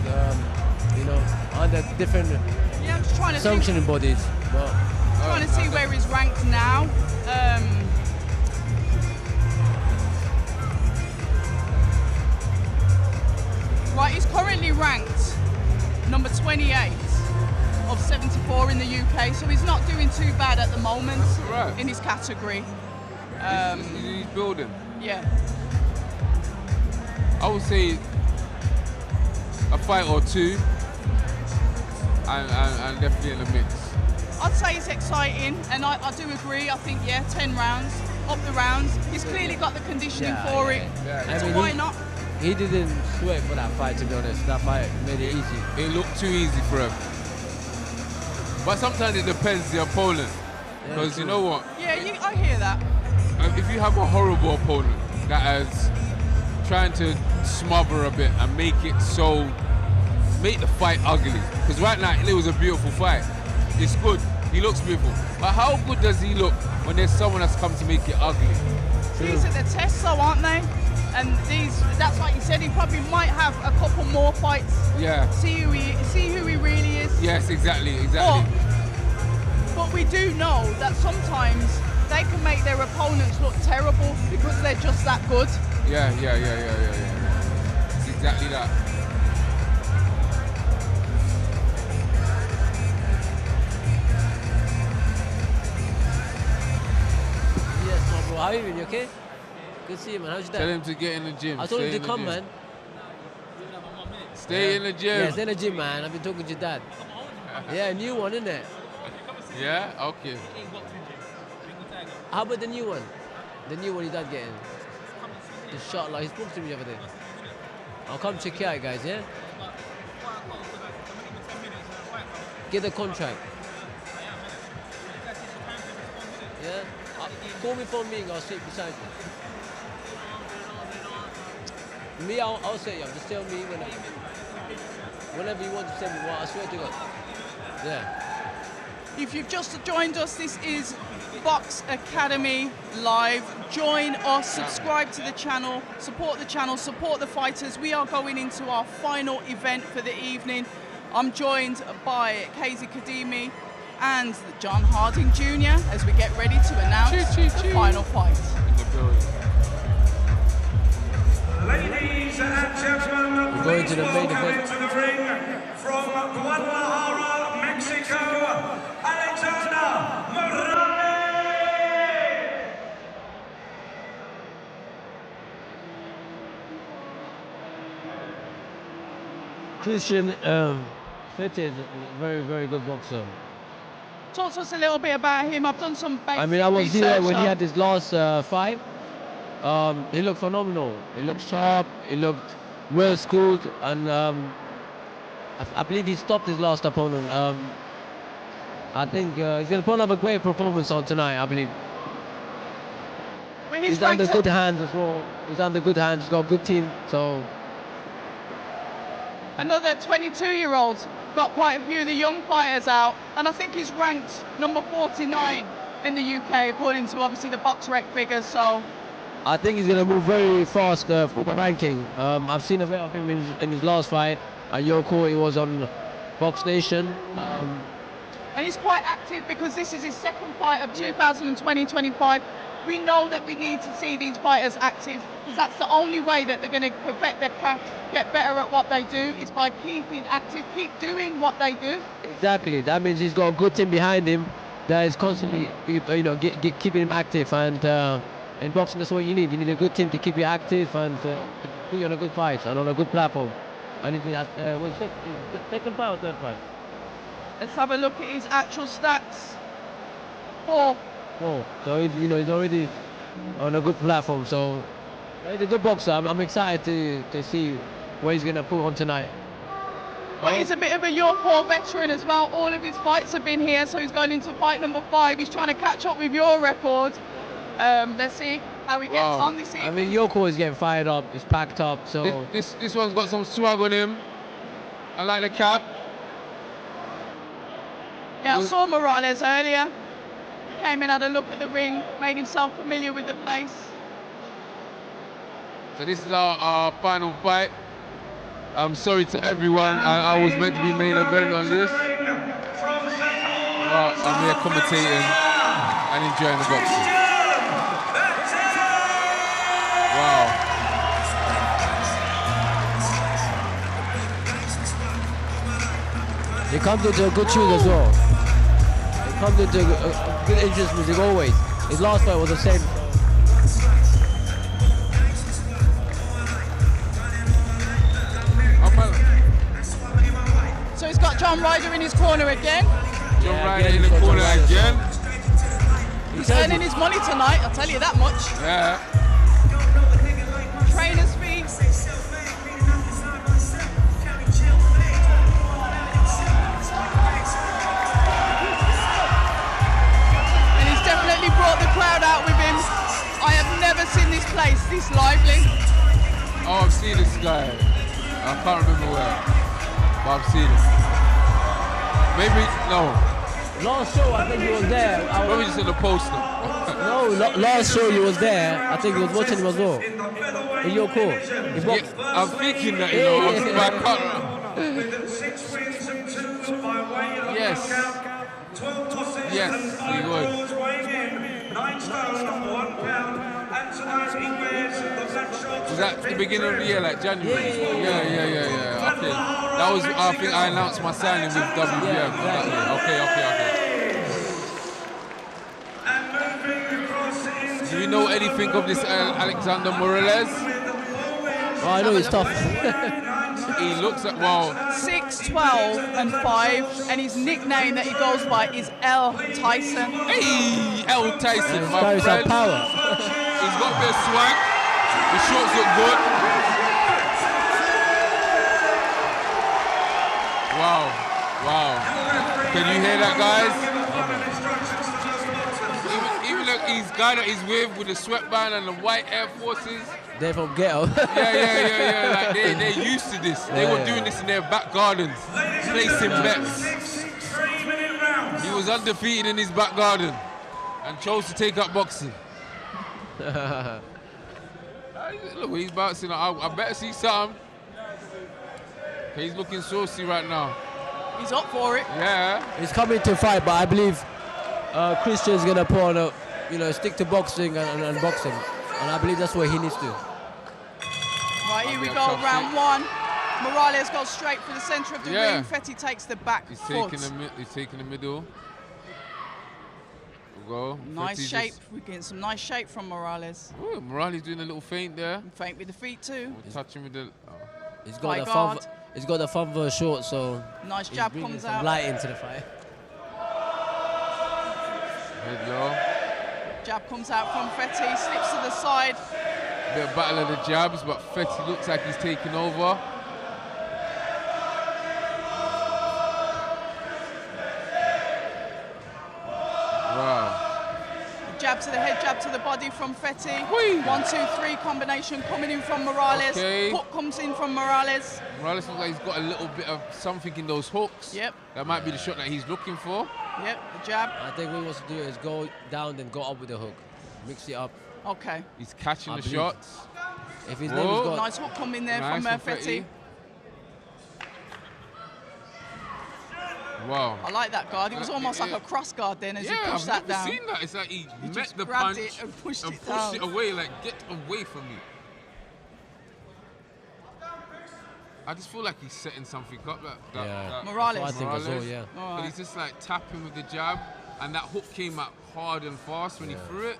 under different I'm just trying to sanctioning bodies. But, trying to see where he's ranked now. Right, he's currently ranked number 28 of 74 in the UK, so he's not doing too bad at the moment in his category. He's building. Yeah. I would say a fight or two, and definitely in the mix. I'd say it's exciting, and I do agree. I think 10 rounds, up the rounds. He's clearly got the conditioning for it. So why not? He didn't sweat for that fight, to be honest. That fight made it easy. It looked too easy for him. But sometimes it depends the opponent. Because you know what? Yeah, I hear that. If you have a horrible opponent that is trying to smother a bit and make the fight ugly. Because right now it was a beautiful fight. It's good. He looks beautiful. But how good does he look when there's someone that's come to make it ugly? These are the tests, though, aren't they? And that's like you said, he probably might have a couple more fights. Yeah. See who he really is. Yes, exactly. But we do know that sometimes they can make their opponents look terrible because they're just that good. Yeah. It's exactly that. Yes, my bro. How are you doing? You okay? Good to see you, man. How's your dad? Tell him to get in the gym. I told him to come, man. Stay in the gym. Yeah, stay in the gym, man. I've been talking to your dad. Yeah, new one, isn't it? Yeah? Okay. How about the new one? The new one your dad getting? The shot, like he spoke to me the other day. I'll come check it out, guys, yeah? Get the contract. Yeah? Call me for me, I'll sit beside you. Me, I'll say, just tell me whenever you want to tell me what, I swear to God. Yeah. If you've just joined us, this is Box Academy Live. Join us, subscribe to the channel, support the fighters. We are going into our final event for the evening. I'm joined by Casey Kadimi and John Harding Jr. as we get ready to announce the final fight. Ladies and gentlemen, we're going to the main event. To the ring from Guadalajara, Mexico, Alexander Morales. Christian Fetti is a very, very good boxer. Talk to us a little bit about him. I've done some basic I mean, I was research here when he had his last fight. He looked phenomenal. He looked sharp. He looked well schooled, and I believe he stopped his last opponent. I think he's going to put up a great performance on tonight, I believe. He's under good hands as well. He's under good hands. He's got a good team, so. Another 22-year-old, got quite a few of the young fighters out, and I think he's ranked number 49 in the UK, according to obviously the BoxRec figures, so. I think he's going to move very fast for the ranking. I've seen a bit of him in his last fight. At Yoko, he was on Box Nation. And he's quite active because this is his second fight of 2020-25. We know that we need to see these fighters active because that's the only way that they're going to perfect their craft, get better at what they do, is by keeping active, keep doing what they do. Exactly. That means he's got a good team behind him that is constantly, keeping him active. And in boxing, that's what you need. You need a good team to keep you active and put you on a good fight and on a good platform. And he's second fight or third fight? Let's have a look at his actual stats. 4. So he's already on a good platform. So he's a good boxer. I'm excited to see what he's gonna put on tonight. But he's a bit of a York veteran as well. All of his fights have been here, so he's going into fight number 5. He's trying to catch up with your record. Let's see how he gets on this evening. I mean, Yoko is getting fired up. He's packed up. So this one's got some swag on him. I like the cap. Yeah, I saw Morales earlier. Came in, had a look at the ring, made himself familiar with the place. So this is our final fight. I'm sorry to everyone. I was meant to be main event on this. But I'm here commentating and enjoying the boxing. Wow. He comes into a good tune as well. He comes into good interest music always. His last fight was the same. So he's got John Ryder in his corner again. John Ryder in the corner again. He's earning his money tonight, I'll tell you that much. Yeah. Trainer's fees. And he's definitely brought the crowd out with him. I have never seen this place this lively. Oh, I've seen this guy. I can't remember where, but I've seen him. Maybe, no. Last show, I think he was there. Maybe just in the poster. No, last show he was there. I think he was watching him as well. In your call. Yeah, I'm thinking that, but I can't. Yes. Yes, he was. 9 stone, 1 pound, and tonight he wears the black shorts. Was that the beginning of the year, like January? Yeah. Okay. That was, I think I announced my signing with WBF. Okay. Do you know anything of this Alexander Morales? Oh, I know he's tough. He looks at, well, 6'12" and 5, and his nickname that he goes by is L. Tyson. Hey, L. Tyson, He's my friend. power. He's got a bit of swag. The shorts look good. Wow. Can you hear that, guys? Even his guy that he's with the sweatband and the white Air Forces. They're from ghetto. Yeah. Like they're used to this. They were doing this in their back gardens, placing bets. He was undefeated in his back garden and chose to take up boxing. Look, he's bouncing. I better see something. He's looking saucy right now. He's up for it. Yeah. He's coming to fight, but I believe Christian's gonna put on stick to boxing and boxing. And I believe that's what he needs to. Right, here we go, round 1. Morales goes straight for the center of the ring. Fetti takes the back foot. He's taking the middle. We'll go. Nice shape. We're getting some nice shape from Morales. Ooh, Morales doing a little feint there. Feint with the feet too. We'll touch him with the... He's got the thumb for a short, so... Nice jab comes some out. light into the fight. Head low. Jab comes out from Fetti, slips to the side. Bit of battle of the jabs, but Fetti looks like he's taking over. Wow. Jab to the head, jab to the body from Fetti. 1, 2, 3 combination coming in from Morales. Okay. Hook comes in from Morales. Morales looks like he's got a little bit of something in those hooks. Yep. That might be the shot that he's looking for. Yep, the jab. I think what he wants to do is go down, then go up with the hook. Mix it up. Okay. He's catching I the believe. shots. If his name is got Nice hook come in there Nice from from Fetti. Fetti. Wow. I like that guard. It was almost like a cross guard then as you pushed that down. I've never seen that. It's like he met just the grabbed punch it and pushed and it pushed down. it away, like, get away from me. I just feel like he's setting something up. Morales. I think as well, yeah. All But right. he's just like tapping with the jab, and that hook came out hard and fast when he threw it.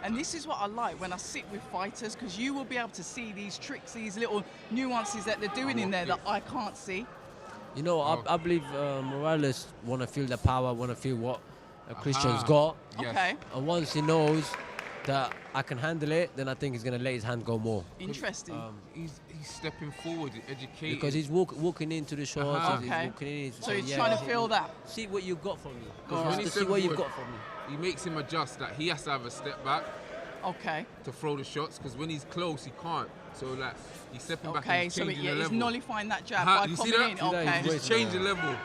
And this is what I like when I sit with fighters, because you will be able to see these tricks, these little nuances that they're doing in there that I can't see. You know, I believe Morales want to feel the power, want to feel what Christian's got. Yes. Okay. And once he knows that I can handle it, then I think he's going to let his hand go more. Interesting. He's stepping forward, educated. Because he's walking into the shots. He's Okay. walking in. So he's trying to feel that. See what you've got for me. Because when he's see what you've got for me. he makes him adjust that he has to have a step back Okay. to throw the shots, because when he's close, he can't. So like he's stepping back and Okay, he's so changing he's the level. nullifying that jab Uh-huh, by you coming see that? in. See that? Okay. Just change the level.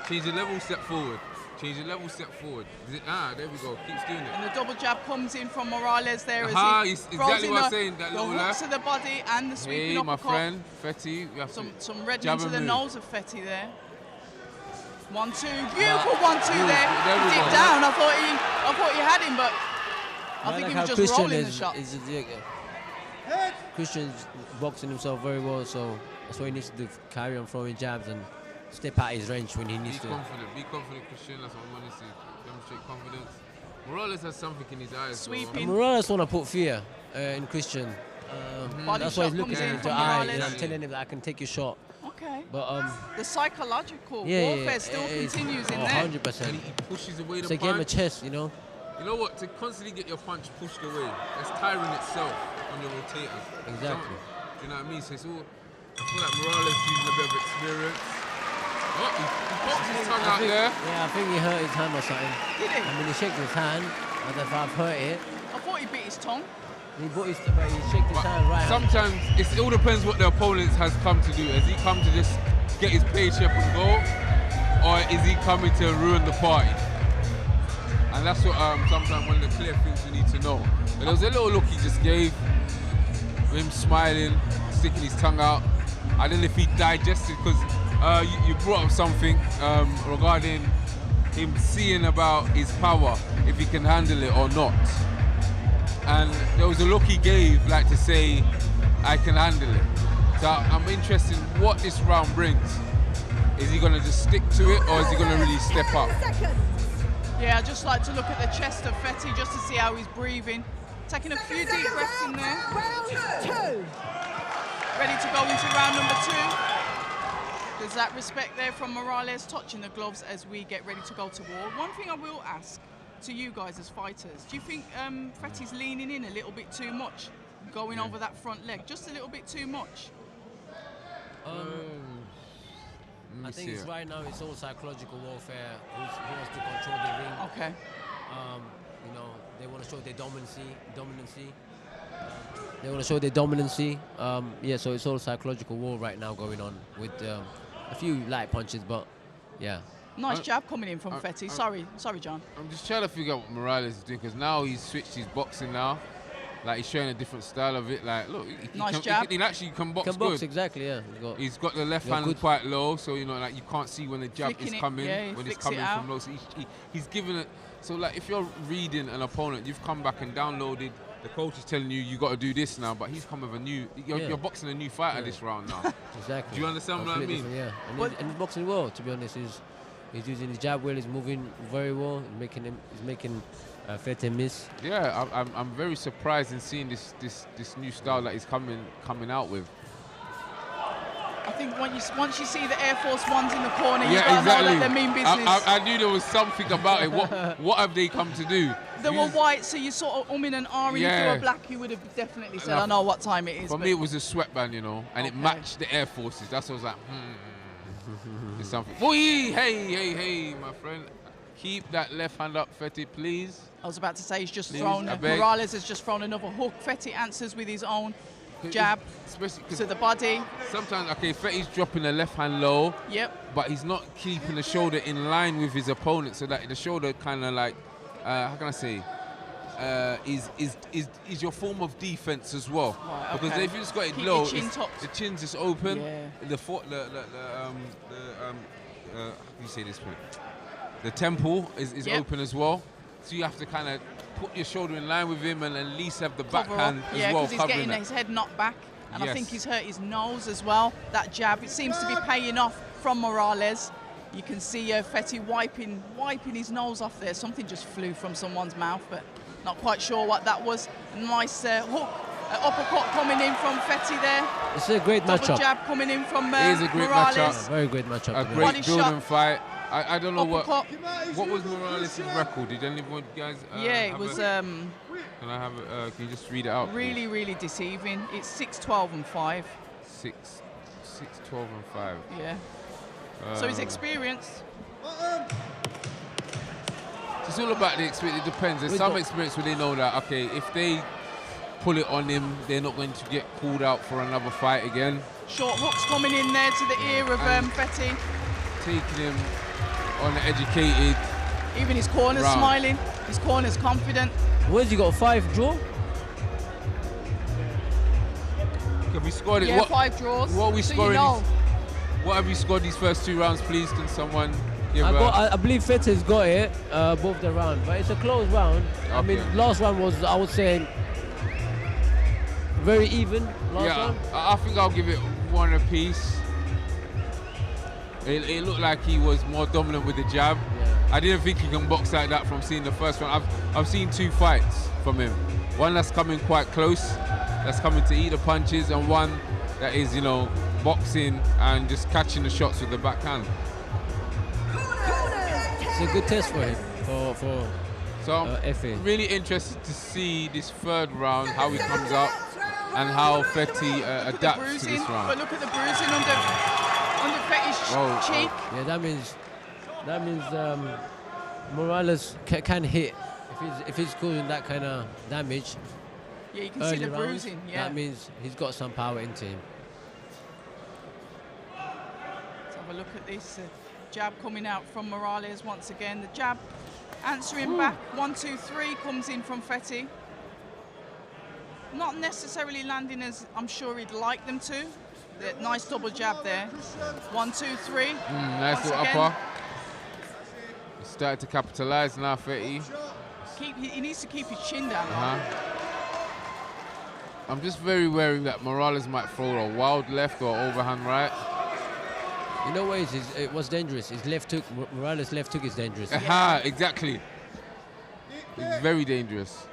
Change the level, step forward. Change the level, step forward. There we go. Keeps doing it. And the double jab comes in from Morales there as he it's throws exactly in what I'm the, saying. That the little hooks left. to the body and the sweeping Hey, my uppercut. friend, Fetti. We have Some red jab into and the move. nose of Fetti there. 1, 2, beautiful 1, 2 there. There He we dipped go. down. I thought he had him, but I think he was just rolling the shot. Christian's boxing himself very well, so that's what he needs to do. Carry on throwing jabs and step out his range when he needs to. Be confident, Christian. That's what I want to see. Demonstrate confidence. Morales has something in his eyes. Sweeping. Morales want to put fear in Christian. Body That's why shot he's looking comes in into from the eye Morales. and I'm telling him that I can take your shot. Okay. But the psychological yeah, warfare still continues in there. 100%. And he pushes away It's the a game of punch. chess, you know. You know what? To constantly get your punch pushed away, that's tiring itself on your rotators. Exactly. Do you know what I mean? So it's all. I feel like Morales is using a bit of experience. Oh, he popped his tongue out there. Yeah, I think he hurt his hand or something. Did he? I mean, he shook his hand. I don't know if I've hurt it. I thought he bit his tongue. He shook his hand right. Sometimes it all depends what the opponent has come to do. Has he come to just get his paycheck and go, or is he coming to ruin the party? And that's what sometimes one of the clear things we need to know. But there was a little look he just gave, him smiling, sticking his tongue out. I don't know if he digested, because you brought up something regarding him seeing about his power, if he can handle it or not. And there was a look he gave, like to say, I can handle it. So I'm interested in what this round brings. Is he going to just stick to it, or is he going to really step up? Yeah, I just like to look at the chest of Fetti just to see how he's breathing. Taking a few deep breaths in there. Ready to go into round number 2. There's that respect there from Morales, touching the gloves as we get ready to go to war. One thing I will ask to you guys as fighters, do you think Fetti's leaning in a little bit too much, going over that front leg, just a little bit too much? I think it's right now it's all psychological warfare. Who wants to control the ring? Okay. You know, they want to show their dominancy. They want to show their dominancy. Yeah, so it's all psychological war right now going on with a few light punches, but yeah. Nice jab coming in from Fetti. Sorry, John. I'm just trying to figure out what Morales is doing, because now he's switched his boxing now. Like, he's showing a different style of it. Like, look, Nice jab. He actually can box Can box, good. exactly, yeah. He's got the left hand quite low, so you know, like, you can't see when the jab Flicking is it, coming, yeah, he when it's flicks coming it out. from low. So he's giving it. So like, if you're reading an opponent, you've come back and downloaded. The coach is telling you got to do this now, but he's come with a new. You're boxing a new fighter this round now. Exactly. Do you understand what I mean? Yeah, and he's boxing well. To be honest, he's using his jab well. He's moving very well. He's making Fetti miss. Yeah, I'm very surprised in seeing this new style that he's coming out with. I think once you see the Air Force Ones in the corner, you Yeah, gotta exactly. know that they mean business. I knew there was something about it. What have they come to do? they were white, so you sort of and ahhing. If they were black, you would have definitely said, I know what time it is. For me, it was a sweatband, you know, and it matched the Air Forces. That's what I was like, It's something. Boy, hey, my friend. Keep that left hand up, Fetti, please. I was about to say he's just thrown. Morales has just thrown another hook. Fetti answers with his own jab to the body. Sometimes, Fetti's dropping the left hand low. Yep. But he's not keeping the shoulder in line with his opponent, so that the shoulder kind of like, how can I say, is your form of defense as well. Right, because if you just got it low, the chin's just open. Yeah. How do you say this? The temple is open as well, so you have to kind of put your shoulder in line with him and at least have the backhand as well. Yeah, because he's getting his head knocked back, and I think he's hurt his nose as well. That jab, it seems to be paying off from Morales. You can see Fetti wiping his nose off there. Something just flew from someone's mouth, but not quite sure what that was. Nice hook, uppercut coming in from Fetti there. It's a great matchup. Double jab coming in from It is a great Morales. matchup. A very great matchup. A great building fight. I don't know what was Morales' record. Did anyone guys? It was. Can I have it? Can you just read it out? Really, please? really deceiving. It's 6-12-5. 6-12-5. Yeah. So he's experienced. It's all about the experience. It depends. There's some experience where they know that if they pull it on him, they're not going to get called out for another fight again. Short hooks coming in there to the ear of Fetti. Taking him uneducated. Even his corner's smiling. His corner's confident. Where's he got 5 draw? Have we scored it? Yeah, 5 draws. What are we scoring? You know. What have you scored these first 2 rounds, please? Can someone give I believe Fetti's got it both the round, but it's a close round. Okay. I mean, last round was, I would say, very even. Last round. I think I'll give it 1 apiece. It looked like he was more dominant with the jab. Yeah. I didn't think he can box like that from seeing the first one. I've seen 2 fights from him. One that's coming quite close, that's coming to eat the punches, and one that is, boxing and just catching the shots with the backhand. It's a good test for him, So I'm really interested to see this 3rd round, how he comes out and how Fetti adapts to this round. But look at the bruising under Fetti's cheek. Yeah, that means Morales can hit if he's causing that kind of damage. Yeah, you can see the bruising. Yeah, that means he's got some power into him. Let's have a look at this jab coming out from Morales once again. The jab answering back. 1, 2, 3 comes in from Fetti. Not necessarily landing as I'm sure he'd like them to. Nice double jab there. 1, 2, 3. Nice little upper. He started to capitalise now, Fetti. He needs to keep his chin down. I'm just very wary that Morales might throw a wild left or overhand right. You know what it was dangerous? His left hook, Morales' left hook is dangerous. Exactly. It's very dangerous.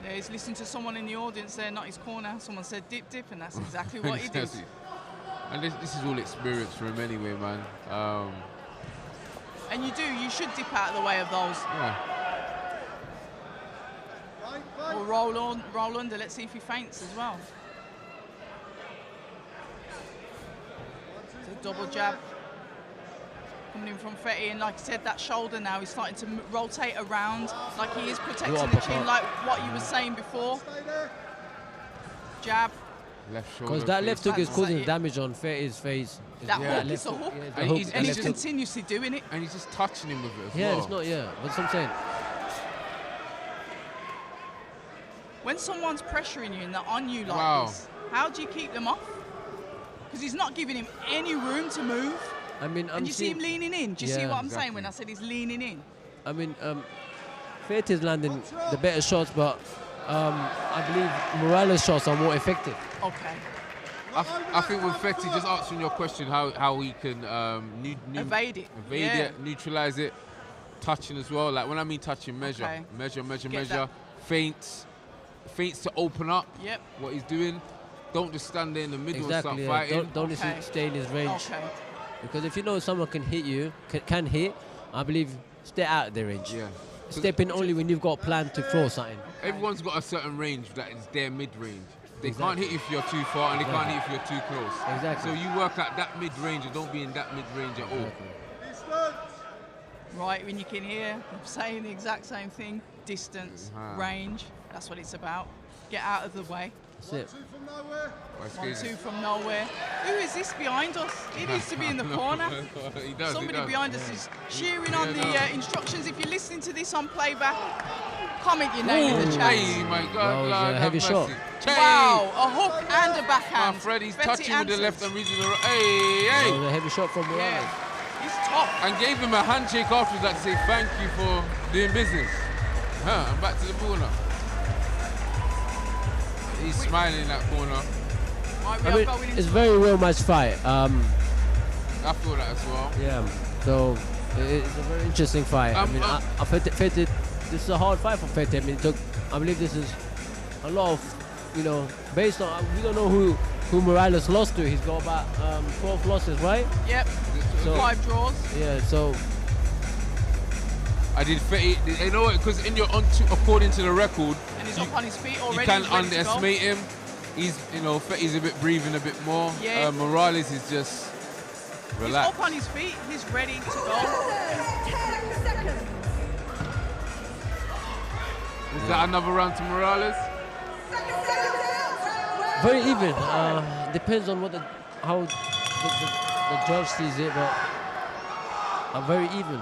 Yeah, he's listening to someone in the audience there, not his corner. Someone said dip, and that's exactly what he did. And this is all experience for him anyway, man. And you should dip out of the way of those. Yeah. Or roll under, let's see if he faints as well. It's a double jab coming in from Fetti, and like I said, that shoulder now is starting to rotate around, like he is protecting the chin, like what you were saying before. Jab. Left shoulder. Because that left hook is causing damage on Fetti's face. That hook is a hook. And he's continuously doing it. And he's just touching him with it as well. Yeah, it's not, that's what I'm saying. When someone's pressuring you and they're on you like this, how do you keep them off? Because he's not giving him any room to move. I mean, and you see him leaning in. Do you see what I'm saying when I said he's leaning in? I mean, Fetti's landing the better shots, but I believe Morales' shots are more effective. Okay. I think with Fetti, just answering your question, how he can evade it, neutralize it, touching as well. Like when I mean touching, measure, feints to open up what he's doing. Don't just stand there in the middle and start fighting. Don't stay in his range. Okay. Because if you know someone can hit you, can hit, I believe stay out of their range. Yeah. step in only when you've got a plan to throw something. Everyone's got a certain range that is their mid-range. They can't hit you if you're too far, and they can't hit you if you're too close. Exactly. So you work at that mid-range, or don't be in that mid-range at all. Right, when you can hear them saying the exact same thing, distance, range, that's what it's about. Get out of the way. That's it. 1-2 from nowhere. Who is this behind us? He needs to be in the corner. He does, Somebody behind us is cheering on the instructions. If you're listening to this on playback, comment your name in the chat. Hey, my God, That was a heavy shot. Wow, a hook and a backhand. Freddie's Fetti touching with the answers. left and reaching the right. Hey, That hey. was a heavy shot from Morales. Yeah, he's top. And gave him a handshake afterwards, like to say thank you for doing business. And back to the ball now. He's smiling in that corner. Right, I mean, it's very well matched fight. I feel that as well. Yeah, so it's a very interesting fight. I mean, Fetti, this is a hard fight for Fetti. I mean, I believe this is a lot of, based on, we don't know who Morales lost to. He's got about 12 losses, right? Yep, so, 5 draws. Yeah, so. I did Fetti, you know what, because according to the record, and he's up on his feet already. You can't underestimate him. He's, Fetti's a bit breathing a bit more. Yeah. Morales is just relaxed. He's up on his feet. He's ready to go. Is that another round to Morales? Very even. Depends on how the judge sees it, but very even.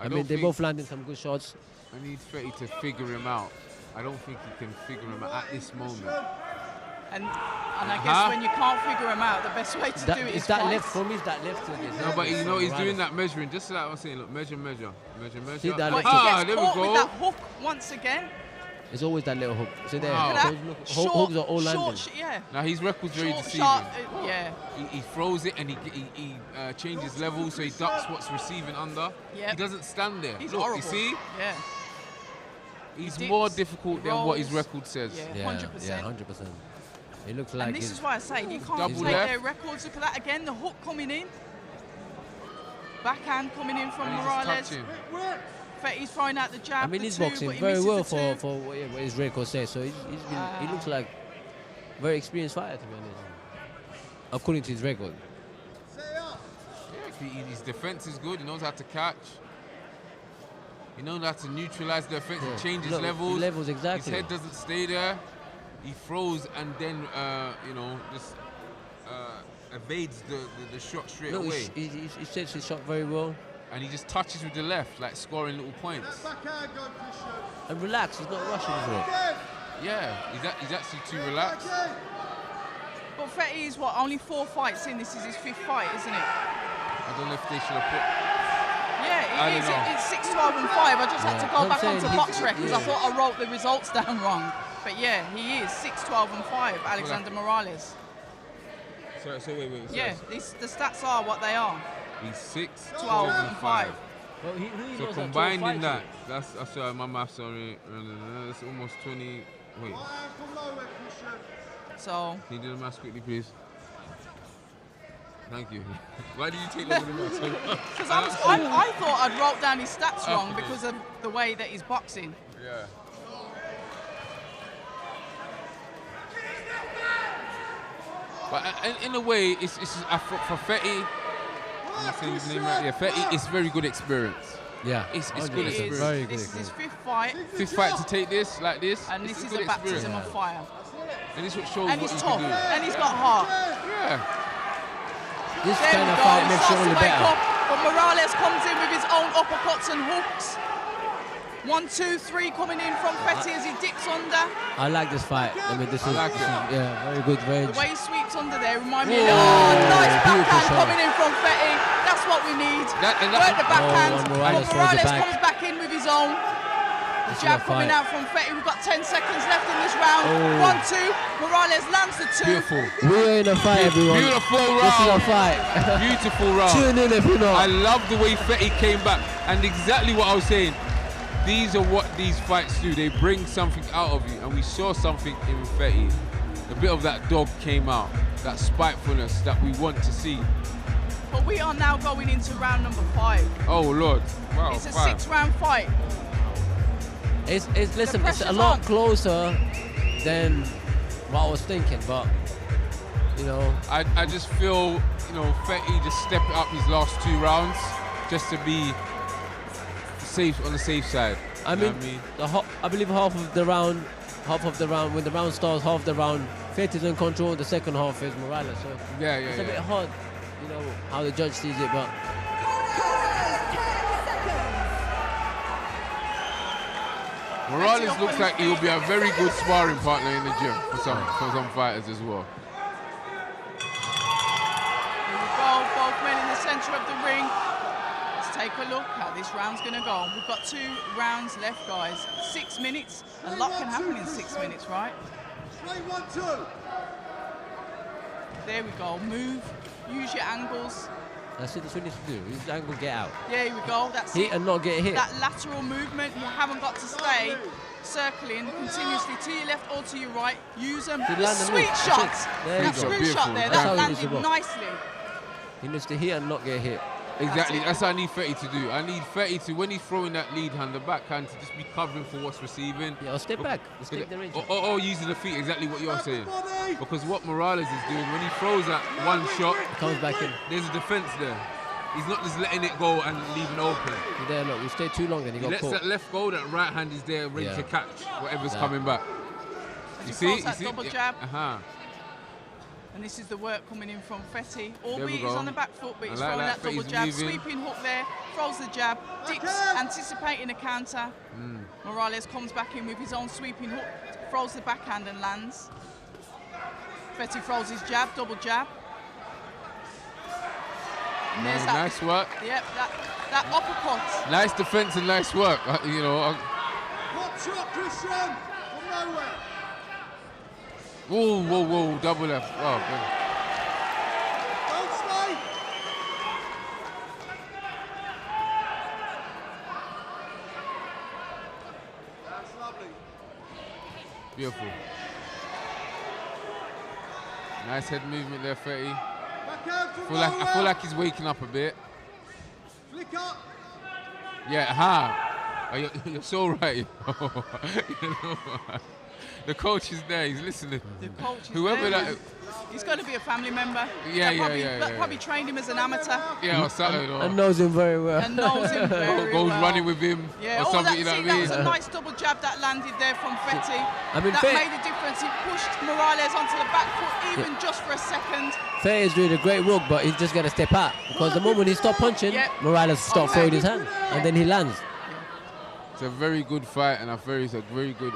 I mean, they both landed some good shots. I need Fetti to figure him out. I don't think he can figure him out at this moment. And I guess when you can't figure him out, the best way to do it is that fight. left for me. Is that left? No, but he's doing that measuring, just like I was saying. Look, measure. See that But he gets caught with that hook once again. It's always that little hook. See there, Wow. hooks are all landing. Yeah. Now his record's very deceiving. Yeah. He throws it and he changes level, so he ducks what's receiving under. Yep. He doesn't stand there. He's Look, horrible. you see? Yeah. He's He more dips, difficult than what his record says. Yeah, 100%. Yeah, 100%. It looks like. And this is why I say you can't double take left. their records. Look at that again. The hook coming in. Backhand coming in from And he's Morales. just touching. Fetti's throwing out the jab. I mean, the he's two, boxing but he very misses well the two. for what his record says. So he looks like a very experienced fighter, to be honest. According to his record. Yeah, his defense is good. He knows how to catch. He knows how to neutralize the offense and change his levels. Levels, exactly. His head doesn't stay there. He throws and then, just evades the shot straight away. He sets his shot very well. And he just touches with the left, like scoring little points. And relax, he's not rushing as well. Yeah, he's actually too relaxed. But Fetti is only 4 fights in. This is his 5th fight, isn't it? I don't know if they should have put. Yeah, it is. It's 6, 12, and 5. I just had to go back onto BoxRec because I thought I wrote the results down wrong. But yeah, he is 6, 12, and 5. Alexander Morales. So wait. Yeah, the stats are what they are. He's 6, 12, and 5. Well, who so knows combined in that that's sorry, my maths sorry. That's almost 20. Wait. So. Can you do the maths quickly, please? Thank you. Why did you take longer than me? Because I thought I'd wrote down his stats wrong because of the way that he's boxing. Yeah. But in a way, it's for Fetti. I'm saying his name right. Yeah, Fetti. It's very good experience. Yeah, it's good experience. Very good This is his 5th fight. 5th fight to take this like this. And this it's is good a baptism experience. of fire. And this what shows And what he's you tough. can do. And he's got heart. Yeah. This There kind we of go. fight makes you Starts to only wake better. up, but Morales comes in with his own uppercuts and hooks. 1, 2, 3 coming in from Fetti as he dips under. I like this fight. I mean, this is yeah, very good range. The way he sweeps under there remind me Whoa, of nice beautiful backhand shot. coming in from Fetti. That's what we need. Work the backhand. Morales But throws it Morales back. comes back in with his own. The jab coming out from Fetti. We've got 10 seconds left in this round. 1, 2. Morales lands the 2. Beautiful. We're in a fight, everyone. Beautiful round. This is a fight. Beautiful round. Tune in if you know. I love the way Fetti came back. And exactly what I was saying. These are what these fights do. They bring something out of you. And we saw something in Fetti. A bit of that dog came out. That spitefulness that we want to see. But we are now going into round number 5. Oh Lord! Wow, It's a 5. 6-round fight. Listen, it's a lot closer than what I was thinking, but you know, I just feel, you know, Fetti just stepped up his last 2 rounds just to be safe on the safe side. I believe half of the round, when the round starts, half the round, Fetti's in control. The second half is Morales. So it's a bit hard, you know, how the judge sees it, but. Morales looks like he'll be a very good sparring partner in the gym for some fighters as well. Here we go, both men in the centre of the ring. Let's take a look how this round's going to go. We've got 2 rounds left, guys. 6 minutes. A lot can happen in 6 minutes, right? There we go. Move. Use your angles. That's what he needs to do. Use the angle, get out. Yeah, here we go. That's hit it. and not get hit. That lateral movement, you haven't got to stay circling continuously to your left or to your right. Use them. Sweet shot. That's a good shot there. That landed nicely. He needs to hit and not get hit. Exactly, that's what I need Fetti to do. I need Fetti to, when he's throwing that lead hand, the backhand, to just be covering for what's receiving. Yeah, or step back. Just take the range. Or using the feet, exactly what you're saying. Because what Morales is doing, when he throws that one shot, it comes back in. There's a defense there. He's not just letting it go and leaving open. You're there, look, you stay too long and you got lets caught. That left go, that right hand is there ready to catch whatever's coming back. You see? That double jab. Uh-huh. And this is the work coming in from Fetti. There we Albeit go. he's on the back foot, but he's I like throwing that. that double Fetti's jab. moving. Sweeping hook there, throws the jab, dips, anticipating a counter. Morales comes back in with his own sweeping hook, throws the backhand and lands. Fetti throws his jab, double jab. And there's that, nice work. Yep, that uppercut. Nice defense and nice work. You know. Watch out, Christian! From nowhere. Whoa, double left. Oh, good. Don't stay. That's lovely. Beautiful. Nice head movement there, Fetti. I feel like he's waking up a bit. Flick up. Yeah, Oh, you're so right. You know, the coach is there. He's listening. The coach is Whoever there. that. He's going to be a family member. Yeah. Probably trained him as an amateur. Yeah, or something. And knows him very well. And knows him very Goes well. running with him. Yeah, or something. that, You know see, what I mean? that was a nice double jab that landed there from Fetti. I mean, that made a difference. He pushed Morales onto the back foot, even just for a second. Fetti is doing a great work, but he's just got to step out. Because the moment he stopped punching, Morales stopped throwing his hand. And then he lands. It's a very good fight, and it's a very good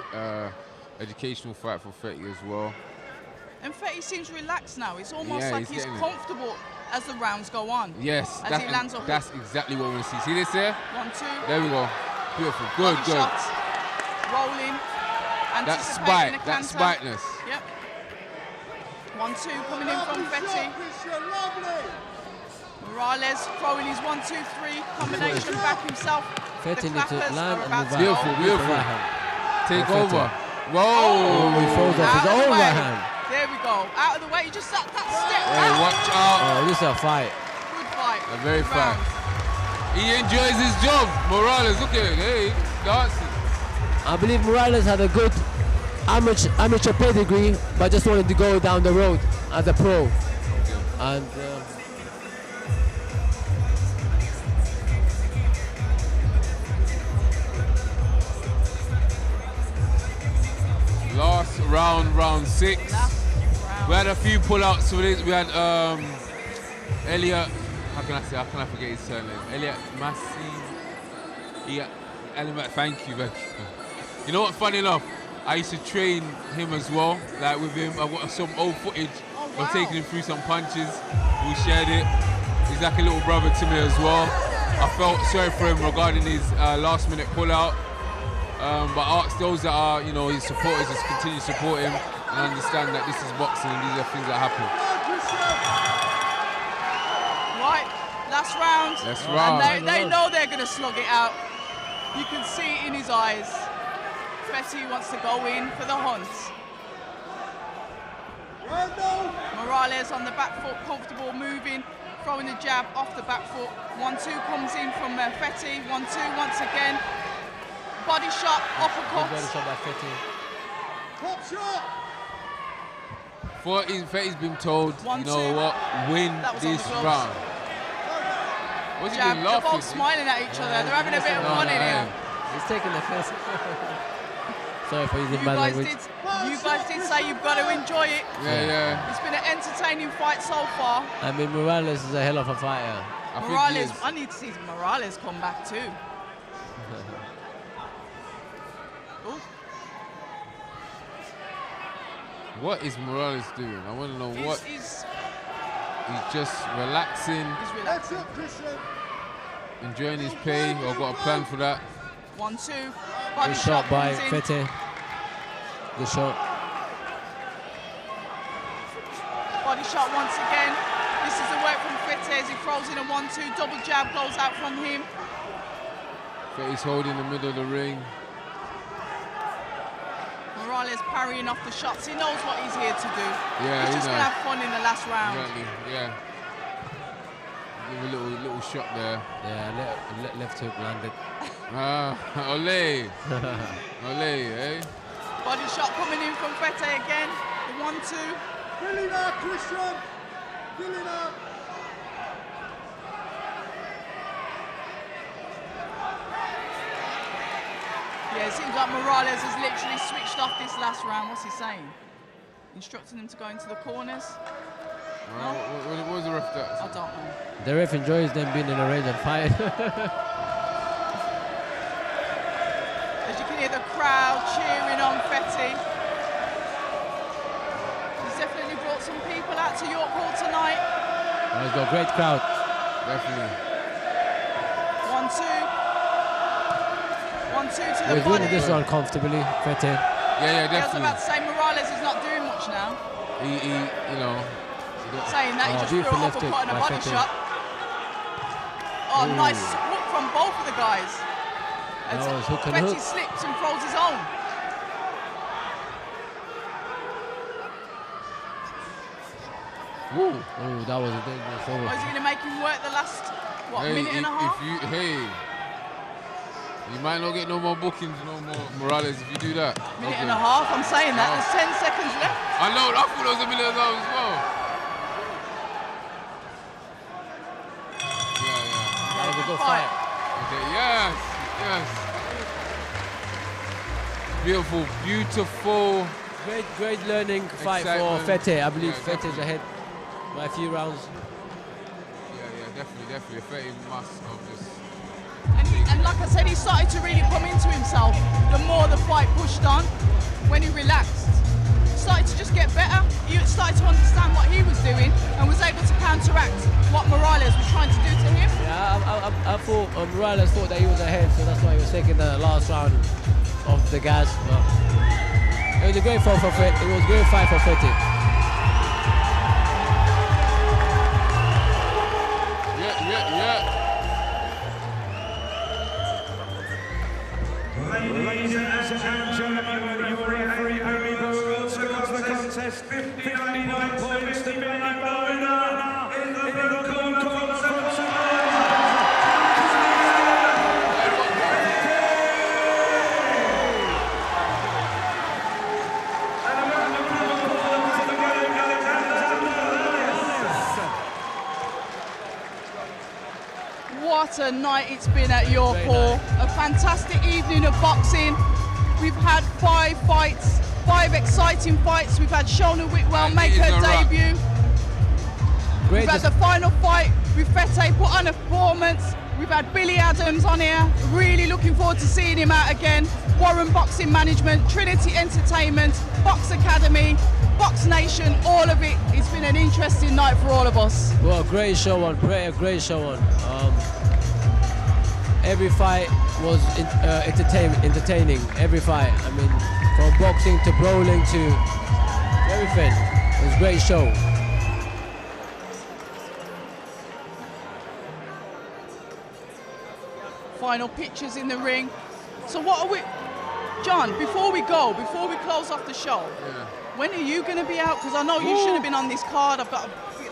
educational fight for Fetti as well. And Fetti seems relaxed now. It's almost like he's getting comfortable as the rounds go on. Yes, as he lands a hook. that's exactly what we want to see. See this there? 1, 2. There we go. Beautiful. Good. Shots, rolling. That's anticipating spite. a That's counter. spiteness. Yep. 1, 2 coming in from Fetti. Morales throwing his 1, 2, 3 combination back himself. Fetti needs to land and move out. Beautiful. Take over. Whoa! Oh, he throws off his own right hand. There we go. Out of the way. You just that step. Hey, watch out. Oh, this is a fight. Good fight. A very fight. He enjoys his job. Morales, look at it. Hey, dancing. I believe Morales had a good amateur pedigree, but just wanted to go down the road as a pro. And last round 6. We had a few pullouts for this. We had Elliot. How can I forget his surname? Elliot Massey. Yeah, Elliot. Thank you. You know what? Funny enough, I used to train him as well. Like with him, I've got some old footage of taking him through some punches. We shared it. He's like a little brother to me as well. I felt sorry for him regarding his last-minute pullout. But ask those that are, his supporters, just continue to support him and understand that this is boxing and these are things that happen. Right, last round. And they know they're going to slug it out. You can see it in his eyes. Fetti wants to go in for the hunt. Morales on the back foot, comfortable, moving. throwing the jab off the back foot. 1-2 comes in from Fetti. 1-2 once again. Body shot, uppercut. Body shot by Fetti. Top shot! Fetti's been told, you know what, win this round. What's he been They're laughing? both smiling at each other. They're having a bit of fun in here. He's taking the piss. Sorry for using bad language. You guys did say you've got to enjoy it. Yeah. It's been an entertaining fight so far. I mean, Morales is a hell of a fighter. Morales, I need to see Morales come back too. Ooh. What is Morales doing? I want to know what. He's just relaxing. He's relaxing. Enjoying his pay, or got a plan for that. 1-2. Good shot by Fetti. Good shot. Body shot once again. This is the work from Fetti as he throws in a 1-2. Double jab goes out from him. Fetti's holding the middle of the ring. Morales parrying off the shots. He knows what he's here to do. Yeah, he's just going to have fun in the last round. Exactly, yeah. Give a little shot there. Yeah, left hook landed. Ole. Ole, eh? Body shot coming in from Fetti again. The 1-2. Fill it up, Christian! Fill it up! Yeah, it seems like Morales has literally switched off this last round. What's he saying? Instructing them to go into the corners? Well, what was the ref that? I don't know. The ref enjoys them being in a range and fight. As you can hear the crowd cheering on Fetti. He's definitely brought some people out to York Hall tonight. Oh, he's got a great crowd. Definitely. 1-2. 1-2 to the He's body. winning this round comfortably, Fetti. Yeah, I was definitely. about to say Morales is not doing much now. He you know. Saying that, he just threw an uppercut and a body shot. Oh, nice hook from both of the guys. As Fetti slips and throws his own. Ooh, that was a dangerous over. Or is he going to make him work the last, minute and a half? You might not get no more bookings, no more Morales if you do that. Minute and a half, I'm saying that. There's 10 seconds left. I know, I thought it was a minute and a half as well. That was a good fight. Okay, yes. Beautiful. Great learning fight for Fetti. I believe Fetti is ahead by a few rounds. Yeah, definitely. Fetti must have just. And like I said, he started to really come into himself the more the fight pushed on. When he relaxed, he started to just get better. He started to understand what he was doing and was able to counteract what Morales was trying to do to him. Yeah, I thought Morales thought that he was ahead, so that's why he was taking the last round of the gas. But it was a great fight for Fetti. It was a great fight for Fetti. Yeah. Ladies and gentlemen, your referee, Nabil, scores the contest 59 points to be winner in the Undercard from What a night it's been at York Hall. A fantastic evening of boxing. We've had 5 fights, 5 exciting fights. We've had Shona Whitwell make her debut. We've had the final fight with Fetti put on a performance. We've had Billy Adams on here. Really looking forward to seeing him out again. Warren Boxing Management, Trinity Entertainment, Box Academy, Box Nation, all of it. It's been an interesting night for all of us. Well, great show on, a great show on. Every fight was entertaining. Every fight. I mean, from boxing to brawling to everything. It was a great show. Final pictures in the ring. So what are we, John, before we close off the show, when are you going to be out? Because I know you should have been on this card. I've got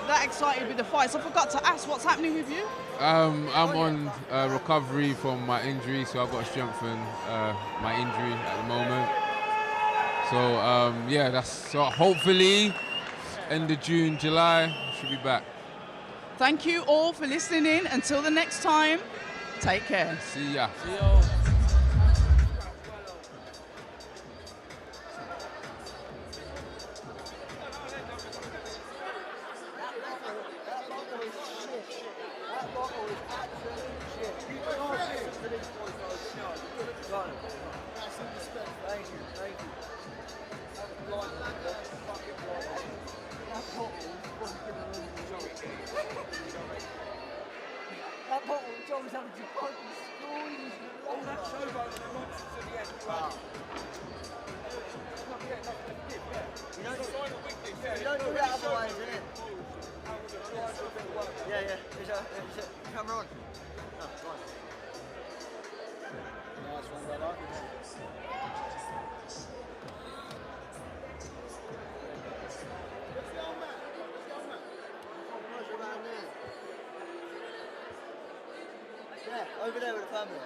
that excited with the fights. I forgot to ask, what's happening with you? I'm on recovery from my injury, so I've got to strengthen my injury at the moment. So yeah, that's so hopefully end of June, July, should be back. Thank you all for listening in. Until the next time, take care. See ya. See you. Over there with the family.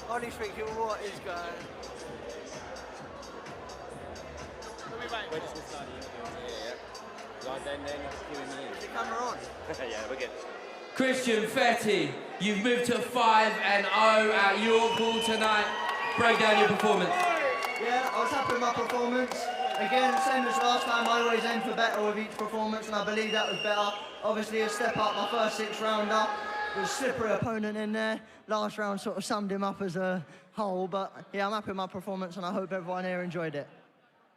Honestly speaking, what is going on? We're just going to start then Q&A. Is the camera on? Yeah, we're good. Christian Fetti, you've moved to 5-0 at York Hall tonight. Break down your performance. Yeah, I was happy with my performance. Again, same as last time, I always aim for better with each performance, and I believe that was better. Obviously, a step up, my first 6-rounder. With a slippery opponent in there. Last round sort of summed him up as a whole, but yeah, I'm happy with my performance, and I hope everyone here enjoyed it.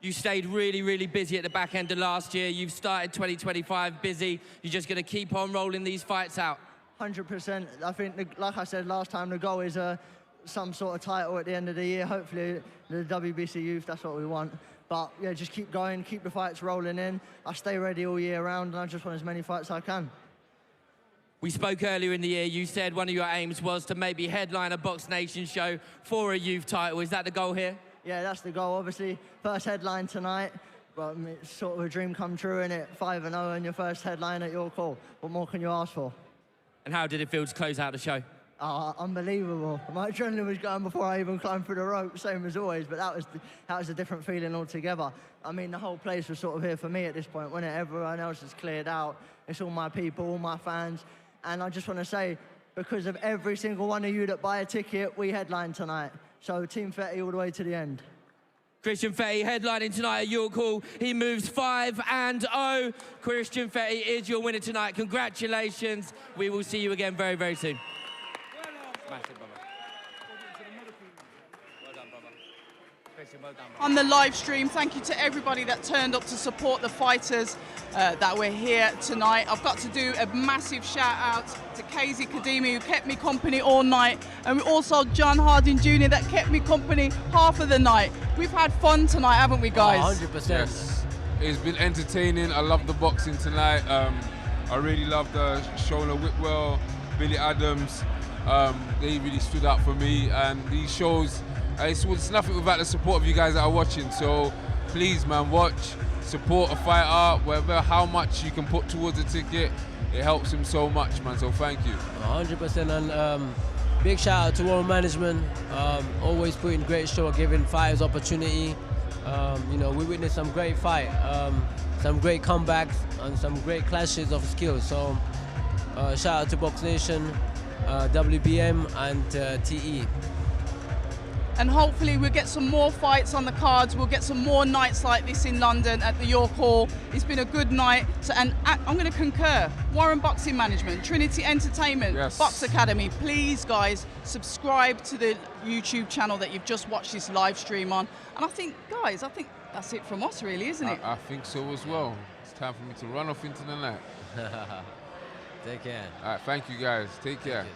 You stayed really, really busy at the back end of last year. You've started 2025 busy. You're just going to keep on rolling these fights out. 100%. I think, like I said last time, the goal is some sort of title at the end of the year. Hopefully, the WBC Youth, that's what we want. But yeah, just keep going, keep the fights rolling in. I stay ready all year round, and I just want as many fights as I can. We spoke earlier in the year. You said one of your aims was to maybe headline a Box Nation show for a youth title. Is that the goal here? Yeah, that's the goal. Obviously, first headline tonight. Well, it's sort of a dream come true, isn't it? 5-0 and your first headline at York Hall. What more can you ask for? And how did it feel to close out the show? Unbelievable. My adrenaline was going before I even climbed through the rope, same as always, but that was a different feeling altogether. I mean, the whole place was sort of here for me at this point, when everyone else has cleared out. It's all my people, all my fans. And I just want to say, because of every single one of you that buy a ticket, we headline tonight. So Team Fetti all the way to the end. Christian Fetti headlining tonight at York Hall. He moves 5-0. Christian Fetti is your winner tonight. Congratulations. We will see you again very, very soon. On the live stream, thank you to everybody that turned up to support the fighters that were here tonight. I've got to do a massive shout out to Katerina, who kept me company all night, and also John Harding Jr. that kept me company half of the night. We've had fun tonight, haven't we, guys? 100%. Yes. It's been entertaining. I love the boxing tonight. I really love the Shona, Whitwell, Billy Adams. They really stood out for me, and these shows, it's nothing without the support of you guys that are watching. So please, man, watch, support a fighter, whatever, how much you can put towards a ticket. It helps him so much, man. So thank you. 100%. And big shout out to all management. Always putting great show, giving fighters opportunity. You know, we witnessed some great fight, some great comebacks, and some great clashes of skills. So shout out to Box Nation, WBM, and TE. And hopefully we'll get some more fights on the cards. We'll get some more nights like this in London at the York Hall. It's been a good night. So, and I'm going to concur. Warren Boxing Management, Trinity Entertainment, yes. Box Academy. Please, guys, subscribe to the YouTube channel that you've just watched this live stream on. And I think, guys, that's it from us, really, isn't it? I think so as well. It's time for me to run off into the night. Take care. All right, thank you, guys. Take care.